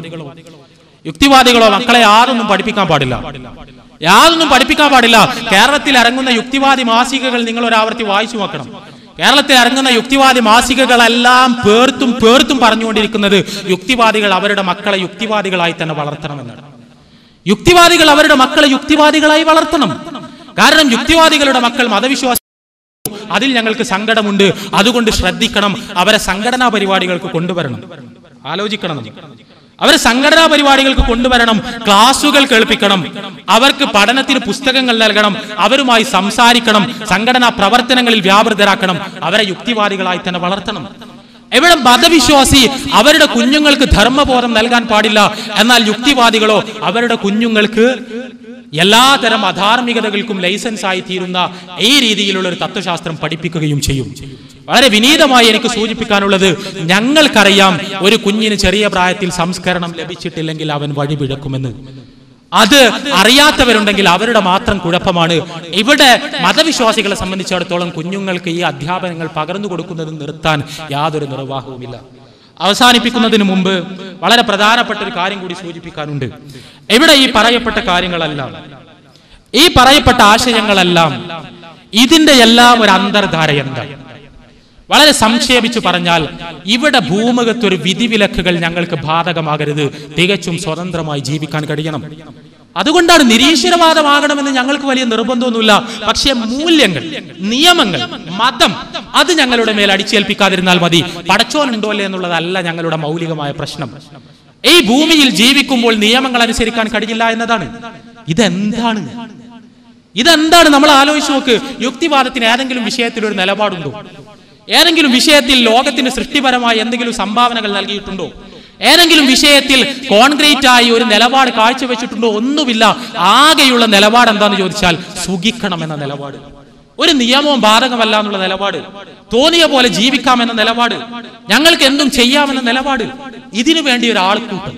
മക്കളെ യാതൊന്നും പഠിപ്പിക്കാൻ പാടില്ല. കേരളത്തിൽ ഇറങ്ങുന്ന യുക്തിവാദി മാസികകൾ നിങ്ങൾ ഒരാവർത്തി വായിച്ചു നോക്കണം. കേരളത്തിൽ ഇറങ്ങുന്ന യുക്തിവാദി മാസികകളെല്ലാം പേർത്തും പറഞ്ഞുകൊണ്ടിരിക്കുന്നത് യുക്തിവാദികൾ അവരുടെ മക്കളെ യുക്തിവാദികളായി തന്നെ വളർത്തണമെന്നാണ്. യുക്തിവാദികൾ അവരുടെ മക്കളെ യുക്തിവാദികളായി വളർത്തണം. കാരണം യുക്തിവാദികളുടെ മക്കൾ മതവിശ്വാസി, അതിൽ ഞങ്ങൾക്ക് സങ്കടമുണ്ട്, അതുകൊണ്ട് ശ്രദ്ധിക്കണം. അവരെ സംഘടനാ പരിപാടികൾക്ക് കൊണ്ടുവരണം. ആലോചിക്കണം. അവരെ സംഘടനാ പരിപാടികൾക്ക് കൊണ്ടുവരണം, ക്ലാസുകൾ കേൾപ്പിക്കണം, അവർക്ക് പഠനത്തിന് പുസ്തകങ്ങൾ നൽകണം, അവരുമായി സംസാരിക്കണം, സംഘടനാ പ്രവർത്തനങ്ങളിൽ വ്യാപൃതരാക്കണം. അവരെ യുക്തിവാദികളായി തന്നെ വളർത്തണം. ഇവിടെ മതവിശ്വാസി അവരുടെ കുഞ്ഞുങ്ങൾക്ക് ധർമ്മബോധം നൽകാൻ പാടില്ല. എന്നാൽ യുക്തിവാദികളോ അവരുടെ കുഞ്ഞുങ്ങൾക്ക് എല്ലാതരം അധാർമികതകൾക്കും ലൈസൻസ് ആയി തീരുന്ന ഈ രീതിയിലുള്ള ഒരു തത്വശാസ്ത്രം പഠിപ്പിക്കുകയും ചെയ്യും. വളരെ വിനീതമായി എനിക്ക് സൂചിപ്പിക്കാനുള്ളത്, ഞങ്ങൾക്കറിയാം ഒരു കുഞ്ഞിന് ചെറിയ പ്രായത്തിൽ സംസ്കരണം ലഭിച്ചിട്ടില്ലെങ്കിൽ അവൻ വഴിപിഴക്കുമെന്ന്. അത് അറിയാത്തവരുണ്ടെങ്കിൽ അവരുടെ മാത്രം കുഴപ്പമാണ്. ഇവിടെ മതവിശ്വാസികളെ സംബന്ധിച്ചിടത്തോളം കുഞ്ഞുങ്ങൾക്ക് ഈ അധ്യാപനങ്ങൾ പകർന്നു കൊടുക്കുന്നത് നിർത്താൻ യാതൊരു നിർവാഹവുമില്ല. അവസാനിപ്പിക്കുന്നതിന് മുമ്പ് വളരെ പ്രധാനപ്പെട്ട ഒരു കാര്യം കൂടി സൂചിപ്പിക്കാനുണ്ട്. ഇവിടെ ഈ പറയപ്പെട്ട കാര്യങ്ങളെല്ലാം, ഈ പറയപ്പെട്ട ആശയങ്ങളെല്ലാം, ഇതിന്റെ എല്ലാം ഒരു അന്തർധാര എന്താണ്? വളരെ സംക്ഷേപിച്ചു പറഞ്ഞാൽ, ഇവിടെ ഭൂമുഖത്തൊരു വിധിവിലക്കുകൾ ഞങ്ങൾക്ക് ബാധകമാകരുത്, തികച്ചും സ്വതന്ത്രമായി ജീവിക്കാൻ കഴിയണം. അതുകൊണ്ടാണ് നിരീശ്വരവാദമാകണമെന്ന് ഞങ്ങൾക്ക് വലിയ നിർബന്ധമൊന്നുമില്ല. പക്ഷേ മൂല്യങ്ങൾ, നിയമങ്ങൾ, മതം അത് ഞങ്ങളുടെ മേൽ അടിച്ചേൽപ്പിക്കാതിരുന്നാൽ മതി. പടച്ചോനുണ്ടോ അല്ലേ എന്നുള്ളതല്ല ഞങ്ങളുടെ മൗലികമായ പ്രശ്നം. ഈ ഭൂമിയിൽ ജീവിക്കുമ്പോൾ നിയമങ്ങൾ അനുസരിക്കാൻ കഴിയില്ല എന്നതാണ്. ഇതെന്താണ് നമ്മൾ ആലോചിച്ച് നോക്ക്. യുക്തിവാദത്തിന് ഏതെങ്കിലും വിഷയത്തിൽ ഒരു നിലപാടുണ്ടോ? ഏതെങ്കിലും വിഷയത്തിൽ ലോകത്തിന് സൃഷ്ടിപരമായി എന്തെങ്കിലും സംഭാവനകൾ നൽകിയിട്ടുണ്ടോ? ഏതെങ്കിലും വിഷയത്തിൽ കോൺക്രീറ്റ് ആയി ഒരു നിലപാട് കാഴ്ചവെച്ചിട്ടുണ്ടോ? ഒന്നുമില്ല. ആകെയുള്ള നിലപാട് എന്താന്ന് ചോദിച്ചാൽ സുഖിക്കണം എന്ന നിലപാട്, ഒരു നിയമവും ബാധകമല്ല എന്നുള്ള നിലപാട്, തോന്നിയ പോലെ ജീവിക്കാമെന്ന നിലപാട്, ഞങ്ങൾക്ക് എന്തും ചെയ്യാമെന്ന നിലപാട്. ഇതിനു വേണ്ടി ഒരു ആൾക്കൂട്ടം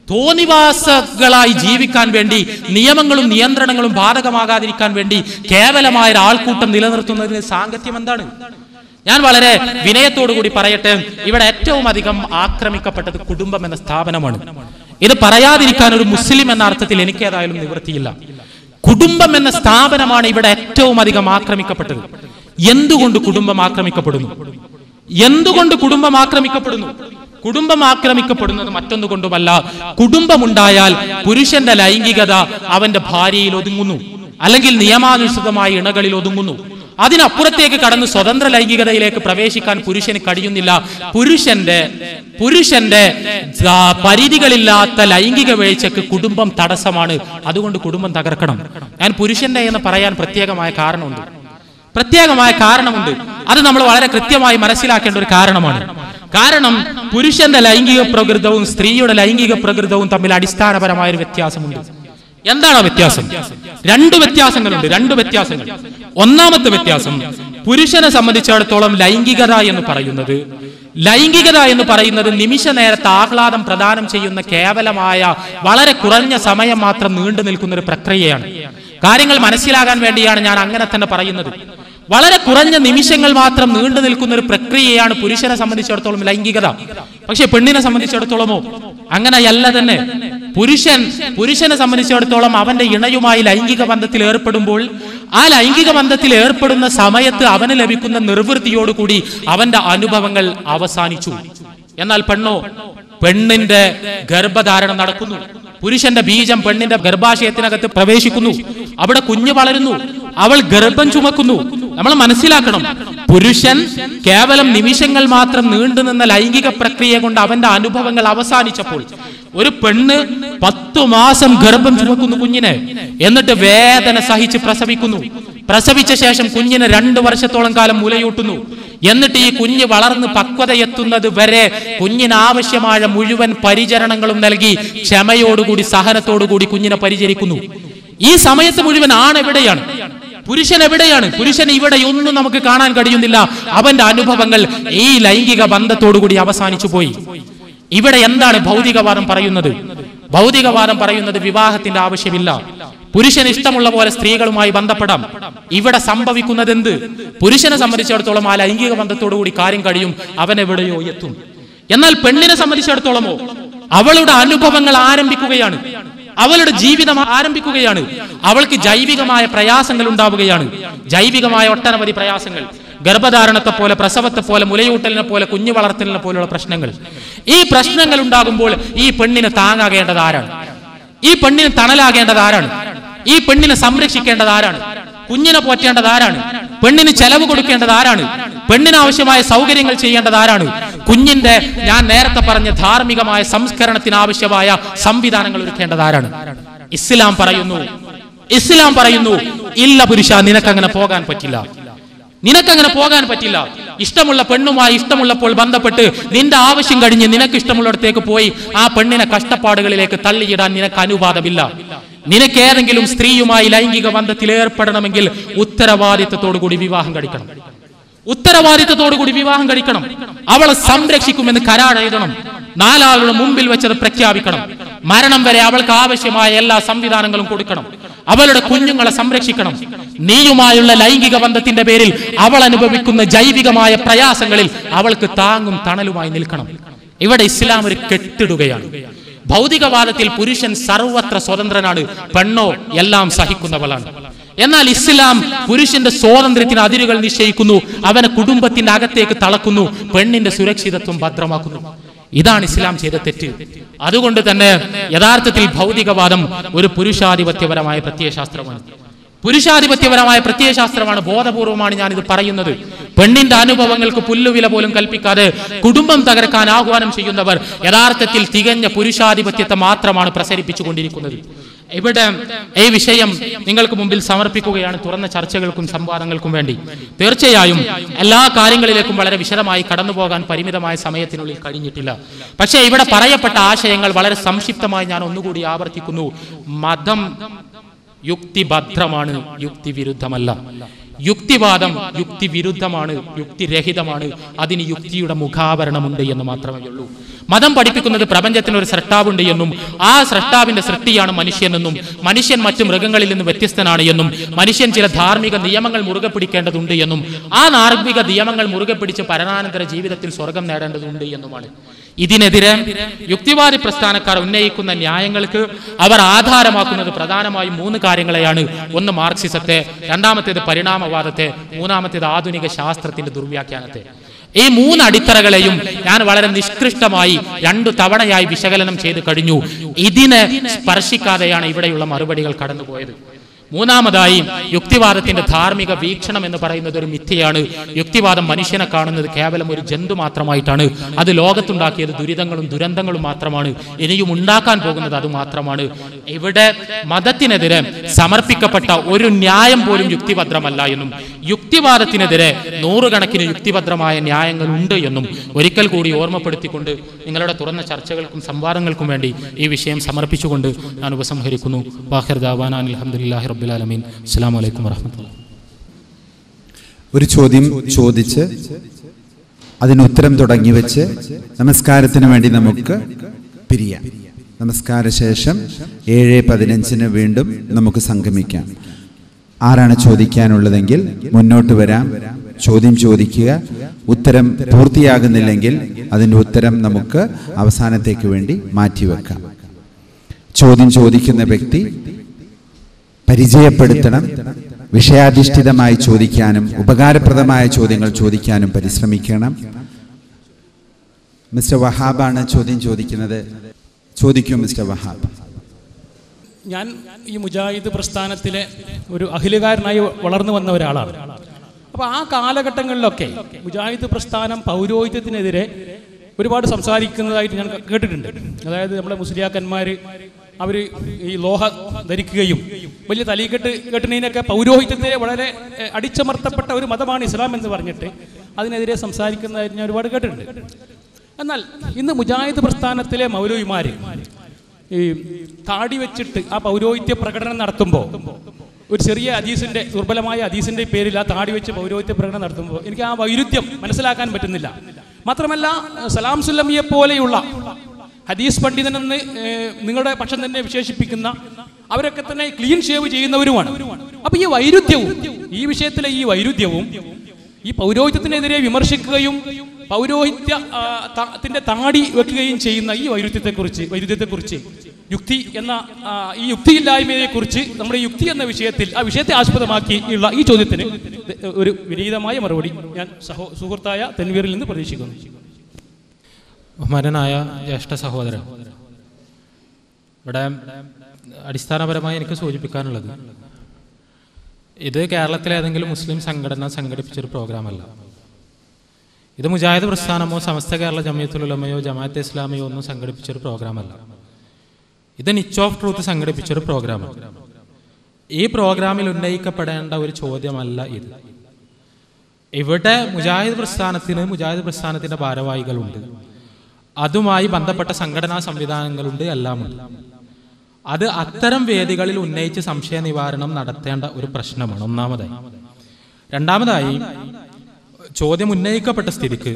തോന്നിവാസകളായി ജീവിക്കാൻ വേണ്ടി, നിയമങ്ങളും നിയന്ത്രണങ്ങളും ബാധകമാകാതിരിക്കാൻ വേണ്ടി കേവലമായ ഒരു ആൾക്കൂട്ടം നിലനിർത്തുന്നതിന് സാങ്കത്യം എന്താണ്? ഞാൻ വളരെ വിനയത്തോടു കൂടി പറയട്ടെ, ഇവിടെ ഏറ്റവും അധികം ആക്രമിക്കപ്പെട്ടത് കുടുംബം എന്ന സ്ഥാപനമാണ്. ഇത് പറയാതിരിക്കാൻ ഒരു മുസ്ലിം എന്ന അർത്ഥത്തിൽ എനിക്ക് ഏതായാലും നിവൃത്തിയില്ല. കുടുംബം എന്ന സ്ഥാപനമാണ് ഇവിടെ ഏറ്റവും അധികം ആക്രമിക്കപ്പെട്ടത്. എന്തുകൊണ്ട് കുടുംബം ആക്രമിക്കപ്പെടുന്നു? കുടുംബം ആക്രമിക്കപ്പെടുന്നത് മറ്റൊന്നുകൊണ്ടുമല്ല. കുടുംബമുണ്ടായാൽ പുരുഷന്റെ ലൈംഗികത അവന്റെ ഭാര്യയിൽ ഒതുങ്ങുന്നു, അല്ലെങ്കിൽ നിയമാനുസൃതമായ ഇണകളിൽ ഒതുങ്ങുന്നു. അതിനപ്പുറത്തേക്ക് കടന്ന് സ്വതന്ത്ര ലൈംഗികതയിലേക്ക് പ്രവേശിക്കാൻ പുരുഷന് കഴിയുന്നില്ല. പുരുഷന്റെ പരിധികളില്ലാത്ത ലൈംഗിക വീഴ്ചയ്ക്ക് കുടുംബം തടസ്സമാണ്. അതുകൊണ്ട് കുടുംബം തകർക്കണം. ഞാൻ പുരുഷന്റെ എന്ന് പറയാൻ പ്രത്യേകമായ കാരണമുണ്ട്. അത് നമ്മൾ വളരെ കൃത്യമായി മനസ്സിലാക്കേണ്ട ഒരു കാരണമാണ്. കാരണം പുരുഷന്റെ ലൈംഗിക പ്രകൃതവും സ്ത്രീയുടെ ലൈംഗിക പ്രകൃതവും തമ്മിൽ അടിസ്ഥാനപരമായ ഒരു വ്യത്യാസമുണ്ട്. എന്താണ് വ്യത്യാസം? രണ്ട് വ്യത്യാസങ്ങൾ. ഒന്നാമത്തെ വ്യത്യാസം, പുരുഷനെ സംബന്ധിച്ചിടത്തോളം ലൈംഗികത എന്ന് പറയുന്നത് നിമിഷ നേരത്തെ ആഹ്ലാദം പ്രദാനം ചെയ്യുന്ന കേവലമായ വളരെ കുറഞ്ഞ സമയം മാത്രം നീണ്ടു നിൽക്കുന്ന ഒരു പ്രക്രിയയാണ്. കാര്യങ്ങൾ മനസ്സിലാകാൻ വേണ്ടിയാണ് ഞാൻ അങ്ങനെ തന്നെ പറയുന്നത്. വളരെ കുറഞ്ഞ നിമിഷങ്ങൾ മാത്രം നീണ്ടു നിൽക്കുന്ന ഒരു പ്രക്രിയയാണ് പുരുഷനെ സംബന്ധിച്ചിടത്തോളം ലൈംഗികത. പക്ഷെ പെണ്ണിനെ സംബന്ധിച്ചിടത്തോളമോ അങ്ങനെയല്ല തന്നെ. പുരുഷനെ സംബന്ധിച്ചിടത്തോളം അവന്റെ ഇണയുമായി ലൈംഗിക ബന്ധത്തിൽ ഏർപ്പെടുമ്പോൾ ആ ലൈംഗിക ബന്ധത്തിൽ ഏർപ്പെടുന്ന സമയത്ത് അവന് ലഭിക്കുന്ന നിർവൃത്തിയോടുകൂടി അവന്റെ അനുഭവങ്ങൾ അവസാനിച്ചു. എന്നാൽ പെണ്ണിന്റെ ഗർഭധാരണം നടക്കുന്നു. പുരുഷന്റെ ബീജം പെണ്ണിന്റെ ഗർഭാശയത്തിനകത്ത് പ്രവേശിക്കുന്നു. അവിടെ കുഞ്ഞ് വളരുന്നു. അവൾ ഗർഭം ചുമക്കുന്നു. നമ്മൾ മനസ്സിലാക്കണം, പുരുഷൻ കേവലം നിമിഷങ്ങൾ മാത്രം നീണ്ടുനിന്ന ലൈംഗിക പ്രക്രിയ കൊണ്ട് അവന്റെ അനുഭവങ്ങൾ അവസാനിച്ചപ്പോൾ ഒരു പെണ്ണ് 10 മാസം ഗർഭം ചുമക്കുന്നു കുഞ്ഞിനെ. എന്നിട്ട് വേദന സഹിച്ച് പ്രസവിച്ച ശേഷം കുഞ്ഞിനെ 2 വർഷത്തോളം കാലം മുലയൂട്ടുന്നു. എന്നിട്ട് ഈ കുഞ്ഞ് വളർന്ന് പക്വതയെത്തുന്നത് വരെ കുഞ്ഞിന് ആവശ്യമായ മുഴുവൻ പരിചരണങ്ങളും നൽകി ക്ഷമയോടുകൂടി സഹനത്തോടുകൂടി കുഞ്ഞിനെ പരിചരിക്കുന്നു. ഈ സമയത്ത് മുഴുവൻ ആണെവിടെയാണ്? പുരുഷൻ എവിടെയാണ്? പുരുഷൻ ഇവിടെ ഒന്നും നമുക്ക് കാണാൻ കഴിയുന്നില്ല. അവന്റെ അനുഭവങ്ങൾ ഈ ലൈംഗിക ബന്ധത്തോടുകൂടി അവസാനിച്ചു പോയി. ഇവിടെ എന്താണ് ഭൗതികവാദം പറയുന്നത്? ഭൗതികവാദം പറയുന്നത് വിവാഹത്തിന്റെ ആവശ്യമില്ല, പുരുഷന് ഇഷ്ടമുള്ള പോലെ സ്ത്രീകളുമായി ബന്ധപ്പെടാം. ഇവിടെ സംഭവിക്കുന്നത് എന്ത്? പുരുഷനെ സംബന്ധിച്ചിടത്തോളം ആ ലൈംഗിക ബന്ധത്തോടുകൂടി കാര്യം കഴിയും, അവൻ എവിടെയോ എത്തും. എന്നാൽ പെണ്ണിനെ സംബന്ധിച്ചിടത്തോളമോ അവളുടെ അനുഭവങ്ങൾ ആരംഭിക്കുകയാണ്, അവളുടെ ജീവിതം ആരംഭിക്കുകയാണ്. അവൾക്ക് ജൈവികമായ പ്രയാസങ്ങൾ ഉണ്ടാവുകയാണ്. ജൈവികമായ ഒട്ടനവധി പ്രയാസങ്ങൾ, ഗർഭധാരണത്തെ പോലെ, പ്രസവത്തെ പോലെ, മുലയൂട്ടലിനെ പോലെ, കുഞ്ഞു വളർത്തലിനെ പോലെയുള്ള പ്രശ്നങ്ങൾ. ഈ പ്രശ്നങ്ങൾ ഉണ്ടാകുമ്പോൾ ഈ പെണ്ണിന് താങ്ങാകേണ്ടത് ആരാണ്? ഈ പെണ്ണിന് തണലാകേണ്ടത് ആരാണ്? ഈ പെണ്ണിനെ സംരക്ഷിക്കേണ്ടത് ആരാണ്? കുഞ്ഞിനെ പോറ്റേണ്ടത് ആരാണ്? പെണ്ണിന് ചെലവ് കൊടുക്കേണ്ടത് ആരാണ്? പെണ്ണിന് ആവശ്യമായ സൗകര്യങ്ങൾ ചെയ്യേണ്ടത് ആരാണ്? കുഞ്ഞിന്റെ, ഞാൻ നേരത്തെ പറഞ്ഞ ധാർമ്മികമായ സംസ്കരണത്തിന് ആവശ്യമായ സംവിധാനങ്ങൾ ഒരുക്കേണ്ടത് ആരാണ്? ഇസ്ലാം പറയുന്നു ഇല്ല പുരുഷ, നിനക്കങ്ങനെ പോകാൻ പറ്റില്ല. ഇഷ്ടമുള്ള പെണ്ണുമായി ഇഷ്ടമുള്ളപ്പോൾ ബന്ധപ്പെട്ട് നിന്റെ ആവശ്യം കഴിഞ്ഞ് നിനക്ക് ഇഷ്ടമുള്ളിടത്തേക്ക് പോയി ആ പെണ്ണിനെ കഷ്ടപ്പാടുകളിലേക്ക് തള്ളിയിടാൻ നിനക്ക് അനുവാദമില്ല. നിനക്കേതെങ്കിലും സ്ത്രീയുമായി ലൈംഗിക ബന്ധത്തിൽ ഏർപ്പെടണമെങ്കിൽ ഉത്തരവാദിത്തത്തോടുകൂടി വിവാഹം കഴിക്കണം. ഉത്തരവാദിത്തത്തോടുകൂടി വിവാഹം കഴിക്കണം. അവളെ സംരക്ഷിക്കുമെന്ന് കരാർ എഴുതണം. 4 ആളുകളുടെ മുമ്പിൽ വെച്ചത് പ്രഖ്യാപിക്കണം. മരണം വരെ അവൾക്ക് ആവശ്യമായ എല്ലാ സംവിധാനങ്ങളും കൊടുക്കണം. അവളുടെ കുഞ്ഞുങ്ങളെ സംരക്ഷിക്കണം. നീയുമായുള്ള ലൈംഗിക ബന്ധത്തിന്റെ പേരിൽ അവൾ അനുഭവിക്കുന്ന ജൈവികമായ പ്രയാസങ്ങളിൽ അവൾക്ക് താങ്ങും തണലുമായി നിൽക്കണം. ഇവിടെ ഇസ്ലാം ഒരു കെട്ടിടുകയാണ്. ഭൗതികവാദത്തിൽ പുരുഷൻ സർവത്ര സ്വതന്ത്രനാണ്, പെണ്ണോ എല്ലാം സഹിക്കുന്നവളാണ്. എന്നാൽ ഇസ്ലാം പുരുഷന്റെ സ്വാതന്ത്ര്യത്തിന് അതിരുകൾ നിശ്ചയിക്കുന്നു, അവനെ കുടുംബത്തിന്റെ അകത്തേക്ക് തളക്കുന്നു, പെണ്ണിന്റെ സുരക്ഷിതത്വം ഭദ്രമാക്കുന്നു. ഇതാണ് ഇസ്ലാം ചെയ്ത തെറ്റ്. അതുകൊണ്ട് തന്നെ യഥാർത്ഥത്തിൽ ഭൗതികവാദം ഒരു പുരുഷാധിപത്യപരമായ പ്രത്യയശാസ്ത്രമാണ്. പുരുഷാധിപത്യപരമായ പ്രത്യയശാസ്ത്രമാണ്. ബോധപൂർവമാണ് ഞാനിത് പറയുന്നത്. പെണ്ണിന്റെ അനുഭവങ്ങൾക്ക് പുല്ലുവില പോലും കൽപ്പിക്കാതെ കുടുംബം തകർക്കാൻ ആഹ്വാനം ചെയ്യുന്നവർ യഥാർത്ഥത്തിൽ തികഞ്ഞ പുരുഷാധിപത്യത്തെ മാത്രമാണ് പ്രസരിപ്പിച്ചുകൊണ്ടിരിക്കുന്നത്. ഇവിടെ ഈ വിഷയം നിങ്ങൾക്ക് മുമ്പിൽ സമർപ്പിക്കുകയാണ്, തുറന്ന ചർച്ചകൾക്കും സംവാദങ്ങൾക്കും വേണ്ടി. തീർച്ചയായും എല്ലാ കാര്യങ്ങളിലേക്കും വളരെ വിശദമായി കടന്നുപോകാൻ പരിമിതമായ സമയത്തിനുള്ളിൽ കഴിഞ്ഞിട്ടില്ല. പക്ഷേ ഇവിടെ പറയപ്പെട്ട ആശയങ്ങൾ വളരെ സംക്ഷിപ്തമായി ഞാൻ ഒന്നുകൂടി ആവർത്തിക്കുന്നു. മതം യുക്തിഭദ്രമാണ്, യുക്തിവിരുദ്ധമല്ല. യുക്തിവാദം യുക്തിവിരുദ്ധമാണ്, യുക്തിരഹിതമാണ്. അതിന് യുക്തിയുടെ മുഖാവരണമുണ്ട് എന്ന് മാത്രമേ ഉള്ളൂ. മതം പഠിപ്പിക്കുന്നത് പ്രപഞ്ചത്തിന് ഒരു സൃഷ്ടാവുണ്ട് എന്നും ആ സൃഷ്ടാവിന്റെ സൃഷ്ടിയാണ് മനുഷ്യനെന്നും മനുഷ്യൻ മറ്റു മൃഗങ്ങളിൽ നിന്ന് വ്യത്യസ്തനാണ് എന്നും മനുഷ്യൻ ചില ധാർമ്മിക നിയമങ്ങൾ മുറുകെ പിടിക്കേണ്ടതുണ്ട് എന്നും ആ ധാർമ്മിക നിയമങ്ങൾ മുറുകെ പിടിച്ച് പരമാനന്തര ജീവിതത്തിൽ സ്വർഗം നേടേണ്ടതുണ്ട് എന്നുമാണ്. ഇതിനെതിരെ യുക്തിവാദി പ്രസ്ഥാനക്കാർ ഉന്നയിക്കുന്ന ന്യായങ്ങൾക്ക് അവർ ആധാരമാക്കുന്നത് പ്രധാനമായും 3 കാര്യങ്ങളെയാണ്. ഒന്ന് മാർക്സിസത്തെ, രണ്ടാമത്തേത് പരിണാമവാദത്തെ, മൂന്നാമത്തേത് ആധുനിക ശാസ്ത്രത്തിന്റെ ദുർവ്യാഖ്യാനത്തെ. ഈ 3 അടിത്തറകളെയും ഞാൻ വളരെ നിഷ്കൃഷ്ടമായി 2 തവണയായി വിശകലനം ചെയ്ത് കഴിഞ്ഞു. ഇതിനെ സ്പർശിക്കാതെയാണ് ഇവിടെയുള്ള മറുപടികൾ കടന്നുപോയത്. മൂന്നാമതായി യുക്തിവാദത്തിന്റെ ധാർമ്മിക വീക്ഷണം എന്ന് പറയുന്നത് ഒരു മിഥ്യയാണ്. യുക്തിവാദം മനുഷ്യനെ കാണുന്നത് കേവലം ഒരു ജന്തു മാത്രമായിട്ടാണ്. അത് ലോകത്തുണ്ടാക്കിയത് ദുരിതങ്ങളും ദുരന്തങ്ങളും മാത്രമാണ്, ഇനിയും ഉണ്ടാക്കാൻ പോകുന്നത് അത് മാത്രമാണ്. ഇവിടെ മതത്തിനെതിരെ സമർപ്പിക്കപ്പെട്ട ഒരു ന്യായം പോലും യുക്തിഭദ്രമല്ല എന്നും യുക്തിവാദത്തിനെതിരെ 100 കണക്കിന് യുക്തിഭദ്രമായ ന്യായങ്ങൾ ഉണ്ട് എന്നും ഒരിക്കൽ കൂടി ഓർമ്മപ്പെടുത്തിക്കൊണ്ട് നിങ്ങളുടെ തുറന്ന ചർച്ചകൾക്കും സംവാദങ്ങൾക്കും വേണ്ടി ഈ വിഷയം സമർപ്പിച്ചുകൊണ്ട് ഞാൻ ഉപസംഹരിക്കുന്നു. വാഹിർ ദഅവാനാ അൽഹംദുലില്ലാഹി റബ്ബിൽ ആലമീൻ. അസ്സലാമു അലൈക്കും വറഹ്മത്തുള്ളാഹി. ഒരു ചോദ്യം ചോദിച്ച് അതിന് ഉത്തരം തുടങ്ങി വെച്ച് നമസ്കാരത്തിന് വേണ്ടി നമുക്ക് പിരിയാം. നമസ്കാര ശേഷം 7:15 വീണ്ടും നമുക്ക് സംഗമിക്കാം. ആരാണ് ചോദിക്കാനുള്ളതെങ്കിൽ മുന്നോട്ട് വരാം, ചോദ്യം ചോദിക്കുക. ഉത്തരം പൂർത്തിയാകുന്നില്ലെങ്കിൽ അതിൻ്റെ ഉത്തരം നമുക്ക് അവസാനത്തേക്ക് വേണ്ടി മാറ്റിവെക്കാം. ചോദ്യം ചോദിക്കുന്ന വ്യക്തി പരിചയപ്പെടുത്തണം. വിഷയാധിഷ്ഠിതമായി ചോദിക്കാനും ഉപകാരപ്രദമായ ചോദ്യങ്ങൾ ചോദിക്കാനും പരിശ്രമിക്കണം. മിസ്റ്റർ വഹാബാണ് ചോദ്യം ചോദിക്കുന്നത്. ചോദിക്കൂ മിസ്റ്റർ വഹാബ്. ഞാൻ ഈ മുജാഹിദ് പ്രസ്ഥാനത്തിലെ ഒരു അഖിലുകാരനായി വളർന്നു വന്ന ഒരാളാണ്. അപ്പോൾ ആ കാലഘട്ടങ്ങളിലൊക്കെ മുജാഹിദ് പ്രസ്ഥാനം പൗരോഹിത്യത്തിനെതിരെ ഒരുപാട് സംസാരിക്കുന്നതായിട്ട് ഞാൻ കേട്ടിട്ടുണ്ട്. അതായത് നമ്മുടെ മുസ്ലിയാക്കന്മാർ അവർ ഈ ലോഹ ധരിക്കുകയും വലിയ തലീക്കെട്ട് കെട്ടുന്നതിനൊക്കെ പൗരോഹിത്യത്തെ വളരെ അടിച്ചമർത്തപ്പെട്ട ഒരു മതമാണ് ഇസ്ലാം എന്ന് പറഞ്ഞിട്ട് അതിനെതിരെ സംസാരിക്കുന്നതായിട്ട് ഞാൻ ഒരുപാട് കേട്ടിട്ടുണ്ട്. എന്നാൽ ഇന്ന് മുജാഹിദ് പ്രസ്ഥാനത്തിലെ മൗലവിമാർ ഈ താടി വെച്ചിട്ട് ആ പൗരോഹിത്യ പ്രകടനം നടത്തുമ്പോൾ ഒരു ചെറിയ ഹദീസിന്റെ ദുർബലമായ ഹദീസിന്റെ പേരിൽ ആ താടി വെച്ച് പൗരോഹിത്യ പ്രകടനം നടത്തുമ്പോൾ എനിക്ക് ആ വൈരുദ്ധ്യം മനസ്സിലാക്കാൻ പറ്റുന്നില്ല. മാത്രമല്ല സലാം സുല്ലമിയെ പോലെയുള്ള ഹദീസ് പണ്ഡിതനെന്ന് നിങ്ങളുടെ പക്ഷം തന്നെ വിശേഷിപ്പിക്കുന്ന അവരൊക്കെ തന്നെ ക്ലീൻ ഷേവ് ചെയ്യുന്നവരുമാണ്. അപ്പൊ ഈ വൈരുദ്ധ്യവും ഈ വിഷയത്തിലെ ഈ വൈരുദ്ധ്യവും ഈ പൗരോഹിത്യത്തിനെതിരെ വിമർശിക്കുകയും പൗരോഹിത്യത്തിന്റെ താടി വെക്കുകയും ചെയ്യുന്ന ഈ വൈരുദ്ധ്യത്തെക്കുറിച്ച് യുക്തി എന്ന ഈ യുക്തിയില്ലായ്മയെക്കുറിച്ച് നമ്മുടെ യുക്തി എന്ന വിഷയത്തിൽ ആ വിഷയത്തെ ആസ്പദമാക്കിയുള്ള ഈ ചോദ്യത്തിന് ഒരു വിനീതമായ മറുപടി ഞാൻ സുഹൃത്തായ തൻവീറിൽ നിന്ന് പ്രതീക്ഷിക്കുന്നു. ബഹുമാനനായ ജ്യേഷ്ഠ സഹോദരൻ, ഇവിടെ അടിസ്ഥാനപരമായി എനിക്ക് സൂചിപ്പിക്കാനുള്ളത് ഇത് കേരളത്തിലെ ഏതെങ്കിലും മുസ്ലിം സംഘടന സംഘടിപ്പിച്ചൊരു പ്രോഗ്രാമല്ല. ഇത് മുജാഹിദ് പ്രസ്ഥാനമോ സമസ്ത കേരള ജമിയത്തുൽ ഉലമയോ ജമാഅത്തെ ഇസ്ലാമിയോ ഒന്നും സംഘടിപ്പിച്ചൊരു പ്രോഗ്രാമല്ല. ഇത് നിച്ച് ഓഫ് ട്രൂത്ത് സംഘടിപ്പിച്ചൊരു പ്രോഗ്രാമാണ്. ഈ പ്രോഗ്രാമിൽ ഉന്നയിക്കപ്പെടേണ്ട ഒരു ചോദ്യമല്ല ഇത്. ഇവിടെ മുജാഹിദ് പ്രസ്ഥാനത്തിന്റെ ഭാരവാഹികളുണ്ട്, അതുമായി ബന്ധപ്പെട്ട സംഘടനാ സംവിധാനങ്ങളുണ്ട്, എല്ലാമുണ്ട്. അത് അത്തരം വേദികളിൽ ഉന്നയിച്ച് സംശയ നിവാരണം നടത്തേണ്ട ഒരു പ്രശ്നമാണ് ഒന്നാമതായി. രണ്ടാമതായി, ചോദ്യം ഉന്നയിക്കപ്പെട്ട സ്ഥിതിക്ക്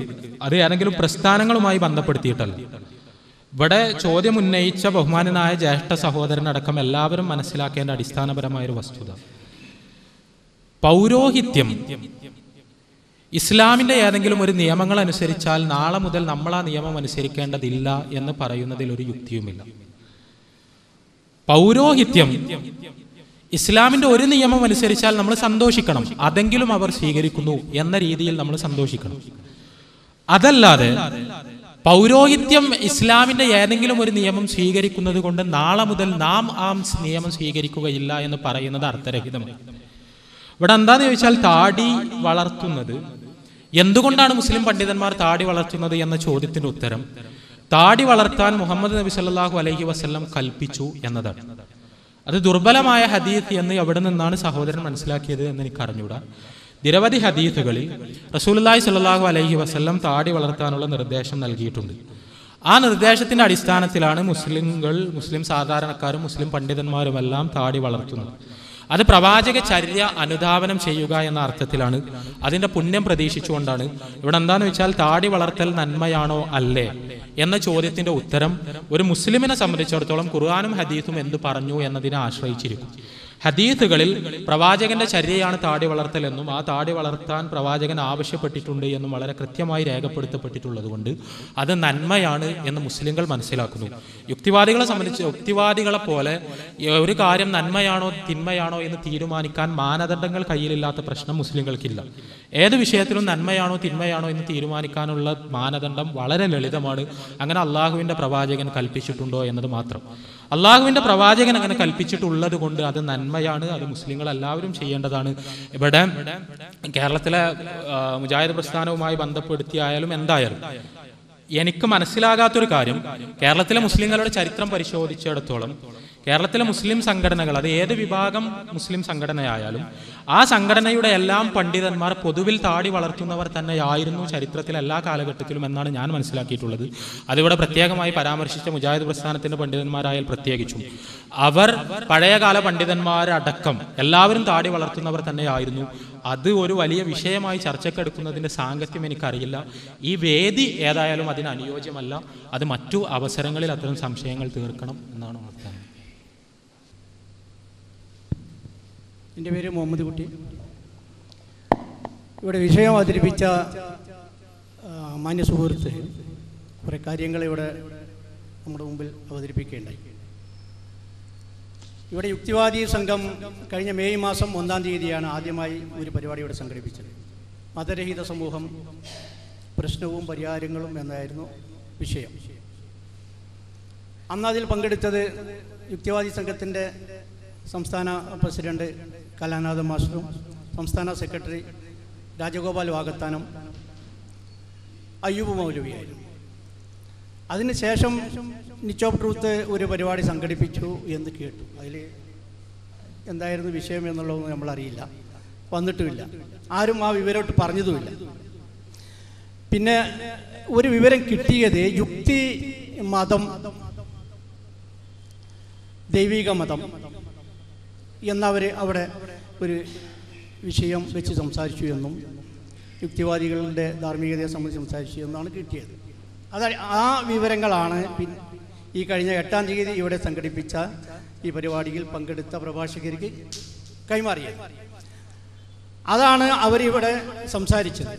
അത് ഏതെങ്കിലും പ്രസ്ഥാനങ്ങളുമായി ബന്ധപ്പെടുത്തിയിട്ടല്ല. ഇവിടെ ചോദ്യം ഉന്നയിച്ച ബഹുമാനനായ ജ്യേഷ്ഠ സഹോദരനടക്കം എല്ലാവരും മനസ്സിലാക്കേണ്ട അടിസ്ഥാനപരമായൊരു വസ്തുത, പൗരോഹിത്യം ഇസ്ലാമിന്റെ ഏതെങ്കിലും ഒരു നിയമങ്ങൾ അനുസരിച്ചാൽ നാളെ മുതൽ നമ്മൾ ആ നിയമം അനുസരിക്കേണ്ടതില്ല എന്ന് പറയുന്നതിൽ ഒരു യുക്തിയുമില്ല. പൗരോഹിത്യം ഇസ്ലാമിന്റെ ഒരു നിയമം അനുസരിച്ചാൽ നമ്മൾ സന്തോഷിക്കണം, അതെങ്കിലും അവർ സ്വീകരിക്കുന്നു എന്ന രീതിയിൽ നമ്മൾ സന്തോഷിക്കണം. അതല്ലാതെ പൗരോഹിത്യം ഇസ്ലാമിന്റെ ഏതെങ്കിലും ഒരു നിയമം സ്വീകരിക്കുന്നത് കൊണ്ട് നാളെ മുതൽ നാം ആ നിയമം സ്വീകരിക്കുകയില്ല എന്ന് പറയുന്നത് അർത്ഥരഹിതമാണ്. ഇവിടെ എന്താന്ന് ചോദിച്ചാൽ, താടി വളർത്തുന്നത് എന്തുകൊണ്ടാണ് മുസ്ലിം പണ്ഡിതന്മാർ താടി വളർത്തുന്നത് എന്ന ചോദ്യത്തിന്റെ ഉത്തരം, താടി വളർത്താൻ മുഹമ്മദ് നബി സല്ലല്ലാഹു അലൈഹി വസല്ലം കൽപ്പിച്ചു എന്നതാണ്. അത് ദുർബലമായ ഹദീത്ത് എന്ന് എവിടെ നിന്നാണ് സഹോദരൻ മനസ്സിലാക്കിയത് എന്ന് എനിക്ക് അറിഞ്ഞൂടാ. നിരവധി ഹദീത്തുകളിൽ റസൂലുള്ളാഹി സ്വല്ലല്ലാഹു അലൈഹി വസല്ലം താടി വളർത്താനുള്ള നിർദ്ദേശം നൽകിയിട്ടുണ്ട്. ആ നിർദ്ദേശത്തിന്റെ അടിസ്ഥാനത്തിലാണ് മുസ്ലിം സാധാരണക്കാരും മുസ്ലിം പണ്ഡിതന്മാരുമെല്ലാം താടി വളർത്തുന്നത്. അത് പ്രവാചക ചര്യ അനുധാവനം ചെയ്യുക എന്ന അർത്ഥത്തിലാണ്, അതിന്റെ പുണ്യം പ്രതീക്ഷിച്ചുകൊണ്ടാണ്. ഇവിടെ എന്താന്ന് വെച്ചാൽ, താടി വളർത്തൽ നന്മയാണോ അല്ലേ എന്ന ചോദ്യത്തിന്റെ ഉത്തരം ഒരു മുസ്ലിമിനെ സംബന്ധിച്ചിടത്തോളം ഖുർആനും ഹദീസും എന്ത് പറഞ്ഞു എന്നതിനെ ആശ്രയിച്ചിരിക്കും. ഹദീസുകളിൽ പ്രവാചകന്റെ ചര്യയാണ് താടി വളർത്തൽ എന്നും ആ താടി വളർത്താൻ പ്രവാചകൻ ആവശ്യപ്പെട്ടിട്ടുണ്ട് എന്നും വളരെ കൃത്യമായി രേഖപ്പെടുത്തപ്പെട്ടിട്ടുള്ളത് കൊണ്ട് അത് നന്മയാണ് എന്ന് മുസ്ലിങ്ങൾ മനസ്സിലാക്കുന്നു. യുക്തിവാദികളെ സംബന്ധിച്ച്, യുക്തിവാദികളെ പോലെ ഒരു കാര്യം നന്മയാണോ തിന്മയാണോ എന്ന് തീരുമാനിക്കാൻ മാനദണ്ഡങ്ങൾ കയ്യിലില്ലാത്ത പ്രശ്നം മുസ്ലിങ്ങൾക്കില്ല. ഏത് വിഷയത്തിലും നന്മയാണോ തിന്മയാണോ എന്ന് തീരുമാനിക്കാനുള്ള മാനദണ്ഡം വളരെ ലളിതമാണ്. അങ്ങനെ അള്ളാഹുവിന്റെ പ്രവാചകൻ കൽപ്പിച്ചിട്ടുണ്ടോ എന്നത് മാത്രം. അള്ളാഹുവിന്റെ പ്രവാചകൻ അങ്ങനെ കൽപ്പിച്ചിട്ടുള്ളത് കൊണ്ട് അത് നന്മയാണ്, അത് മുസ്ലിങ്ങൾ എല്ലാവരും ചെയ്യേണ്ടതാണ്. ഇവിടെ കേരളത്തിലെ മുജാഹിദ് പ്രസ്ഥാനവുമായി ബന്ധപ്പെടുത്തിയായാലും എന്തായാലും എനിക്ക് മനസ്സിലാകാത്തൊരു കാര്യം, കേരളത്തിലെ മുസ്ലിങ്ങളുടെ ചരിത്രം പരിശോധിച്ചിടത്തോളം കേരളത്തിലെ മുസ്ലിം സംഘടനകൾ, അത് ഏത് വിഭാഗം മുസ്ലിം സംഘടനയായാലും ആ സംഘടനയുടെ എല്ലാം പണ്ഡിതന്മാർ പൊതുവിൽ താടി വളർത്തുന്നവർ തന്നെയായിരുന്നു ചരിത്രത്തിലെ എല്ലാ കാലഘട്ടത്തിലും എന്നാണ് ഞാൻ മനസ്സിലാക്കിയിട്ടുള്ളത്. അതിവിടെ പ്രത്യേകമായി പരാമർശിച്ച മുജാഹിദ് പ്രസ്ഥാനത്തിന്റെ പണ്ഡിതന്മാരായാൽ പ്രത്യേകിച്ചും അവർ പഴയകാല പണ്ഡിതന്മാരടക്കം എല്ലാവരും താടി വളർത്തുന്നവർ തന്നെയായിരുന്നു. അത് ഒരു വലിയ വിഷയമായി ചർച്ചക്കെടുക്കുന്നതിന്റെ സാങ്കത്യം എനിക്കറിയില്ല. ഈ വേദി ഏതായാലും അതിന് അനുയോജ്യമല്ല. അത് മറ്റു അവസരങ്ങളിൽ അത്തരം സംശയങ്ങൾ തീർക്കണം എന്നാണ് ഓർക്കുന്നത്. എൻ്റെ പേര് മുഹമ്മദ് കുട്ടി. ഇവിടെ വിഷയം അവതരിപ്പിച്ച മാന്യ സുഹൃത്ത് കുറേ കാര്യങ്ങൾ ഇവിടെ നമ്മുടെ മുമ്പിൽ അവതരിപ്പിക്കുകയുണ്ടായി. ഇവിടെ യുക്തിവാദി സംഘം കഴിഞ്ഞ മെയ് മാസം 1-ാം തീയതിയാണ് ആദ്യമായി ഒരു പരിപാടി ഇവിടെ സംഘടിപ്പിച്ചത്. മതരഹിത സമൂഹം, പ്രശ്നവും പരിഹാരങ്ങളും എന്നായിരുന്നു വിഷയം. അന്ന് അതിൽ പങ്കെടുത്തത് യുക്തിവാദി സംഘത്തിൻ്റെ സംസ്ഥാന പ്രസിഡന്റ് കലാനാഥ മാസ്റ്ററും സംസ്ഥാന സെക്രട്ടറി രാജഗോപാൽ വാകത്താനം, അയ്യൂബ് മൗലവിയായിരുന്നു. അതിനുശേഷം നിച്ച് ഓഫ് ട്രൂത്ത് ഒരു പരിപാടി സംഘടിപ്പിച്ചു എന്ന് കേട്ടു. അതിൽ എന്തായിരുന്നു വിഷയം എന്നുള്ളതൊന്നും നമ്മളറിയില്ല, വന്നിട്ടുമില്ല, ആരും ആ വിവരമായിട്ട് പറഞ്ഞതുമില്ല. പിന്നെ ഒരു വിവരം കിട്ടിയത് യുക്തി മതം, ദൈവിക മതം എന്നവർ അവിടെ ഒരു വിഷയം വെച്ച് സംസാരിച്ചു എന്നും യുക്തിവാദികളുടെ ധാർമ്മികതയെ സംബന്ധിച്ച് സംസാരിച്ചു എന്നാണ് കിട്ടിയത്. ആ വിവരങ്ങളാണ് ഈ കഴിഞ്ഞ 8-ാം തീയതി ഇവിടെ സംഘടിപ്പിച്ച ഈ പരിപാടിയിൽ പങ്കെടുത്ത പ്രഭാഷകർക്ക് കൈമാറിയത്. അതാണ് അവരിവിടെ സംസാരിച്ചത്.